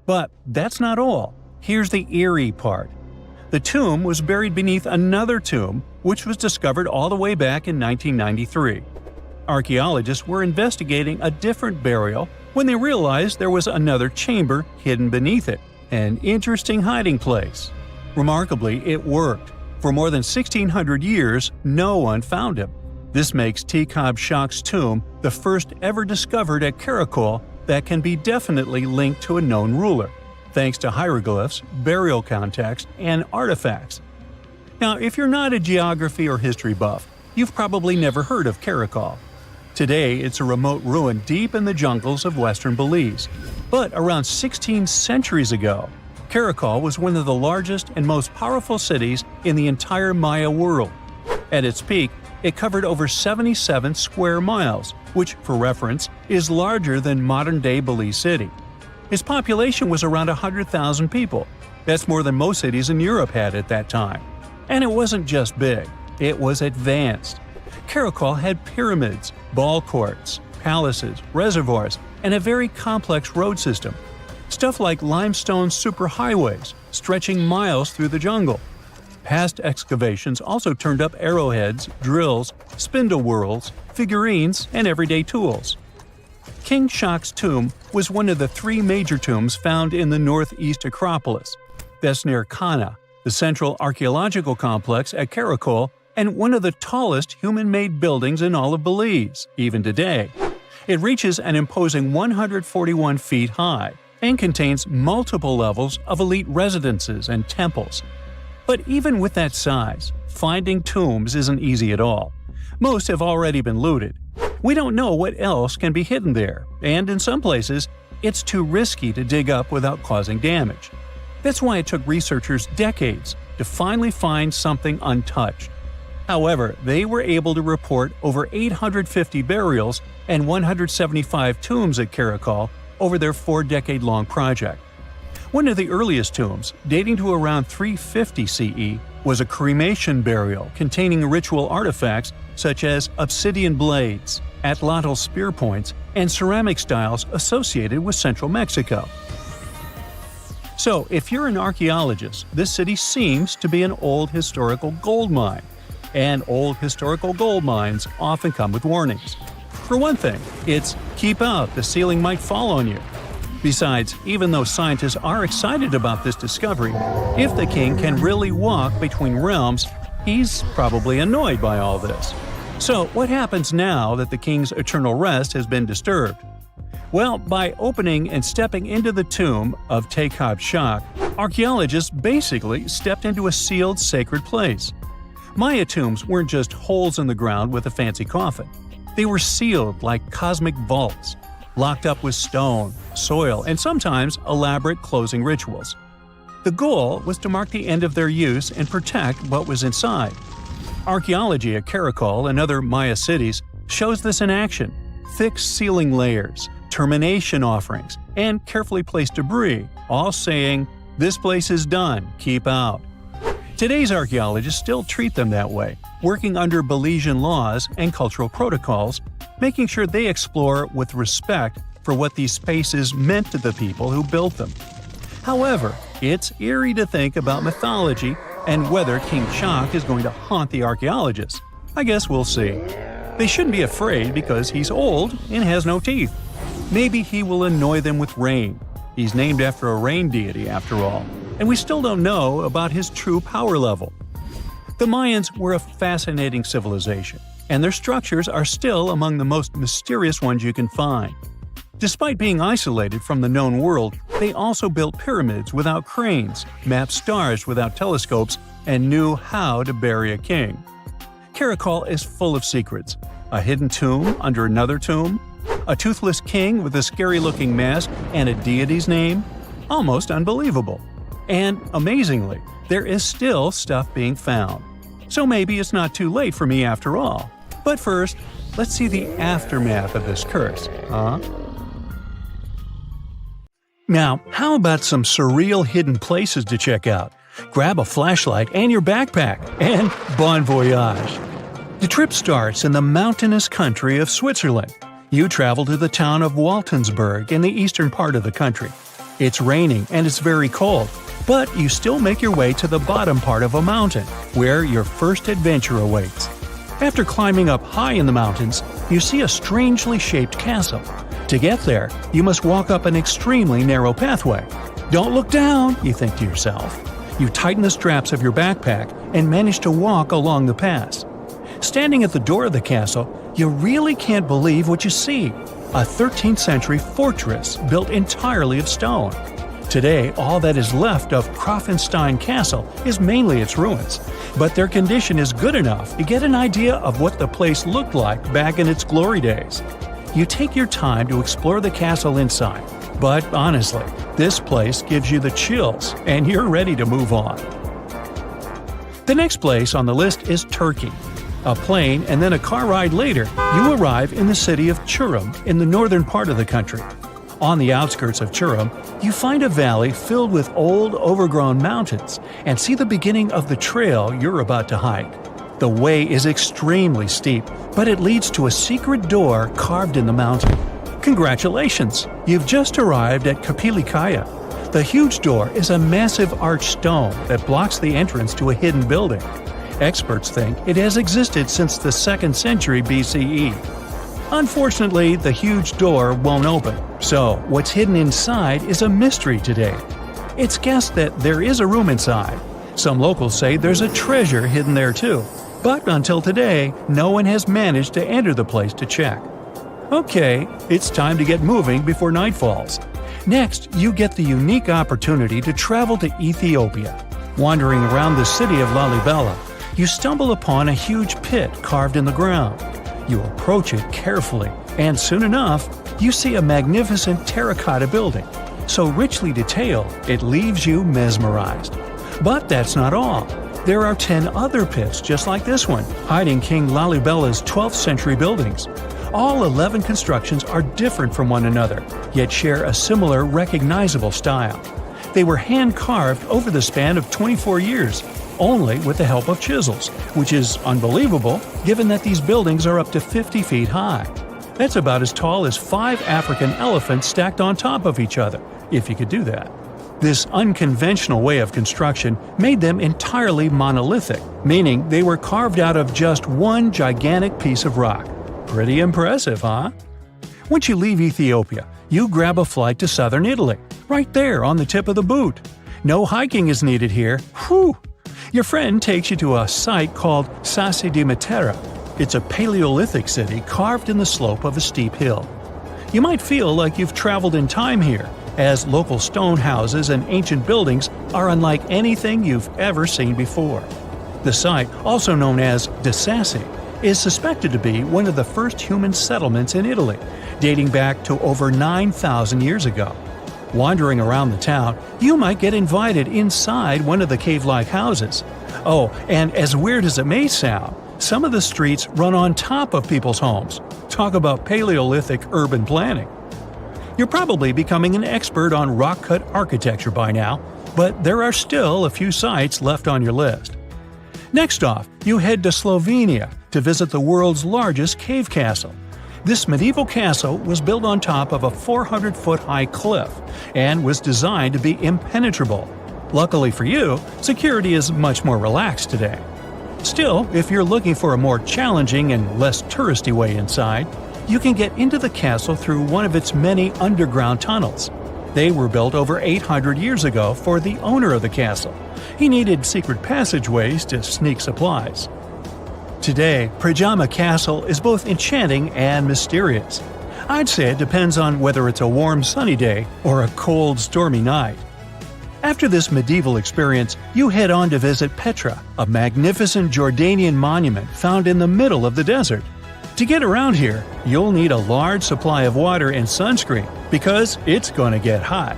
But that's not all. Here's the eerie part. The tomb was buried beneath another tomb, which was discovered all the way back in 1993. Archaeologists were investigating a different burial when they realized there was another chamber hidden beneath it, an interesting hiding place. Remarkably, it worked. For more than 1,600 years, no one found him. This makes Tikab Shak's tomb the first ever discovered at Caracol that can be definitely linked to a known ruler, thanks to hieroglyphs, burial context, and artifacts. Now, if you're not a geography or history buff, you've probably never heard of Caracol. Today, it's a remote ruin deep in the jungles of western Belize. But around 16 centuries ago, Caracol was one of the largest and most powerful cities in the entire Maya world. At its peak, it covered over 77 square miles, which, for reference, is larger than modern-day Belize City. Its population was around 100,000 people. That's more than most cities in Europe had at that time. And it wasn't just big, it was advanced. Caracol had pyramids, ball courts, palaces, reservoirs, and a very complex road system. Stuff like limestone superhighways, stretching miles through the jungle. Past excavations also turned up arrowheads, drills, spindle whorls, figurines, and everyday tools. King Shak's tomb was one of the 3 major tombs found in the northeast Acropolis. That's near Kana, the central archaeological complex at Karakol, and one of the tallest human-made buildings in all of Belize, even today. It reaches an imposing 141 feet high and contains multiple levels of elite residences and temples. But even with that size, finding tombs isn't easy at all. Most have already been looted. We don't know what else can be hidden there, and in some places, it's too risky to dig up without causing damage. That's why it took researchers decades to finally find something untouched. However, they were able to report over 850 burials and 175 tombs at Karakol over their 4-decade-long project. One of the earliest tombs, dating to around 350 CE, was a cremation burial containing ritual artifacts such as obsidian blades, atlatl spear points, and ceramic styles associated with central Mexico. So, if you're an archaeologist, this city seems to be an old historical gold mine. And old historical gold mines often come with warnings. For one thing, it's keep out, the ceiling might fall on you. Besides, even though scientists are excited about this discovery, if the king can really walk between realms, he's probably annoyed by all this. So, what happens now that the king's eternal rest has been disturbed? Well, by opening and stepping into the tomb of Tekhab Shak, archaeologists basically stepped into a sealed sacred place. Maya tombs weren't just holes in the ground with a fancy coffin. They were sealed like cosmic vaults, locked up with stone, soil, and sometimes elaborate closing rituals. The goal was to mark the end of their use and protect what was inside. Archaeology at Karakol and other Maya cities shows this in action: thick ceiling layers, termination offerings, and carefully placed debris, all saying, "This place is done, keep out." Today's archaeologists still treat them that way, working under Belizean laws and cultural protocols, making sure they explore with respect for what these spaces meant to the people who built them. However, it's eerie to think about mythology and whether King Shak is going to haunt the archaeologists. I guess we'll see. They shouldn't be afraid because he's old and has no teeth. Maybe he will annoy them with rain. He's named after a rain deity, after all, and we still don't know about his true power level. The Mayans were a fascinating civilization, and their structures are still among the most mysterious ones you can find. Despite being isolated from the known world, they also built pyramids without cranes, mapped stars without telescopes, and knew how to bury a king. Karakol is full of secrets: a hidden tomb under another tomb, a toothless king with a scary-looking mask and a deity's name. Almost unbelievable. And amazingly, there is still stuff being found. So maybe it's not too late for me after all. But first, let's see the aftermath of this curse, huh? Now, how about some surreal hidden places to check out? Grab a flashlight and your backpack, and bon voyage! The trip starts in the mountainous country of Switzerland. You travel to the town of Waltensburg in the eastern part of the country. It's raining and it's very cold, but you still make your way to the bottom part of a mountain, where your first adventure awaits. After climbing up high in the mountains, you see a strangely shaped castle. To get there, you must walk up an extremely narrow pathway. Don't look down, you think to yourself. You tighten the straps of your backpack and manage to walk along the pass. Standing at the door of the castle, you really can't believe what you see: a 13th century fortress built entirely of stone. Today, all that is left of Krafenstein Castle is mainly its ruins, but their condition is good enough to get an idea of what the place looked like back in its glory days. You take your time to explore the castle inside, but honestly, this place gives you the chills and you're ready to move on. The next place on the list is Turkey. A plane and then a car ride later, you arrive in the city of Çorum in the northern part of the country. On the outskirts of Çorum, you find a valley filled with old, overgrown mountains and see the beginning of the trail you're about to hike. The way is extremely steep, but it leads to a secret door carved in the mountain. Congratulations! You've just arrived at Kapilikaya. The huge door is a massive arched stone that blocks the entrance to a hidden building. Experts think it has existed since the 2nd century BCE. Unfortunately, the huge door won't open, so what's hidden inside is a mystery today. It's guessed that there is a room inside. Some locals say there's a treasure hidden there too, but until today, no one has managed to enter the place to check. Okay, it's time to get moving before night falls. Next, you get the unique opportunity to travel to Ethiopia. Wandering around the city of Lalibela, you stumble upon a huge pit carved in the ground. You approach it carefully, and soon enough, you see a magnificent terracotta building, so richly detailed it leaves you mesmerized. But that's not all. There are 10 other pits just like this one, hiding King Lalibela's 12th century buildings. All 11 constructions are different from one another, yet share a similar recognizable style. They were hand-carved over the span of 24 years, only with the help of chisels, which is unbelievable given that these buildings are up to 50 feet high. That's about as tall as 5 African elephants stacked on top of each other, if you could do that. This unconventional way of construction made them entirely monolithic, meaning they were carved out of just one gigantic piece of rock. Pretty impressive, huh? Once you leave Ethiopia, you grab a flight to southern Italy, right there on the tip of the boot. No hiking is needed here. Whew! Your friend takes you to a site called Sassi di Matera. It's a Paleolithic city carved in the slope of a steep hill. You might feel like you've traveled in time here, as local stone houses and ancient buildings are unlike anything you've ever seen before. The site, also known as De Sassi, is suspected to be one of the first human settlements in Italy, dating back to over 9,000 years ago. Wandering around the town, you might get invited inside one of the cave-like houses. Oh, and as weird as it may sound, some of the streets run on top of people's homes. Talk about Paleolithic urban planning. You're probably becoming an expert on rock-cut architecture by now, but there are still a few sites left on your list. Next off, you head to Slovenia to visit the world's largest cave castle. This medieval castle was built on top of a 400-foot-high cliff and was designed to be impenetrable. Luckily for you, security is much more relaxed today. Still, if you're looking for a more challenging and less touristy way inside, you can get into the castle through one of its many underground tunnels. They were built over 800 years ago for the owner of the castle. He needed secret passageways to sneak supplies. Today, Prajama Castle is both enchanting and mysterious. I'd say it depends on whether it's a warm sunny day or a cold stormy night. After this medieval experience, you head on to visit Petra, a magnificent Jordanian monument found in the middle of the desert. To get around here, you'll need a large supply of water and sunscreen because it's going to get hot.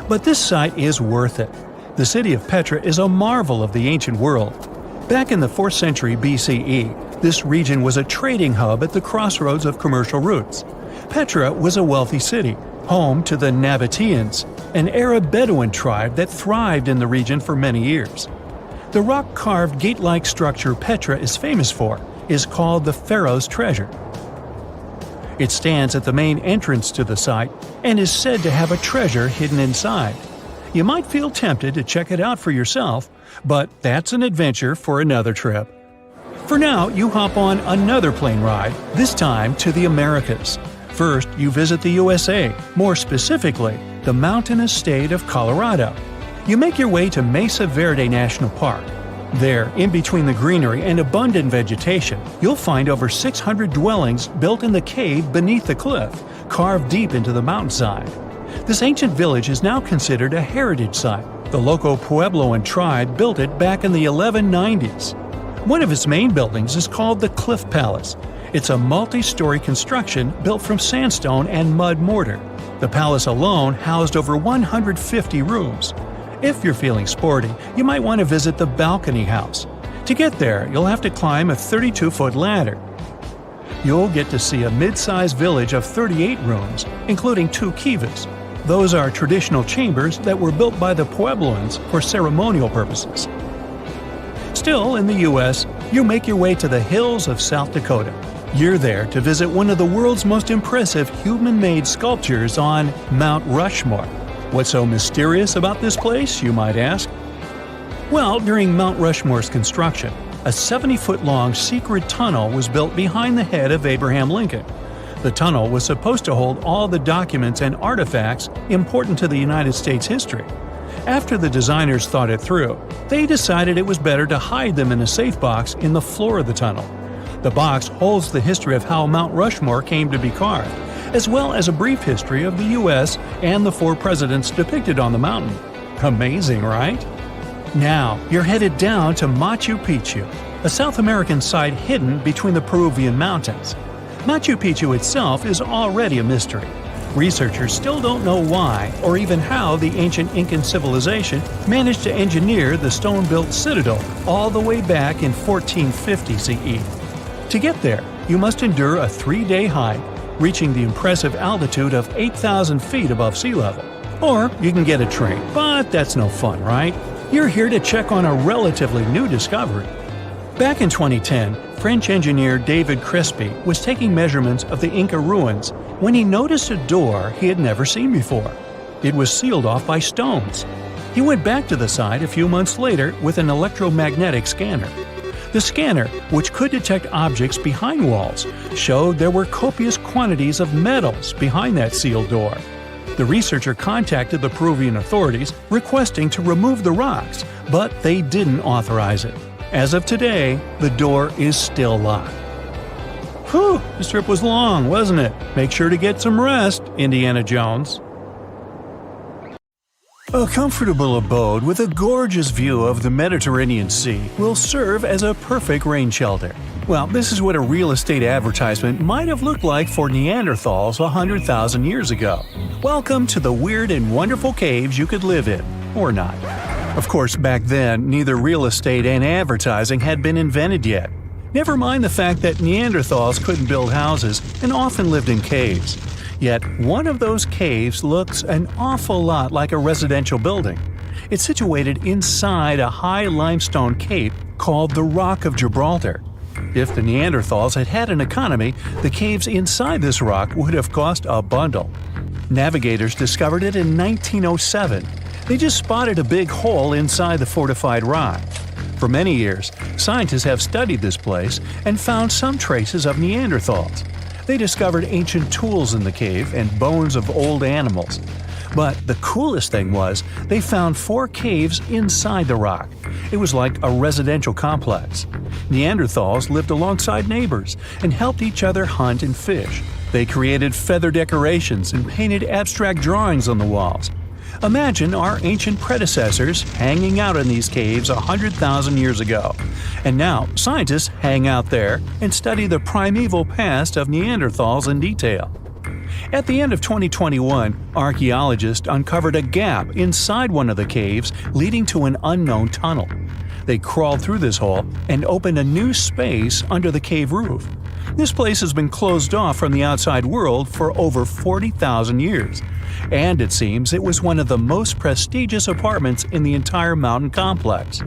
But this site is worth it. The city of Petra is a marvel of the ancient world. Back in the 4th century BCE, this region was a trading hub at the crossroads of commercial routes. Petra was a wealthy city, home to the Nabateans, an Arab Bedouin tribe that thrived in the region for many years. The rock-carved gate-like structure Petra is famous for is called the Pharaoh's Treasure. It stands at the main entrance to the site and is said to have a treasure hidden inside. You might feel tempted to check it out for yourself, but that's an adventure for another trip. For now, you hop on another plane ride, this time to the Americas. First, you visit the USA, more specifically, the mountainous state of Colorado. You make your way to Mesa Verde National Park. There, in between the greenery and abundant vegetation, you'll find over 600 dwellings built in the cave beneath the cliff, carved deep into the mountainside. This ancient village is now considered a heritage site. The local Puebloan tribe built it back in the 1190s. One of its main buildings is called the Cliff Palace. It's a multi-story construction built from sandstone and mud mortar. The palace alone housed over 150 rooms. If you're feeling sporty, you might want to visit the balcony house. To get there, you'll have to climb a 32-foot ladder. You'll get to see a mid-sized village of 38 rooms, including 2 kivas. Those are traditional chambers that were built by the Puebloans for ceremonial purposes. Still in the U.S., you make your way to the hills of South Dakota. You're there to visit one of the world's most impressive human-made sculptures on Mount Rushmore. What's so mysterious about this place, you might ask? Well, during Mount Rushmore's construction, a 70-foot-long secret tunnel was built behind the head of Abraham Lincoln. The tunnel was supposed to hold all the documents and artifacts important to the United States history. After the designers thought it through, they decided it was better to hide them in a safe box in the floor of the tunnel. The box holds the history of how Mount Rushmore came to be carved, as well as a brief history of the U.S. and the 4 presidents depicted on the mountain. Amazing, right? Now, you're headed down to Machu Picchu, a South American site hidden between the Peruvian mountains. Machu Picchu itself is already a mystery. Researchers still don't know why or even how the ancient Incan civilization managed to engineer the stone-built citadel all the way back in 1450 CE. To get there, you must endure a 3-day hike, reaching the impressive altitude of 8,000 feet above sea level. Or you can get a train, but that's no fun, right? You're here to check on a relatively new discovery. Back in 2010, French engineer David Crespi was taking measurements of the Inca ruins when he noticed a door he had never seen before. It was sealed off by stones. He went back to the site a few months later with an electromagnetic scanner. The scanner, which could detect objects behind walls, showed there were copious quantities of metals behind that sealed door. The researcher contacted the Peruvian authorities requesting to remove the rocks, but they didn't authorize it. As of today, the door is still locked. Whew, this trip was long, wasn't it? Make sure to get some rest, Indiana Jones. A comfortable abode with a gorgeous view of the Mediterranean Sea will serve as a perfect rain shelter. Well, this is what a real estate advertisement might have looked like for Neanderthals 100,000 years ago. Welcome to the weird and wonderful caves you could live in, or not. Of course, back then, neither real estate and advertising had been invented yet. Never mind the fact that Neanderthals couldn't build houses and often lived in caves. Yet, one of those caves looks an awful lot like a residential building. It's situated inside a high limestone cape called the Rock of Gibraltar. If the Neanderthals had had an economy, the caves inside this rock would have cost a bundle. Navigators discovered it in 1907. They just spotted a big hole inside the fortified rock. For many years, scientists have studied this place and found some traces of Neanderthals. They discovered ancient tools in the cave and bones of old animals. But the coolest thing was, they found 4 caves inside the rock. It was like a residential complex. Neanderthals lived alongside neighbors and helped each other hunt and fish. They created feather decorations and painted abstract drawings on the walls. Imagine our ancient predecessors hanging out in these caves 100,000 years ago. And now, scientists hang out there and study the primeval past of Neanderthals in detail. At the end of 2021, archaeologists uncovered a gap inside one of the caves leading to an unknown tunnel. They crawled through this hole and opened a new space under the cave roof. This place has been closed off from the outside world for over 40,000 years. And it seems it was one of the most prestigious apartments in the entire mountain complex.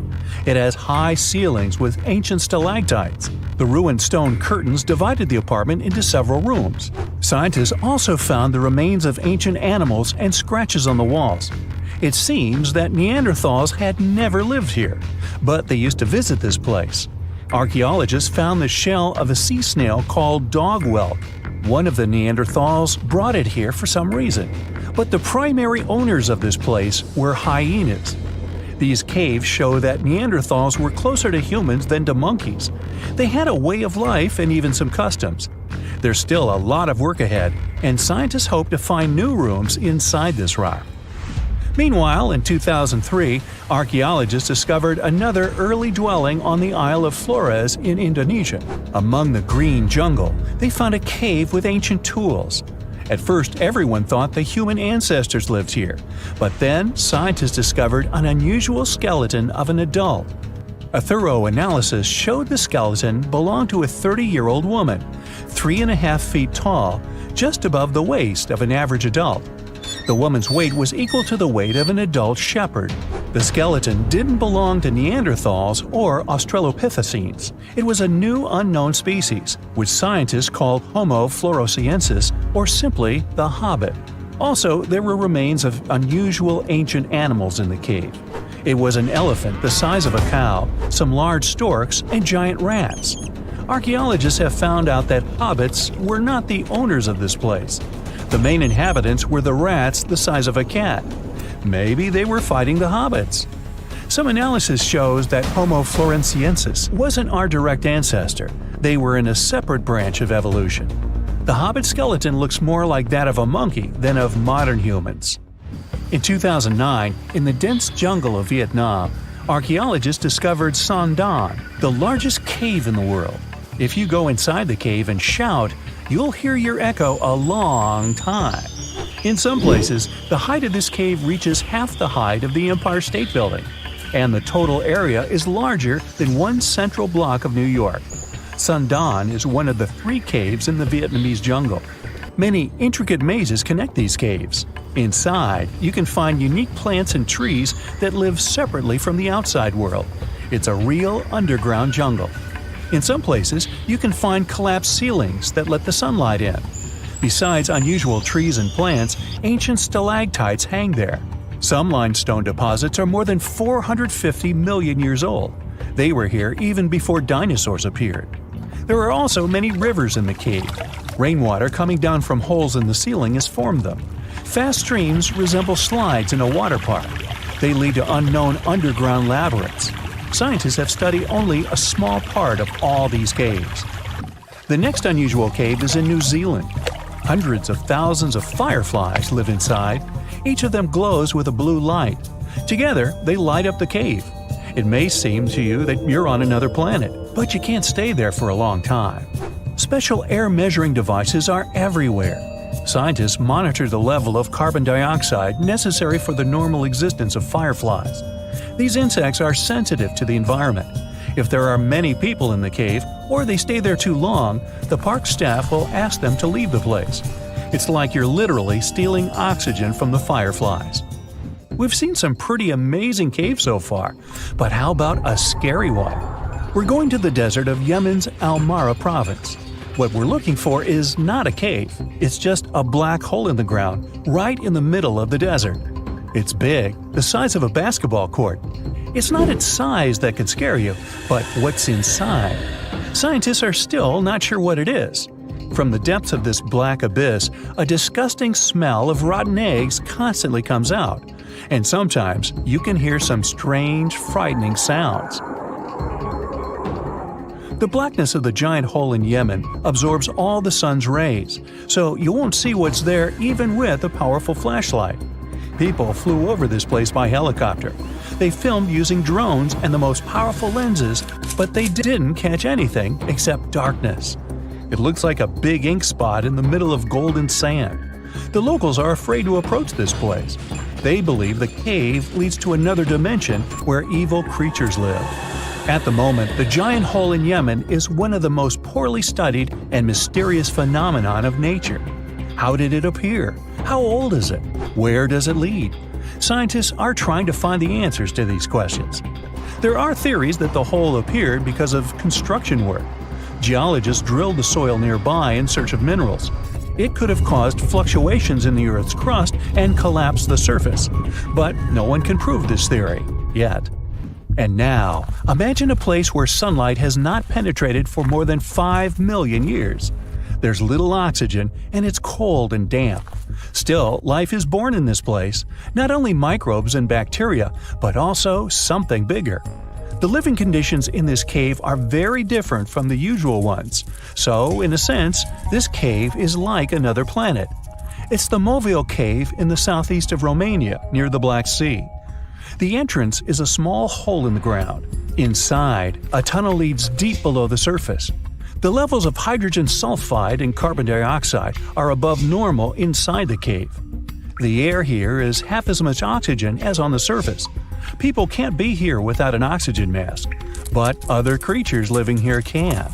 It has high ceilings with ancient stalactites. The ruined stone curtains divided the apartment into several rooms. Scientists also found the remains of ancient animals and scratches on the walls. It seems that Neanderthals had never lived here, but they used to visit this place. Archaeologists found the shell of a sea snail called dog whelk. One of the Neanderthals brought it here for some reason, but the primary owners of this place were hyenas. These caves show that Neanderthals were closer to humans than to monkeys. They had a way of life and even some customs. There's still a lot of work ahead, and scientists hope to find new rooms inside this rock. Meanwhile, in 2003, archaeologists discovered another early dwelling on the Isle of Flores in Indonesia. Among the green jungle, they found a cave with ancient tools. At first, everyone thought the human ancestors lived here, but then scientists discovered an unusual skeleton of an adult. A thorough analysis showed the skeleton belonged to a 30-year-old woman, 3.5 feet tall, just above the waist of an average adult. The woman's weight was equal to the weight of an adult shepherd. The skeleton didn't belong to Neanderthals or Australopithecines. It was a new unknown species, which scientists called Homo floresiensis, or simply the Hobbit. Also, there were remains of unusual ancient animals in the cave. It was an elephant the size of a cow, some large storks, and giant rats. Archaeologists have found out that hobbits were not the owners of this place. The main inhabitants were the rats the size of a cat. Maybe they were fighting the hobbits. Some analysis shows that Homo floresiensis wasn't our direct ancestor. They were in a separate branch of evolution. The hobbit skeleton looks more like that of a monkey than of modern humans. In 2009, in the dense jungle of Vietnam, archaeologists discovered Son Don, the largest cave in the world. If you go inside the cave and shout, you'll hear your echo a long time. In some places, the height of this cave reaches half the height of the Empire State Building, and the total area is larger than one central block of New York. Son Don is one of the 3 caves in the Vietnamese jungle. Many intricate mazes connect these caves. Inside, you can find unique plants and trees that live separately from the outside world. It's a real underground jungle. In some places, you can find collapsed ceilings that let the sunlight in. Besides unusual trees and plants, ancient stalactites hang there. Some limestone deposits are more than 450 million years old. They were here even before dinosaurs appeared. There are also many rivers in the cave. Rainwater coming down from holes in the ceiling has formed them. Fast streams resemble slides in a water park. They lead to unknown underground labyrinths. Scientists have studied only a small part of all these caves. The next unusual cave is in New Zealand. Hundreds of thousands of fireflies live inside. Each of them glows with a blue light. Together, they light up the cave. It may seem to you that you're on another planet, but you can't stay there for a long time. Special air measuring devices are everywhere. Scientists monitor the level of carbon dioxide necessary for the normal existence of fireflies. These insects are sensitive to the environment. If there are many people in the cave, or they stay there too long, the park staff will ask them to leave the place. It's like you're literally stealing oxygen from the fireflies. We've seen some pretty amazing caves so far, but how about a scary one? We're going to the desert of Yemen's Al Mara province. What we're looking for is not a cave, it's just a black hole in the ground, right in the middle of the desert. It's big, the size of a basketball court. It's not its size that could scare you, but what's inside. Scientists are still not sure what it is. From the depths of this black abyss, a disgusting smell of rotten eggs constantly comes out, and sometimes you can hear some strange, frightening sounds. The blackness of the giant hole in Yemen absorbs all the sun's rays, so you won't see what's there even with a powerful flashlight. People flew over this place by helicopter. They filmed using drones and the most powerful lenses, but they didn't catch anything except darkness. It looks like a big ink spot in the middle of golden sand. The locals are afraid to approach this place. They believe the cave leads to another dimension where evil creatures live. At the moment, the giant hole in Yemen is one of the most poorly studied and mysterious phenomenon of nature. How did it appear? How old is it? Where does it lead? Scientists are trying to find the answers to these questions. There are theories that the hole appeared because of construction work. Geologists drilled the soil nearby in search of minerals. It could have caused fluctuations in the Earth's crust and collapsed the surface. But no one can prove this theory, yet. And now, imagine a place where sunlight has not penetrated for more than 5 million years. There's little oxygen, and it's cold and damp. Still, life is born in this place, not only microbes and bacteria, but also something bigger. The living conditions in this cave are very different from the usual ones, so, in a sense, this cave is like another planet. It's the Movil Cave in the southeast of Romania, near the Black Sea. The entrance is a small hole in the ground. Inside, a tunnel leads deep below the surface. The levels of hydrogen sulfide and carbon dioxide are above normal inside the cave. The air here is half as much oxygen as on the surface. People can't be here without an oxygen mask, but other creatures living here can.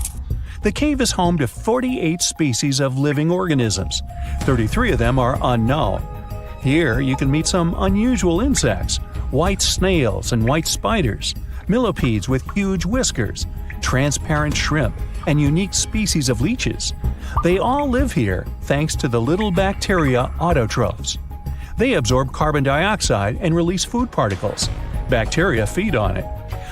The cave is home to 48 species of living organisms. 33 of them are unknown. Here you can meet some unusual insects, white snails and white spiders, millipedes with huge whiskers, transparent shrimp, and unique species of leeches. They all live here thanks to the little bacteria autotrophs. They absorb carbon dioxide and release food particles. Bacteria feed on it.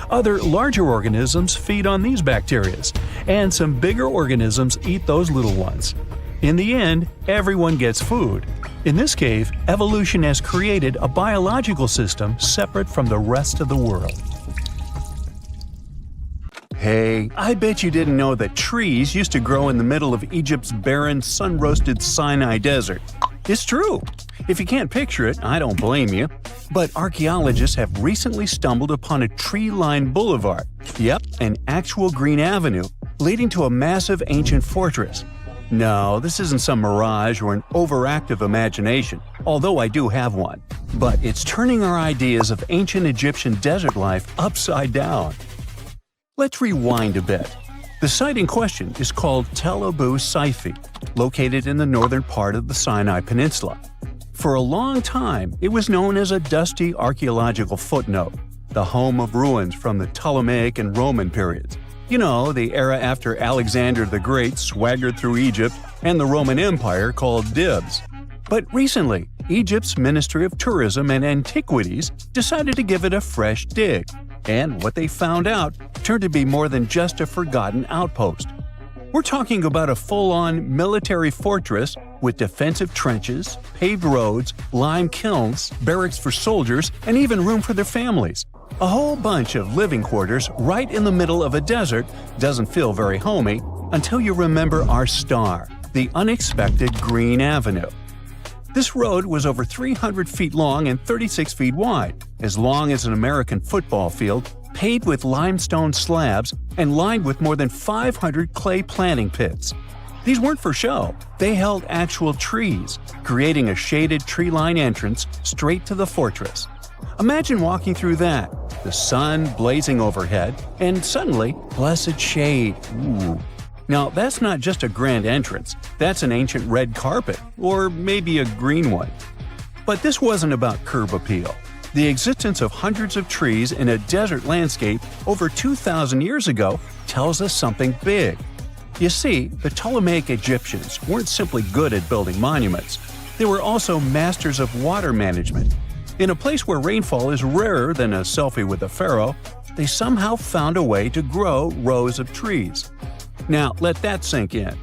Other larger organisms feed on these bacteria, and some bigger organisms eat those little ones. In the end, everyone gets food. In this cave, evolution has created a biological system separate from the rest of the world. Hey, I bet you didn't know that trees used to grow in the middle of Egypt's barren, sun-roasted Sinai desert. It's true. If you can't picture it, I don't blame you. But archaeologists have recently stumbled upon a tree-lined boulevard. Yep, an actual green avenue leading to a massive ancient fortress. No, this isn't some mirage or an overactive imagination, although I do have one. But it's turning our ideas of ancient Egyptian desert life upside down. Let's rewind a bit. The site in question is called Tel Abu Saifi, located in the northern part of the Sinai Peninsula. For a long time, it was known as a dusty archaeological footnote, the home of ruins from the Ptolemaic and Roman periods. You know, the era after Alexander the Great swaggered through Egypt and the Roman Empire called dibs. But recently, Egypt's Ministry of Tourism and Antiquities decided to give it a fresh dig. And what they found out turned to be more than just a forgotten outpost. We're talking about a full-on military fortress with defensive trenches, paved roads, lime kilns, barracks for soldiers, and even room for their families. A whole bunch of living quarters right in the middle of a desert doesn't feel very homey until you remember our star, the unexpected Green Avenue. This road was over 300 feet long and 36 feet wide, as long as an American football field, paved with limestone slabs and lined with more than 500 clay planting pits. These weren't for show. They held actual trees, creating a shaded tree-line entrance straight to the fortress. Imagine walking through that, the sun blazing overhead, and suddenly, blessed shade. Ooh. Now, that's not just a grand entrance, that's an ancient red carpet, or maybe a green one. But this wasn't about curb appeal. The existence of hundreds of trees in a desert landscape over 2,000 years ago tells us something big. You see, the Ptolemaic Egyptians weren't simply good at building monuments. They were also masters of water management. In a place where rainfall is rarer than a selfie with a pharaoh, they somehow found a way to grow rows of trees. Now, let that sink in.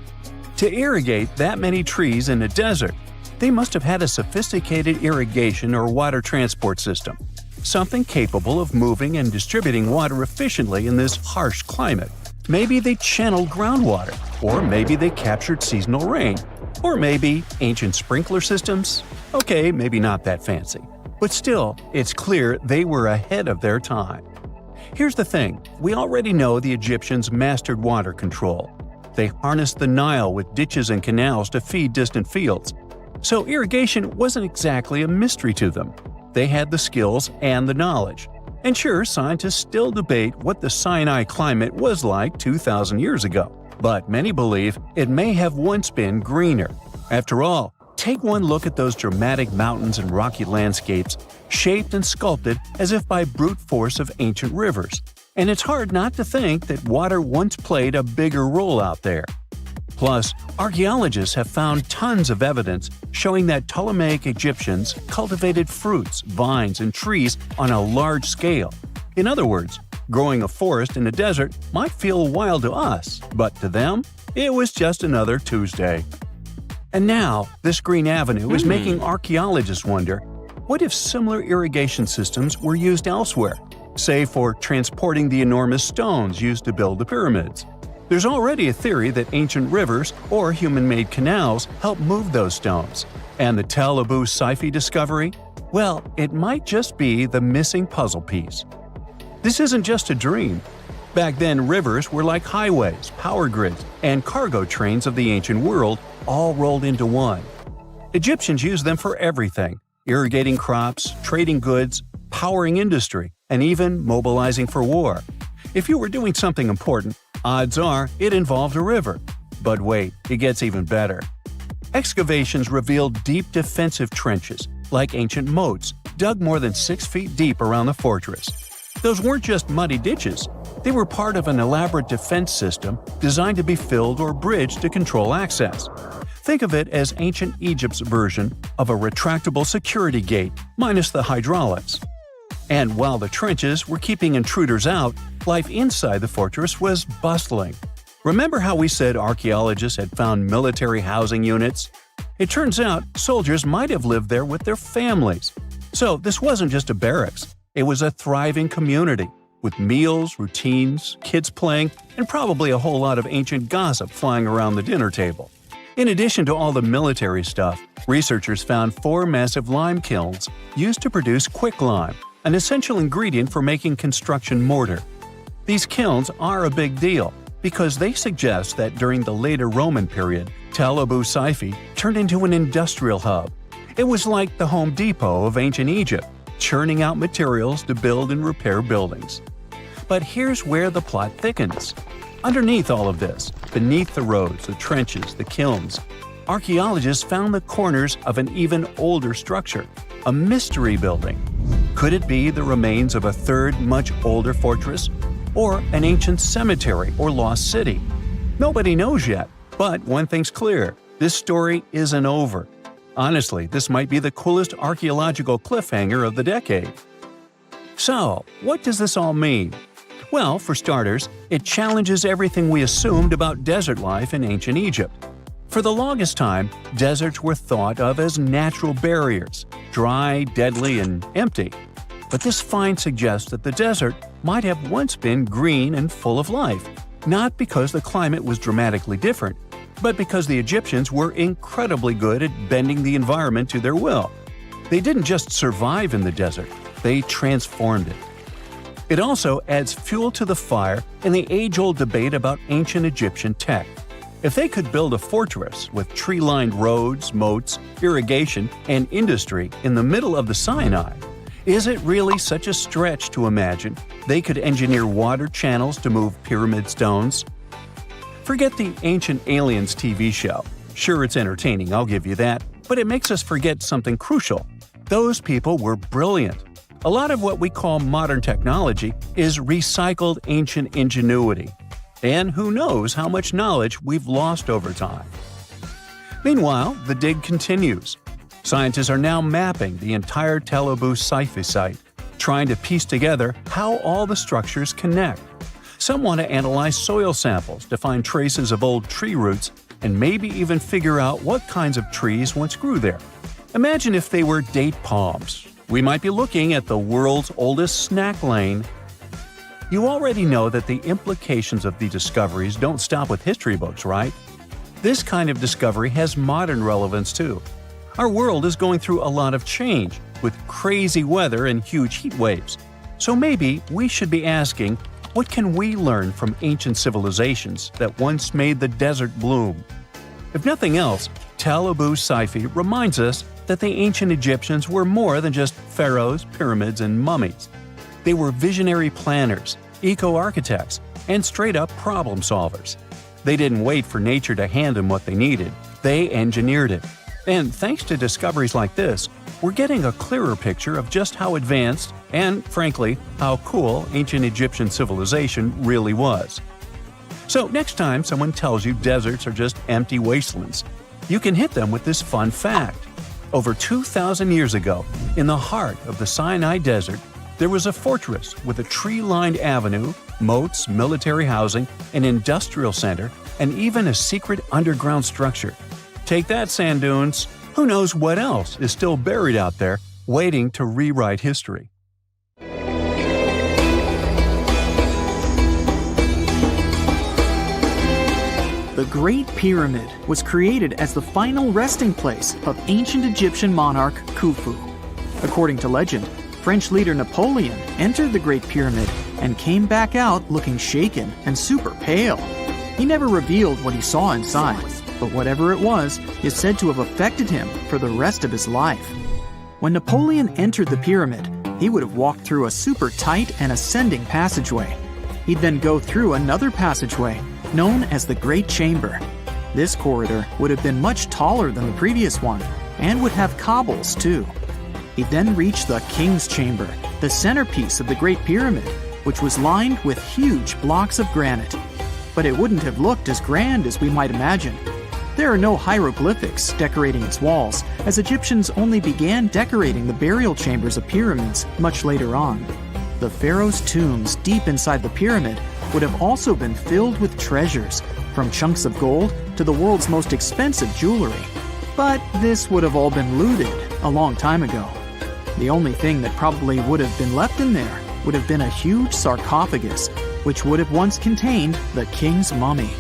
To irrigate that many trees in a desert, they must have had a sophisticated irrigation or water transport system, something capable of moving and distributing water efficiently in this harsh climate. Maybe they channeled groundwater, or maybe they captured seasonal rain, or maybe ancient sprinkler systems. Okay, maybe not that fancy. But still, it's clear they were ahead of their time. Here's the thing, we already know the Egyptians mastered water control. They harnessed the Nile with ditches and canals to feed distant fields. So irrigation wasn't exactly a mystery to them. They had the skills and the knowledge. And sure, scientists still debate what the Sinai climate was like 2,000 years ago. But many believe it may have once been greener. After all, take one look at those dramatic mountains and rocky landscapes, shaped and sculpted as if by brute force of ancient rivers. And it's hard not to think that water once played a bigger role out there. Plus, archaeologists have found tons of evidence showing that Ptolemaic Egyptians cultivated fruits, vines, and trees on a large scale. In other words, growing a forest in a desert might feel wild to us, but to them, it was just another Tuesday. And now, this Green Avenue is making archaeologists wonder, what if similar irrigation systems were used elsewhere, say for transporting the enormous stones used to build the pyramids? There's already a theory that ancient rivers or human-made canals helped move those stones. And the Tel Abu Saifi discovery? Well, it might just be the missing puzzle piece. This isn't just a dream. Back then, rivers were like highways, power grids, and cargo trains of the ancient world, all rolled into one. Egyptians used them for everything: irrigating crops, trading goods, powering industry, and even mobilizing for war. If you were doing something important, odds are it involved a river. But wait, it gets even better. Excavations revealed deep defensive trenches, like ancient moats, dug more than 6 feet deep around the fortress. Those weren't just muddy ditches. They were part of an elaborate defense system designed to be filled or bridged to control access. Think of it as ancient Egypt's version of a retractable security gate, minus the hydraulics. And while the trenches were keeping intruders out, life inside the fortress was bustling. Remember how we said archaeologists had found military housing units? It turns out soldiers might have lived there with their families. So this wasn't just a barracks, it was a thriving community, with meals, routines, kids playing, and probably a whole lot of ancient gossip flying around the dinner table. In addition to all the military stuff, researchers found 4 massive lime kilns used to produce quicklime, an essential ingredient for making construction mortar. These kilns are a big deal because they suggest that during the later Roman period, Tel Abu Saifi turned into an industrial hub. It was like the Home Depot of ancient Egypt, churning out materials to build and repair buildings. But here's where the plot thickens. Underneath all of this, beneath the roads, the trenches, the kilns, archaeologists found the corners of an even older structure, a mystery building. Could it be the remains of a third, much older fortress? Or an ancient cemetery or lost city? Nobody knows yet, but one thing's clear, this story isn't over. Honestly, this might be the coolest archaeological cliffhanger of the decade. So, what does this all mean? Well, for starters, it challenges everything we assumed about desert life in ancient Egypt. For the longest time, deserts were thought of as natural barriers, dry, deadly, and empty. But this find suggests that the desert might have once been green and full of life, not because the climate was dramatically different, but because the Egyptians were incredibly good at bending the environment to their will. They didn't just survive in the desert, they transformed it. It also adds fuel to the fire in the age-old debate about ancient Egyptian tech. If they could build a fortress with tree-lined roads, moats, irrigation, and industry in the middle of the Sinai, is it really such a stretch to imagine they could engineer water channels to move pyramid stones? Forget the Ancient Aliens TV show. Sure, it's entertaining, I'll give you that, but it makes us forget something crucial. Those people were brilliant. A lot of what we call modern technology is recycled ancient ingenuity. And who knows how much knowledge we've lost over time. Meanwhile, the dig continues. Scientists are now mapping the entire Tel Abu Saifi site, trying to piece together how all the structures connect. Some want to analyze soil samples to find traces of old tree roots and maybe even figure out what kinds of trees once grew there. Imagine if they were date palms. We might be looking at the world's oldest snack lane. You already know that the implications of the discoveries don't stop with history books, right? This kind of discovery has modern relevance too. Our world is going through a lot of change, with crazy weather and huge heat waves. So maybe we should be asking, what can we learn from ancient civilizations that once made the desert bloom? If nothing else, Tel Abu Saifi reminds us that the ancient Egyptians were more than just pharaohs, pyramids, and mummies. They were visionary planners, eco-architects, and straight-up problem solvers. They didn't wait for nature to hand them what they needed, they engineered it. And thanks to discoveries like this, we're getting a clearer picture of just how advanced and, frankly, how cool ancient Egyptian civilization really was. So next time someone tells you deserts are just empty wastelands, you can hit them with this fun fact. Over 2,000 years ago, in the heart of the Sinai Desert, there was a fortress with a tree-lined avenue, moats, military housing, an industrial center, and even a secret underground structure. Take that, sand dunes! Who knows what else is still buried out there, waiting to rewrite history? The Great Pyramid was created as the final resting place of ancient Egyptian monarch Khufu. According to legend, French leader Napoleon entered the Great Pyramid and came back out looking shaken and super pale. He never revealed what he saw inside, but whatever it was is said to have affected him for the rest of his life. When Napoleon entered the pyramid, he would have walked through a super tight and ascending passageway. He'd then go through another passageway, known as the Great Chamber. This corridor would have been much taller than the previous one, and would have cobbles too. He'd then reach the King's Chamber, the centerpiece of the Great Pyramid, which was lined with huge blocks of granite. But it wouldn't have looked as grand as we might imagine. There are no hieroglyphics decorating its walls, as Egyptians only began decorating the burial chambers of pyramids much later on. The pharaoh's tombs deep inside the pyramid would have also been filled with treasures, from chunks of gold to the world's most expensive jewelry. But this would have all been looted a long time ago. The only thing that probably would have been left in there would have been a huge sarcophagus, which would have once contained the king's mummy.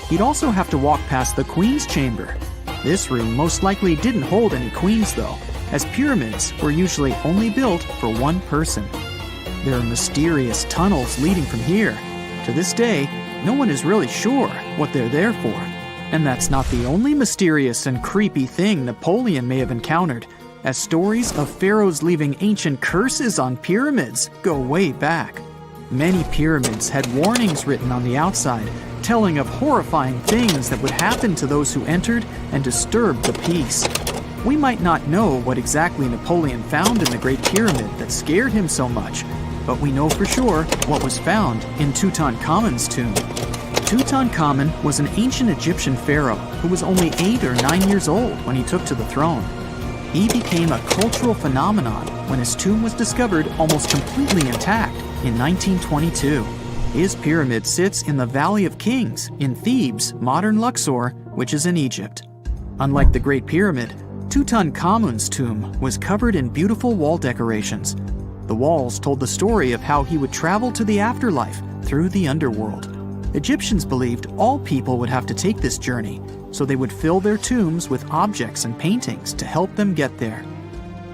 He'd also have to walk past the queen's chamber. This room most likely didn't hold any queens though, as pyramids were usually only built for one person. There are mysterious tunnels leading from here. To this day, no one is really sure what they're there for. And that's not the only mysterious and creepy thing Napoleon may have encountered, as stories of pharaohs leaving ancient curses on pyramids go way back. Many pyramids had warnings written on the outside, telling of horrifying things that would happen to those who entered and disturbed the peace. We might not know what exactly Napoleon found in the Great Pyramid that scared him so much, but we know for sure what was found in Tutankhamun's tomb. Tutankhamun was an ancient Egyptian pharaoh who was only 8 or 9 years old when he took to the throne. He became a cultural phenomenon when his tomb was discovered almost completely intact in 1922. His pyramid sits in the Valley of Kings in Thebes, modern Luxor, which is in Egypt. Unlike the Great Pyramid, Tutankhamun's tomb was covered in beautiful wall decorations. The walls told the story of how he would travel to the afterlife through the underworld. Egyptians believed all people would have to take this journey, so they would fill their tombs with objects and paintings to help them get there.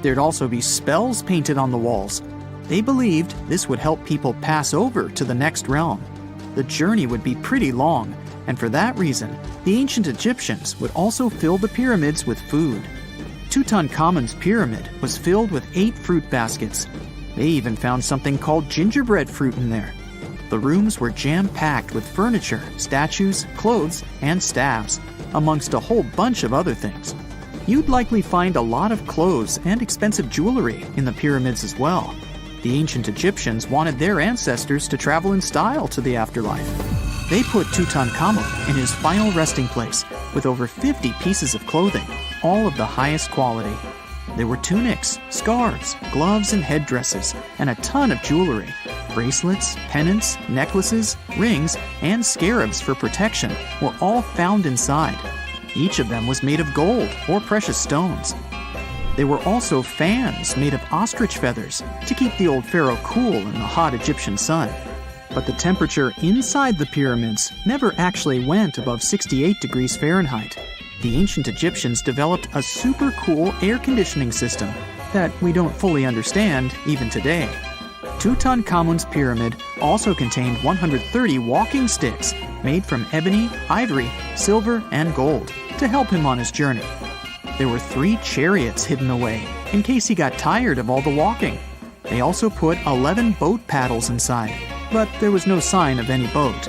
There'd also be spells painted on the walls. They believed this would help people pass over to the next realm. The journey would be pretty long, and for that reason, the ancient Egyptians would also fill the pyramids with food. Tutankhamun's pyramid was filled with 8 fruit baskets. They even found something called gingerbread fruit in there. The rooms were jam-packed with furniture, statues, clothes, and staves, amongst a whole bunch of other things. You'd likely find a lot of clothes and expensive jewelry in the pyramids as well. The ancient Egyptians wanted their ancestors to travel in style to the afterlife. They put Tutankhamun in his final resting place with over 50 pieces of clothing, all of the highest quality. There were tunics, scarves, gloves, and headdresses, and a ton of jewelry. Bracelets, pendants, necklaces, rings, and scarabs for protection were all found inside. Each of them was made of gold or precious stones. There were also fans made of ostrich feathers to keep the old pharaoh cool in the hot Egyptian sun. But the temperature inside the pyramids never actually went above 68 degrees Fahrenheit. The ancient Egyptians developed a super cool air conditioning system that we don't fully understand even today. Tutankhamun's pyramid also contained 130 walking sticks made from ebony, ivory, silver, and gold to help him on his journey. There were 3 chariots hidden away in case he got tired of all the walking. They also put 11 boat paddles inside, but there was no sign of any boat.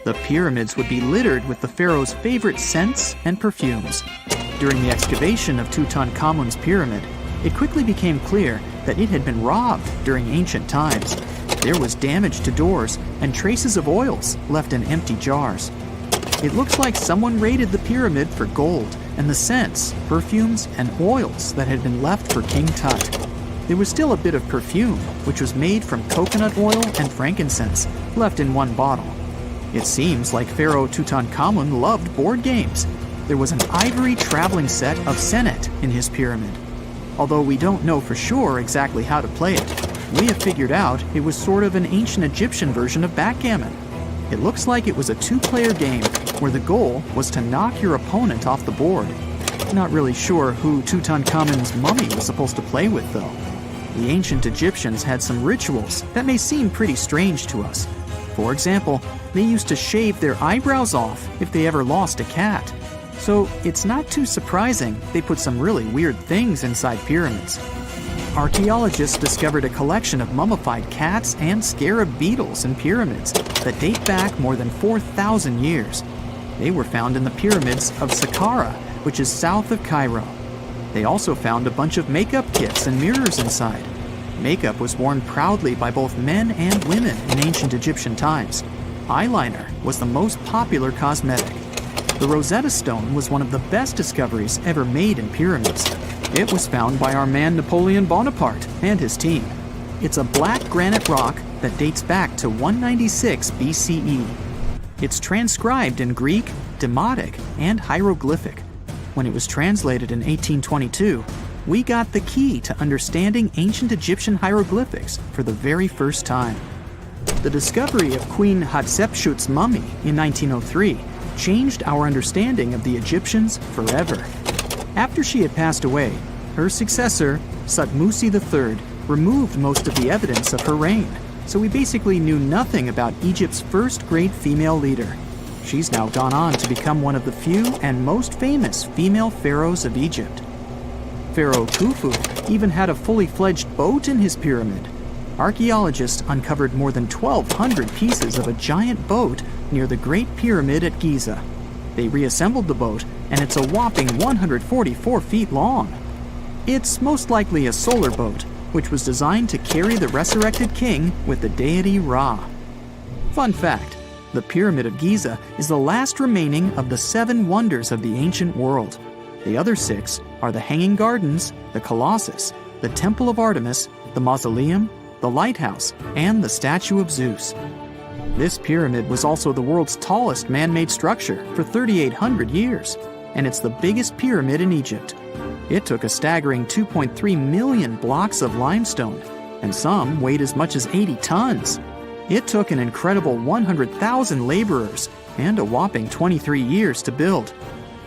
The pyramids would be littered with the pharaoh's favorite scents and perfumes. During the excavation of Tutankhamun's pyramid, it quickly became clear that it had been robbed during ancient times. There was damage to doors and traces of oils left in empty jars. It looks like someone raided the pyramid for gold and the scents, perfumes, and oils that had been left for King Tut. There was still a bit of perfume, which was made from coconut oil and frankincense, left in one bottle. It seems like Pharaoh Tutankhamun loved board games. There was an ivory traveling set of senet in his pyramid. Although we don't know for sure exactly how to play it, we have figured out it was sort of an ancient Egyptian version of backgammon. It looks like it was a 2-player game where the goal was to knock your opponent off the board. Not really sure who Tutankhamun's mummy was supposed to play with, though. The ancient Egyptians had some rituals that may seem pretty strange to us. For example, they used to shave their eyebrows off if they ever lost a cat. So it's not too surprising they put some really weird things inside pyramids. Archaeologists discovered a collection of mummified cats and scarab beetles in pyramids that date back more than 4,000 years. They were found in the pyramids of Saqqara, which is south of Cairo. They also found a bunch of makeup kits and mirrors inside. Makeup was worn proudly by both men and women in ancient Egyptian times. Eyeliner was the most popular cosmetic. The Rosetta Stone was one of the best discoveries ever made in pyramids. It was found by our man Napoleon Bonaparte and his team. It's a black granite rock that dates back to 196 BCE. It's transcribed in Greek, Demotic, and hieroglyphic. When it was translated in 1822, we got the key to understanding ancient Egyptian hieroglyphics for the very first time. The discovery of Queen Hatshepsut's mummy in 1903 changed our understanding of the Egyptians forever. After she had passed away, her successor, Thutmose III, removed most of the evidence of her reign, so we basically knew nothing about Egypt's first great female leader. She's now gone on to become one of the few and most famous female pharaohs of Egypt. Pharaoh Khufu even had a fully fledged boat in his pyramid. Archaeologists uncovered more than 1,200 pieces of a giant boat near the Great Pyramid at Giza. They reassembled the boat, and it's a whopping 144 feet long. It's most likely a solar boat, which was designed to carry the resurrected king with the deity Ra. Fun fact, the Pyramid of Giza is the last remaining of the 7 wonders of the ancient world. The other 6 are the Hanging Gardens, the Colossus, the Temple of Artemis, the Mausoleum, the Lighthouse, and the Statue of Zeus. This pyramid was also the world's tallest man-made structure for 3,800 years, and it's the biggest pyramid in Egypt. It took a staggering 2.3 million blocks of limestone, and some weighed as much as 80 tons. It took an incredible 100,000 laborers and a whopping 23 years to build.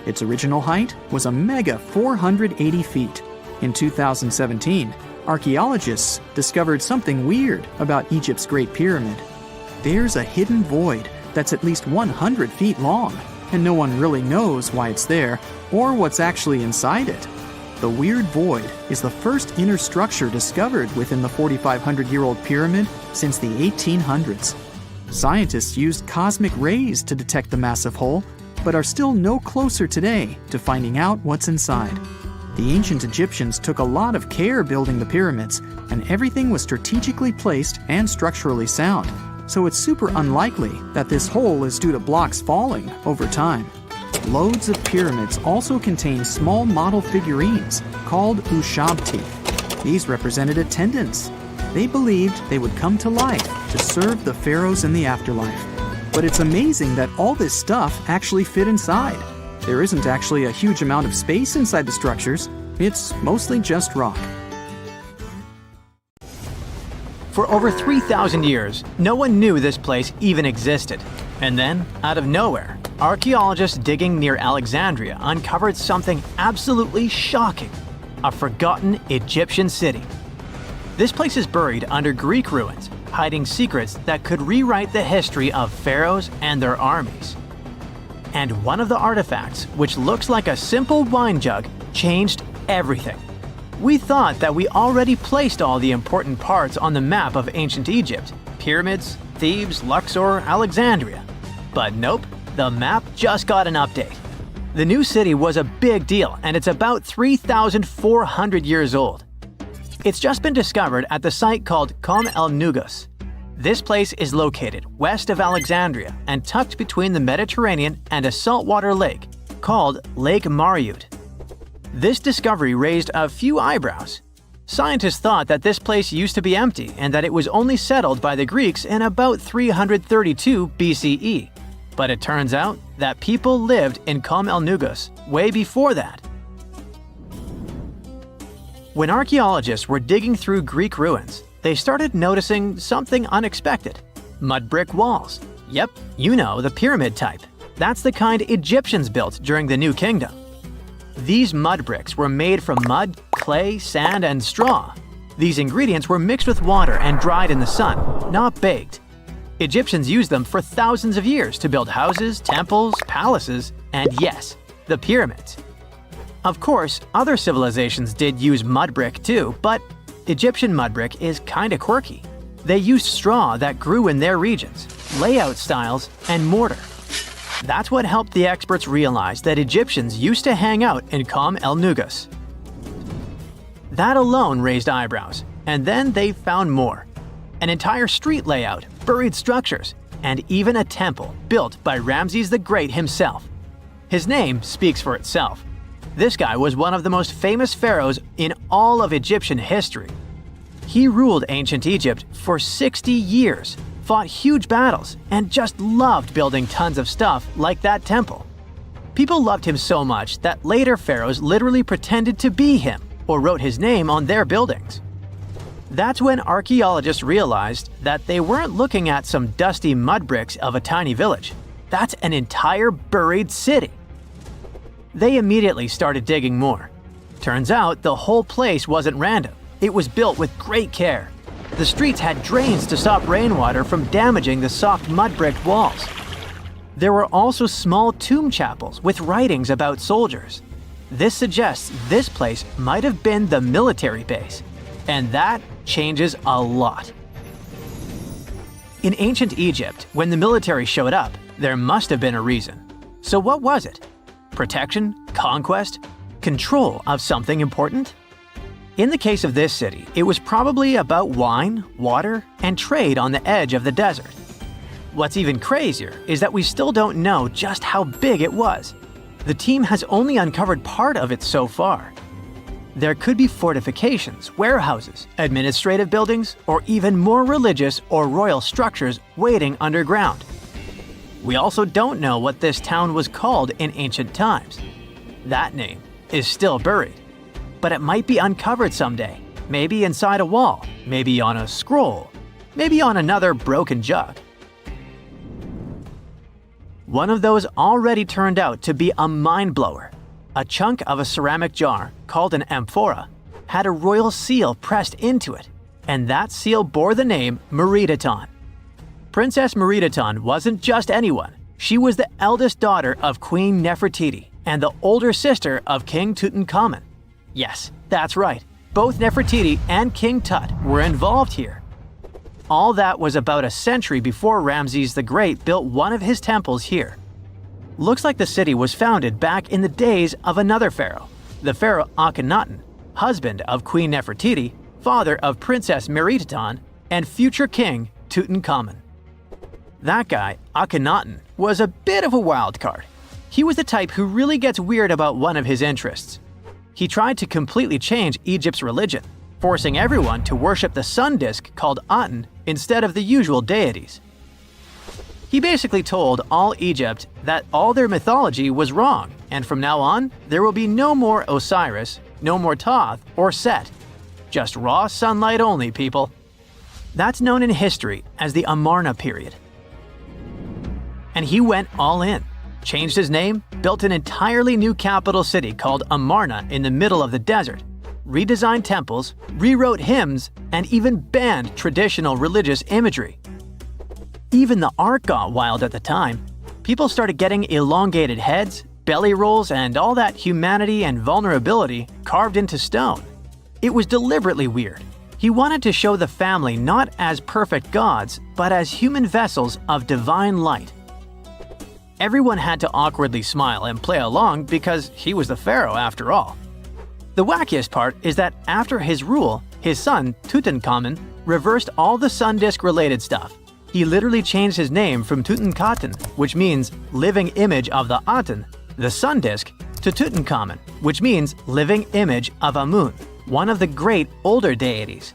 Its original height was a mega 480 feet. In 2017, archaeologists discovered something weird about Egypt's Great Pyramid. There's a hidden void that's at least 100 feet long, and no one really knows why it's there or what's actually inside it. The weird void is the first inner structure discovered within the 4,500-year-old pyramid since the 1800s. Scientists used cosmic rays to detect the massive hole, but are still no closer today to finding out what's inside. The ancient Egyptians took a lot of care building the pyramids, and everything was strategically placed and structurally sound, so it's super unlikely that this hole is due to blocks falling over time. Loads of pyramids also contain small model figurines called ushabti. These represented attendants. They believed they would come to life to serve the pharaohs in the afterlife. But it's amazing that all this stuff actually fit inside. There isn't actually a huge amount of space inside the structures. It's mostly just rock. For over 3,000 years, no one knew this place even existed. And then, out of nowhere, archaeologists digging near Alexandria uncovered something absolutely shocking: a forgotten Egyptian city. This place is buried under Greek ruins, hiding secrets that could rewrite the history of pharaohs and their armies. And one of the artifacts, which looks like a simple wine jug, changed everything. We thought that we already placed all the important parts on the map of ancient Egypt: pyramids, Thebes, Luxor, Alexandria. But nope, the map just got an update. The new city was a big deal, and it's about 3,400 years old. It's just been discovered at the site called Kom el Nugus. This place is located west of Alexandria and tucked between the Mediterranean and a saltwater lake called Lake Mariut. This discovery raised a few eyebrows. Scientists thought that this place used to be empty and that it was only settled by the Greeks in about 332 BCE. But it turns out that people lived in Kom el Nugus way before that. When archaeologists were digging through Greek ruins, they started noticing something unexpected: mud brick walls. Yep, you know, the pyramid type. That's the kind Egyptians built during the New Kingdom. These mud bricks were made from mud, clay, sand, and straw. These ingredients were mixed with water and dried in the sun, not baked. Egyptians used them for thousands of years to build houses, temples, palaces, and yes, the pyramids. Of course, other civilizations did use mud brick too, but Egyptian mud brick is kinda quirky. They used straw that grew in their regions, layout styles, and mortar. That's what helped the experts realize that Egyptians used to hang out in Kom el Nugus. That alone raised eyebrows, and then they found more. An entire street layout, buried structures, and even a temple built by Ramses the Great himself. His name speaks for itself. This guy was one of the most famous pharaohs in all of Egyptian history. He ruled ancient Egypt for 60 years, fought huge battles, and just loved building tons of stuff like that temple. People loved him so much that later pharaohs literally pretended to be him or wrote his name on their buildings. That's when archaeologists realized that they weren't looking at some dusty mud bricks of a tiny village. That's an entire buried city. They immediately started digging more. Turns out the whole place wasn't random. It was built with great care. The streets had drains to stop rainwater from damaging the soft mud brick walls. There were also small tomb chapels with writings about soldiers. This suggests this place might have been the military base, and that changes a lot. In ancient Egypt, when the military showed up, there must have been a reason. So what was it? Protection? Conquest? Control of something important? In the case of this city, it was probably about wine, water, and trade on the edge of the desert. What's even crazier is that we still don't know just how big it was. The team has only uncovered part of it so far. There could be fortifications, warehouses, administrative buildings, or even more religious or royal structures waiting underground. We also don't know what this town was called in ancient times. That name is still buried, but it might be uncovered someday, maybe inside a wall, maybe on a scroll, maybe on another broken jug. One of those already turned out to be a mind-blower. A chunk of a ceramic jar, called an amphora, had a royal seal pressed into it, and that seal bore the name Meredaton. Princess Meredaton wasn't just anyone. She was the eldest daughter of Queen Nefertiti and the older sister of King Tutankhamun. Yes, that's right. Both Nefertiti and King Tut were involved here. All that was about a century before Ramses the Great built one of his temples here. Looks like the city was founded back in the days of another pharaoh, the pharaoh Akhenaten, husband of Queen Nefertiti, father of Princess Meredaton, and future king Tutankhamun. That guy, Akhenaten, was a bit of a wild card. He was the type who really gets weird about one of his interests. He tried to completely change Egypt's religion, forcing everyone to worship the sun disk called Aten instead of the usual deities. He basically told all Egypt that all their mythology was wrong, and from now on, there will be no more Osiris, no more Thoth or Set. Just raw sunlight only, people. That's known in history as the Amarna period. And he went all in, changed his name, built an entirely new capital city called Amarna in the middle of the desert, redesigned temples, rewrote hymns, and even banned traditional religious imagery. Even the art got wild at the time. People started getting elongated heads, belly rolls, and all that humanity and vulnerability carved into stone. It was deliberately weird. He wanted to show the family not as perfect gods, but as human vessels of divine light. Everyone had to awkwardly smile and play along because he was the pharaoh after all. The wackiest part is that after his rule, his son, Tutankhamun, reversed all the sun disk related stuff. He literally changed his name from Tutankhaten, which means living image of the Aten, the sun disk, to Tutankhamun, which means living image of Amun, one of the great older deities.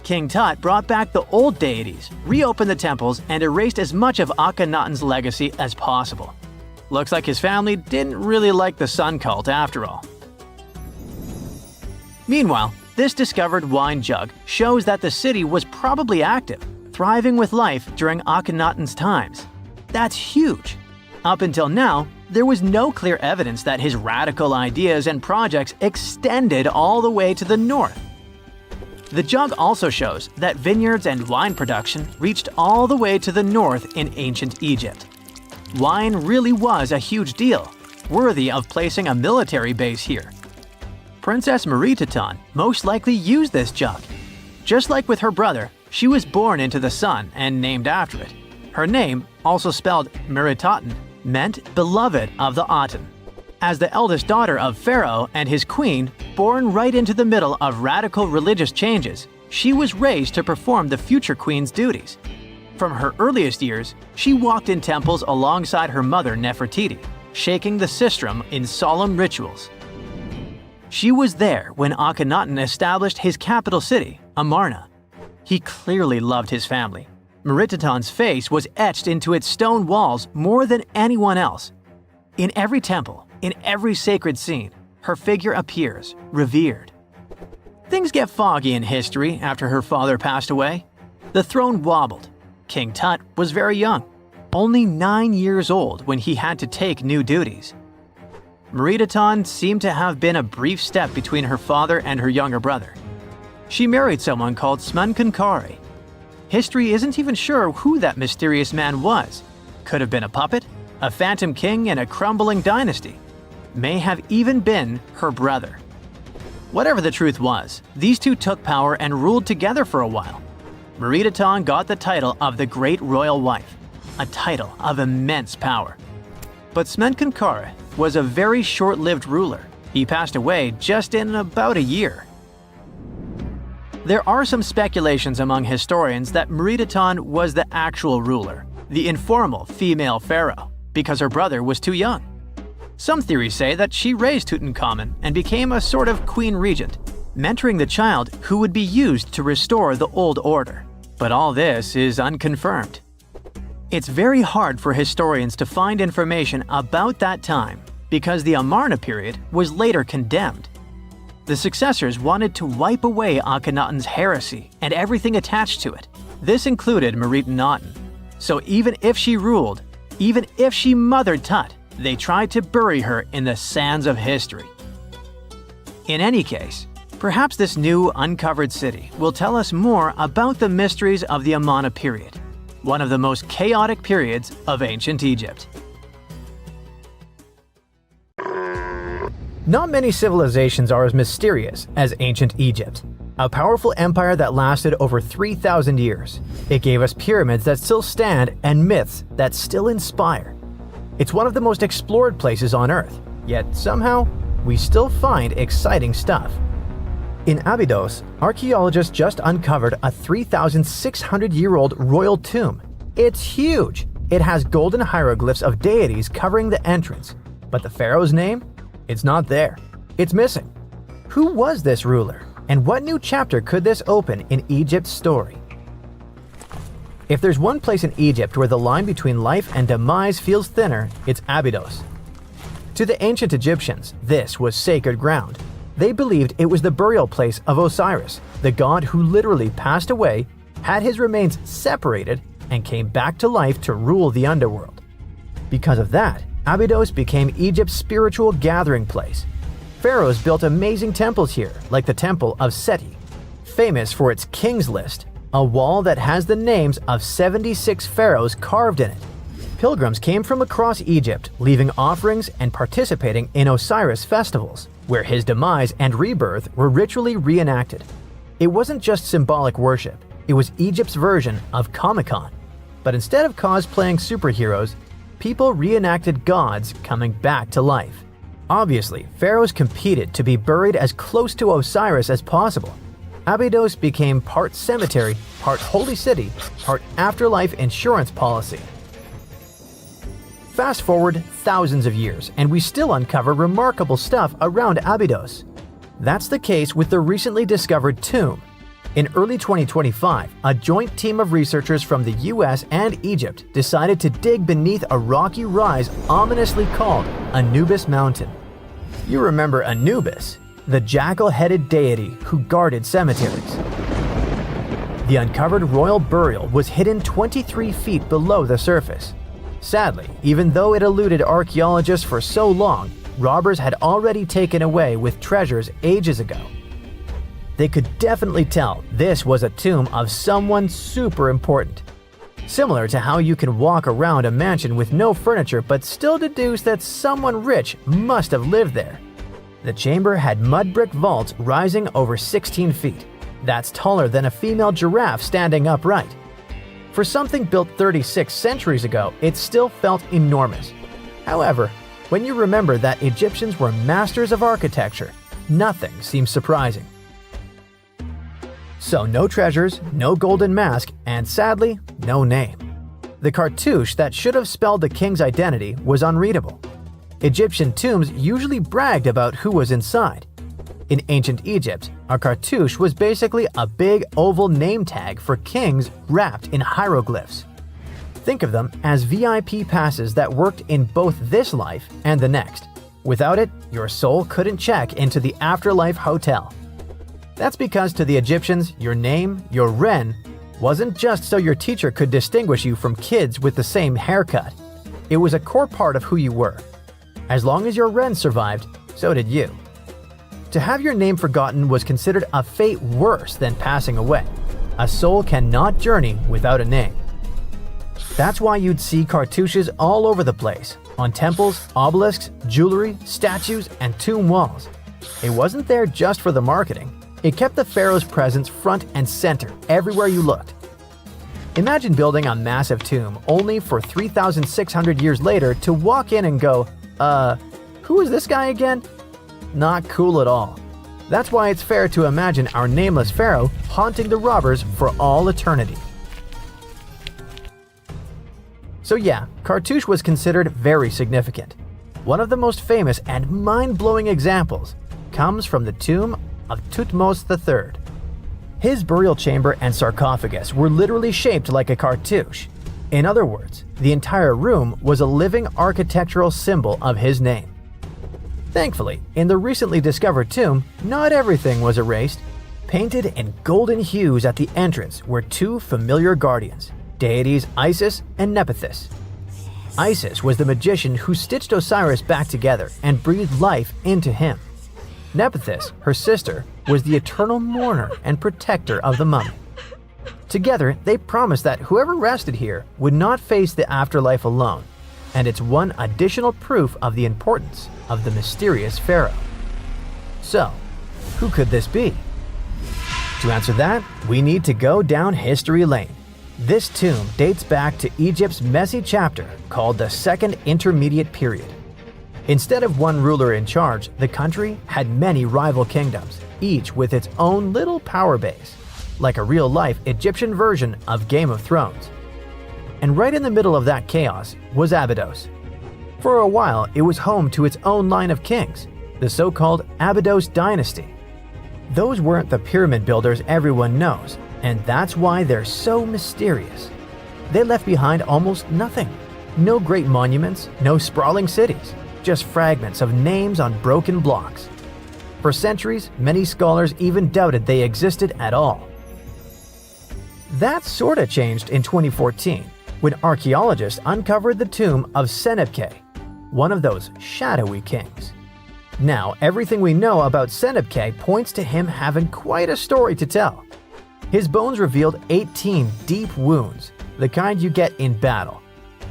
King Tut brought back the old deities, reopened the temples, and erased as much of Akhenaten's legacy as possible. Looks like his family didn't really like the sun cult after all. Meanwhile, this discovered wine jug shows that the city was probably active, thriving with life during Akhenaten's times. That's huge. Up until now, there was no clear evidence that his radical ideas and projects extended all the way to the north. The jug also shows that vineyards and wine production reached all the way to the north in ancient Egypt. Wine really was a huge deal, worthy of placing a military base here. Princess Meredaton most likely used this jug. Just like with her brother, she was born into the sun and named after it. Her name, also spelled Meritaten, meant beloved of the Aten. As the eldest daughter of Pharaoh and his queen, born right into the middle of radical religious changes, she was raised to perform the future queen's duties. From her earliest years, she walked in temples alongside her mother Nefertiti, shaking the sistrum in solemn rituals. She was there when Akhenaten established his capital city, Amarna. He clearly loved his family. Meritaten's face was etched into its stone walls more than anyone else. In every temple, in every sacred scene, her figure appears, revered. Things get foggy in history after her father passed away. The throne wobbled. King Tut was very young, only 9 years old when he had to take new duties. Meriteten seemed to have been a brief step between her father and her younger brother. She married someone called Smenkhkare. History isn't even sure who that mysterious man was. Could have been a puppet, a phantom king in a crumbling dynasty. May have even been her brother. Whatever the truth was, these two took power and ruled together for a while. Meriteten got the title of the Great Royal Wife, a title of immense power. But Smenkhkare was a very short-lived ruler. He passed away just in about a year. There are some speculations among historians that Meriteten was the actual ruler, the informal female pharaoh, because her brother was too young. Some theories say that she raised Tutankhamun and became a sort of queen regent, mentoring the child who would be used to restore the old order. But all this is unconfirmed. It's very hard for historians to find information about that time because the Amarna period was later condemned. The successors wanted to wipe away Akhenaten's heresy and everything attached to it. This included Meriteten. So even if she ruled, even if she mothered Tut, they tried to bury her in the sands of history. In any case, perhaps this new uncovered city will tell us more about the mysteries of the Amarna period, one of the most chaotic periods of ancient Egypt. Not many civilizations are as mysterious as ancient Egypt. A powerful empire that lasted over 3,000 years. It gave us pyramids that still stand and myths that still inspire. It's one of the most explored places on Earth, yet somehow, we still find exciting stuff. In Abydos, archaeologists just uncovered a 3,600-year-old royal tomb. It's huge! It has golden hieroglyphs of deities covering the entrance, but the pharaoh's name? It's not there. It's missing. Who was this ruler, and what new chapter could this open in Egypt's story? If there's one place in Egypt where the line between life and demise feels thinner, it's Abydos. To the ancient Egyptians, this was sacred ground. They believed it was the burial place of Osiris, the god who literally passed away, had his remains separated, and came back to life to rule the underworld. Because of that, Abydos became Egypt's spiritual gathering place. Pharaohs built amazing temples here, like the Temple of Seti, famous for its King's List, a wall that has the names of 76 pharaohs carved in it. Pilgrims came from across Egypt, leaving offerings and participating in Osiris festivals, where his demise and rebirth were ritually reenacted. It wasn't just symbolic worship, it was Egypt's version of Comic-Con. But instead of cosplaying superheroes, people reenacted gods coming back to life. Obviously, pharaohs competed to be buried as close to Osiris as possible. Abydos became part cemetery, part holy city, part afterlife insurance policy. Fast forward thousands of years, and we still uncover remarkable stuff around Abydos. That's the case with the recently discovered tomb. In early 2025, a joint team of researchers from the US and Egypt decided to dig beneath a rocky rise ominously called Anubis Mountain. You remember Anubis, the jackal-headed deity who guarded cemeteries. The uncovered royal burial was hidden 23 feet below the surface. Sadly, even though it eluded archaeologists for so long, robbers had already taken away with treasures ages ago. They could definitely tell this was a tomb of someone super important. Similar to how you can walk around a mansion with no furniture but still deduce that someone rich must have lived there. The chamber had mud brick vaults rising over 16 feet. That's taller than a female giraffe standing upright. For something built 36 centuries ago, it still felt enormous. However, When you remember that Egyptians were masters of architecture, nothing seems surprising. So no treasures, no golden mask, and sadly, no name. The cartouche that should have spelled the king's identity was unreadable. Egyptian tombs usually bragged about who was inside. In ancient Egypt, a cartouche was basically a big oval name tag for kings wrapped in hieroglyphs. Think of them as VIP passes that worked in both this life and the next. Without it, your soul couldn't check into the afterlife hotel. That's because to the Egyptians, your name, your Ren, wasn't just so your teacher could distinguish you from kids with the same haircut. It was a core part of who you were. As long as your Ren survived, so did you. To have your name forgotten was considered a fate worse than passing away. A soul cannot journey without a name. That's why you'd see cartouches all over the place, on temples, obelisks, jewelry, statues, and tomb walls. It wasn't there just for the marketing. It kept the pharaoh's presence front and center everywhere you looked. Imagine building a massive tomb only for 3,600 years later to walk in and go, who is this guy again? Not cool at all. That's why it's fair to imagine our nameless pharaoh haunting the robbers for all eternity. So yeah, cartouche was considered very significant. One of the most famous and mind-blowing examples comes from the tomb of Thutmose III. His burial chamber and sarcophagus were literally shaped like a cartouche. In other words, the entire room was a living architectural symbol of his name. Thankfully, in the recently discovered tomb, not everything was erased. Painted in golden hues at the entrance were two familiar guardians, deities Isis and Nephthys. Isis was the magician who stitched Osiris back together and breathed life into him. Nephthys, her sister, was the eternal mourner and protector of the mummy. Together, they promised that whoever rested here would not face the afterlife alone, and it's one additional proof of the importance of the mysterious pharaoh. So, who could this be? To answer that, we need to go down history lane. This tomb dates back to Egypt's messy chapter called the Second Intermediate Period. Instead of one ruler in charge, the country had many rival kingdoms, each with its own little power base, like a real-life Egyptian version of Game of Thrones. And right in the middle of that chaos was Abydos. For a while, it was home to its own line of kings, the so-called Abydos dynasty. Those weren't the pyramid builders everyone knows, and that's why they're so mysterious. They left behind almost nothing. No great monuments, no sprawling cities, just fragments of names on broken blocks. For centuries, many scholars even doubted they existed at all. That sorta changed in 2014, when archaeologists uncovered the tomb of Senebkay, one of those shadowy kings. Now, everything we know about Senebkay points to him having quite a story to tell. His bones revealed 18 deep wounds, the kind you get in battle.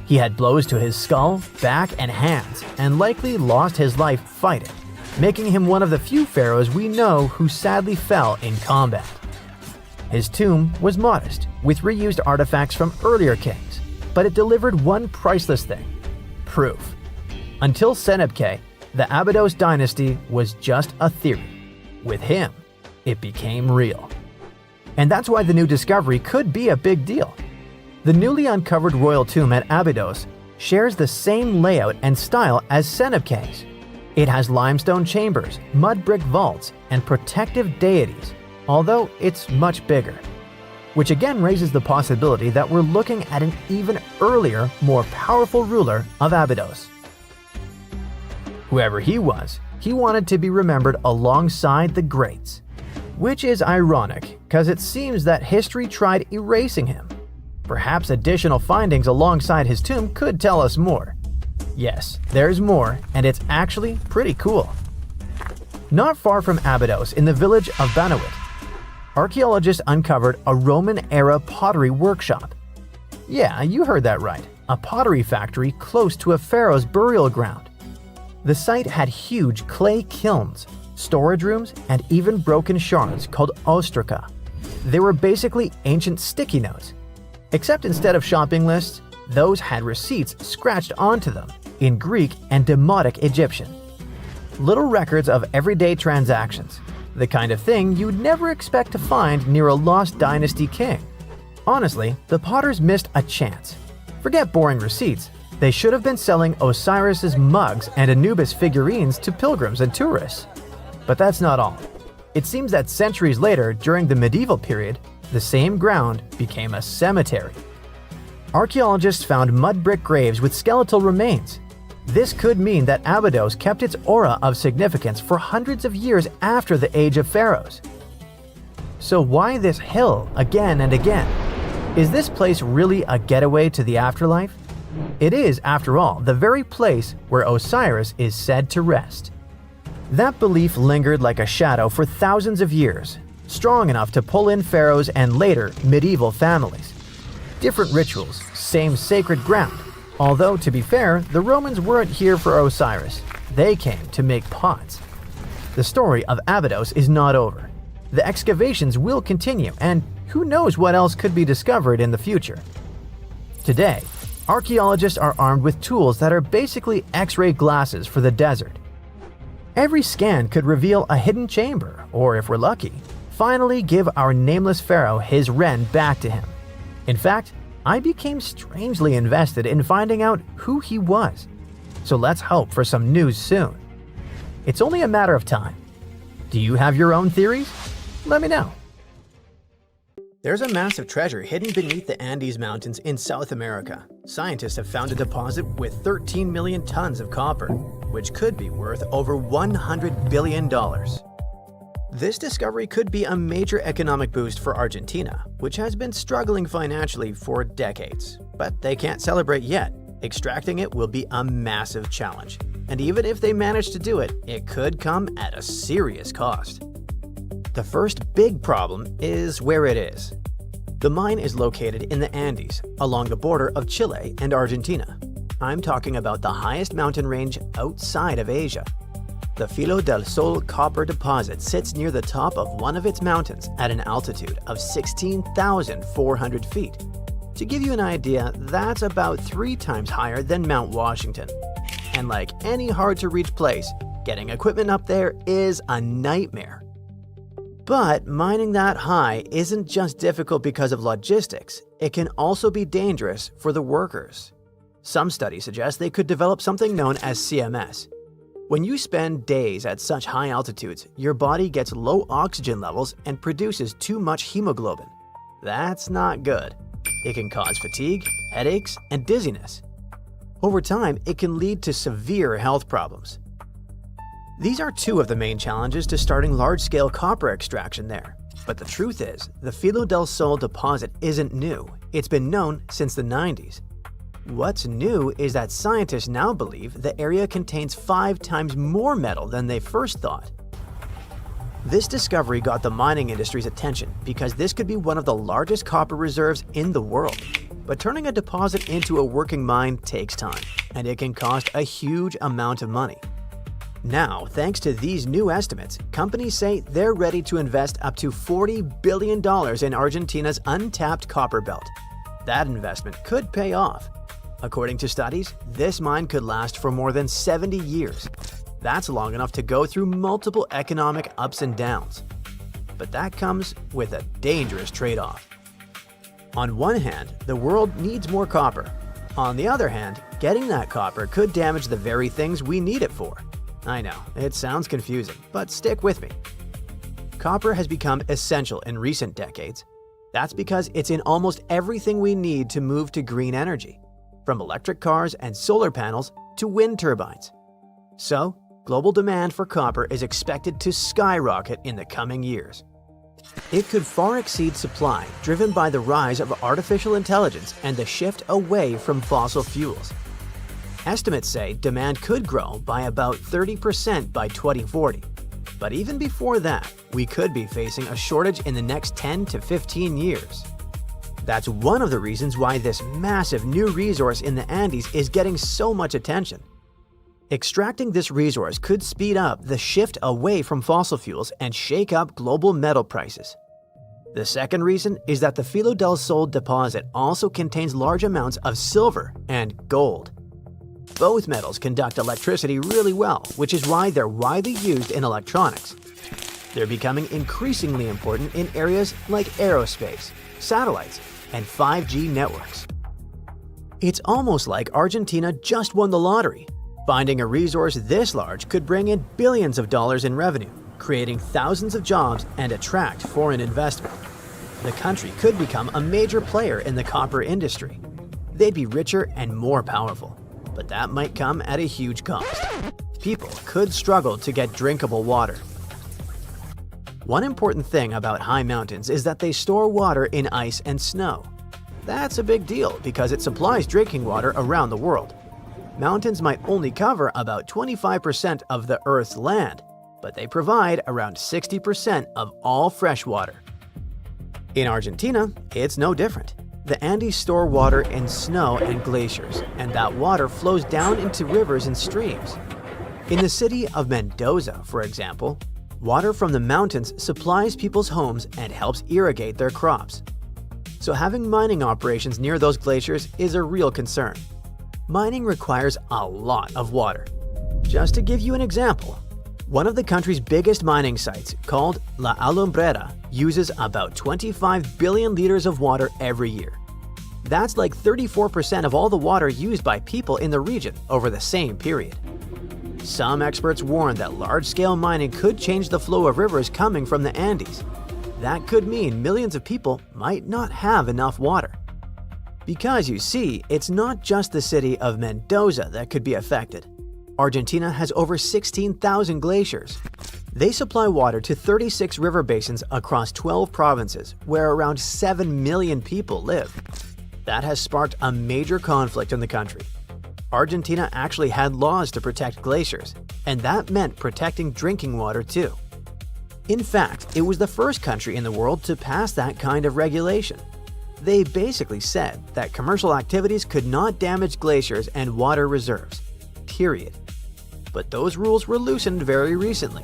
He had blows to his skull, back, and hands, and likely lost his life fighting, making him one of the few pharaohs we know who sadly fell in combat. His tomb was modest, with reused artifacts from earlier kings, but it delivered one priceless thing: proof. Until Senebkay, the Abydos dynasty was just a theory. With him, it became real. And that's why the new discovery could be a big deal. The newly uncovered royal tomb at Abydos shares the same layout and style as Senebkay's. It has limestone chambers, mud brick vaults, and protective deities, although it's much bigger. Which again raises the possibility that we're looking at an even earlier, more powerful ruler of Abydos. Whoever he was, he wanted to be remembered alongside the greats. Which is ironic, because it seems that history tried erasing him. Perhaps additional findings alongside his tomb could tell us more. Yes, there's more, and it's actually pretty cool. Not far from Abydos, in the village of Banawit, archaeologists uncovered a Roman-era pottery workshop. Yeah, you heard that right, a pottery factory close to a pharaoh's burial ground. The site had huge clay kilns, storage rooms, and even broken shards called ostraca. They were basically ancient sticky notes. Except instead of shopping lists, those had receipts scratched onto them, in Greek and Demotic Egyptian. Little records of everyday transactions, the kind of thing you'd never expect to find near a lost dynasty king. Honestly, the Potters missed a chance. Forget boring receipts, they should have been selling Osiris's mugs and Anubis figurines to pilgrims and tourists. But that's not all. It seems that centuries later, during the medieval period, the same ground became a cemetery. Archaeologists found mud brick graves with skeletal remains. This could mean that Abydos kept its aura of significance for hundreds of years after the Age of Pharaohs. So why this hill again and again? Is this place really a getaway to the afterlife? It is, after all, the very place where Osiris is said to rest. That belief lingered like a shadow for thousands of years, strong enough to pull in pharaohs and later medieval families. Different rituals, same sacred ground. Although, to be fair, the Romans weren't here for Osiris. They came to make pots. The story of Abydos is not over. The excavations will continue, and who knows what else could be discovered in the future. Today, archaeologists are armed with tools that are basically X-ray glasses for the desert. Every scan could reveal a hidden chamber, or if we're lucky, finally give our nameless pharaoh his wren back to him. In fact, I became strangely invested in finding out who he was. So let's hope for some news soon. It's only a matter of time. Do you have your own theories? Let me know. There's a massive treasure hidden beneath the Andes Mountains in South America. Scientists have found a deposit with 13 million tons of copper, which could be worth over $100 billion. This discovery could be a major economic boost for Argentina, which has been struggling financially for decades. But they can't celebrate yet. Extracting it will be a massive challenge. And even if they manage to do it, it could come at a serious cost. The first big problem is where it is. The mine is located in the Andes, along the border of Chile and Argentina. I'm talking about the highest mountain range outside of Asia. The Filo del Sol copper deposit sits near the top of one of its mountains at an altitude of 16,400 feet. To give you an idea, that's about 3 times higher than Mount Washington. And like any hard-to-reach place, getting equipment up there is a nightmare. But mining that high isn't just difficult because of logistics, it can also be dangerous for the workers. Some studies suggest they could develop something known as CMS. When you spend days at such high altitudes, your body gets low oxygen levels and produces too much hemoglobin. That's not good. It can cause fatigue, headaches, and dizziness. Over time, it can lead to severe health problems. These are 2 of the main challenges to starting large-scale copper extraction there. But the truth is, the Filo del Sol deposit isn't new. It's been known since the 90s. What's new is that scientists now believe the area contains 5 times more metal than they first thought. This discovery got the mining industry's attention because this could be one of the largest copper reserves in the world. But turning a deposit into a working mine takes time, and it can cost a huge amount of money. Now, thanks to these new estimates, companies say they're ready to invest up to $40 billion in Argentina's untapped copper belt. That investment could pay off. According to studies, this mine could last for more than 70 years. That's long enough to go through multiple economic ups and downs. But that comes with a dangerous trade-off. On one hand, the world needs more copper. On the other hand, getting that copper could damage the very things we need it for. I know, it sounds confusing, but stick with me. Copper has become essential in recent decades. That's because it's in almost everything we need to move to green energy, from electric cars and solar panels to wind turbines. So, global demand for copper is expected to skyrocket in the coming years. It could far exceed supply, driven by the rise of artificial intelligence and the shift away from fossil fuels. Estimates say demand could grow by about 30% by 2040. But even before that, we could be facing a shortage in the next 10 to 15 years. That's one of the reasons why this massive new resource in the Andes is getting so much attention. Extracting this resource could speed up the shift away from fossil fuels and shake up global metal prices. The second reason is that the Filo del Sol deposit also contains large amounts of silver and gold. Both metals conduct electricity really well, which is why they're widely used in electronics. They're becoming increasingly important in areas like aerospace, satellites, and 5G networks. It's almost like Argentina just won the lottery. Finding a resource this large could bring in billions of dollars in revenue, creating thousands of jobs and attract foreign investment. The country could become a major player in the copper industry. They'd be richer and more powerful, but that might come at a huge cost. People could struggle to get drinkable water. One important thing about high mountains is that they store water in ice and snow. That's a big deal because it supplies drinking water around the world. Mountains might only cover about 25% of the Earth's land, but they provide around 60% of all fresh water. In Argentina, it's no different. The Andes store water in snow and glaciers, and that water flows down into rivers and streams. In the city of Mendoza, for example, water from the mountains supplies people's homes and helps irrigate their crops. So having mining operations near those glaciers is a real concern. Mining requires a lot of water. Just to give you an example, one of the country's biggest mining sites, called La Alumbrera, uses about 25 billion liters of water every year. That's like 34% of all the water used by people in the region over the same period. Some experts warn that large-scale mining could change the flow of rivers coming from the Andes. That could mean millions of people might not have enough water. Because you see, it's not just the city of Mendoza that could be affected. Argentina has over 16,000 glaciers. They supply water to 36 river basins across 12 provinces, where around 7 million people live. That has sparked a major conflict in the country. Argentina actually had laws to protect glaciers, and that meant protecting drinking water too. In fact, it was the first country in the world to pass that kind of regulation. They basically said that commercial activities could not damage glaciers and water reserves, period. But those rules were loosened very recently.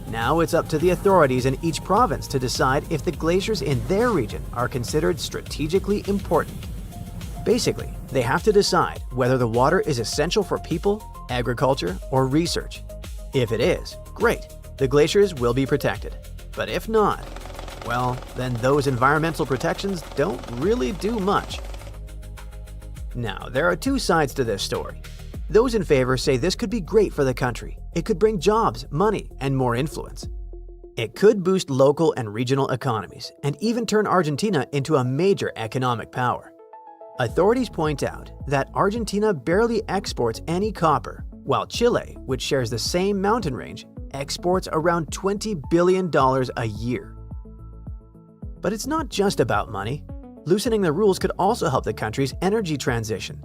Now it's up to the authorities in each province to decide if the glaciers in their region are considered strategically important. Basically, they have to decide whether the water is essential for people, agriculture, or research. If it is, great, the glaciers will be protected. But if not, well, then those environmental protections don't really do much. Now, there are two sides to this story. Those in favor say this could be great for the country. It could bring jobs, money, and more influence. It could boost local and regional economies and even turn Argentina into a major economic power. Authorities point out that Argentina barely exports any copper, while Chile, which shares the same mountain range, exports around $20 billion a year. But it's not just about money. Loosening the rules could also help the country's energy transition.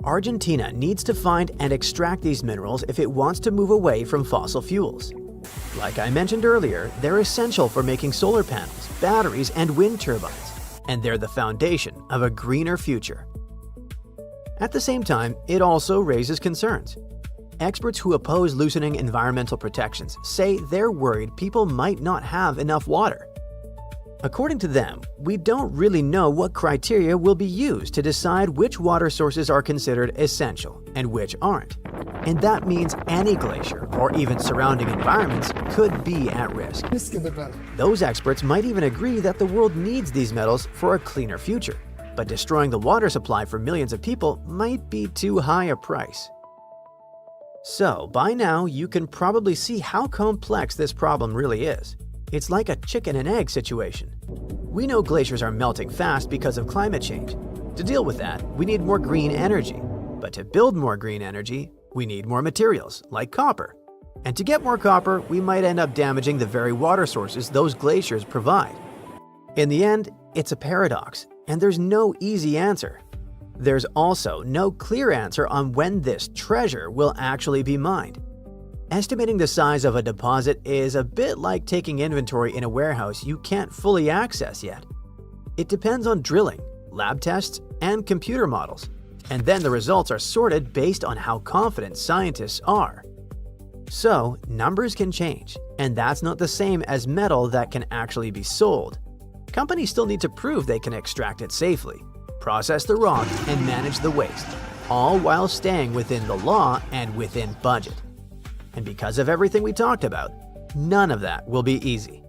Argentina needs to find and extract these minerals if it wants to move away from fossil fuels. Like I mentioned earlier, they're essential for making solar panels, batteries, and wind turbines, and they're the foundation of a greener future. At the same time, it also raises concerns. Experts who oppose loosening environmental protections say they're worried people might not have enough water. According to them, we don't really know what criteria will be used to decide which water sources are considered essential and which aren't. And that means any glacier or even surrounding environments could be at risk. Those experts might even agree that the world needs these metals for a cleaner future, but destroying the water supply for millions of people might be too high a price. So, by now, you can probably see how complex this problem really is. It's like a chicken and egg situation. We know glaciers are melting fast because of climate change. To deal with that, we need more green energy. But to build more green energy, we need more materials, like copper. And to get more copper, we might end up damaging the very water sources those glaciers provide. In the end, it's a paradox, and there's no easy answer. There's also no clear answer on when this treasure will actually be mined. Estimating the size of a deposit is a bit like taking inventory in a warehouse you can't fully access yet. It depends on drilling, lab tests, and computer models, and then the results are sorted based on how confident scientists are. So, numbers can change, and that's not the same as metal that can actually be sold. Companies still need to prove they can extract it safely, process the rock, and manage the waste, all while staying within the law and within budget. And because of everything we talked about, none of that will be easy.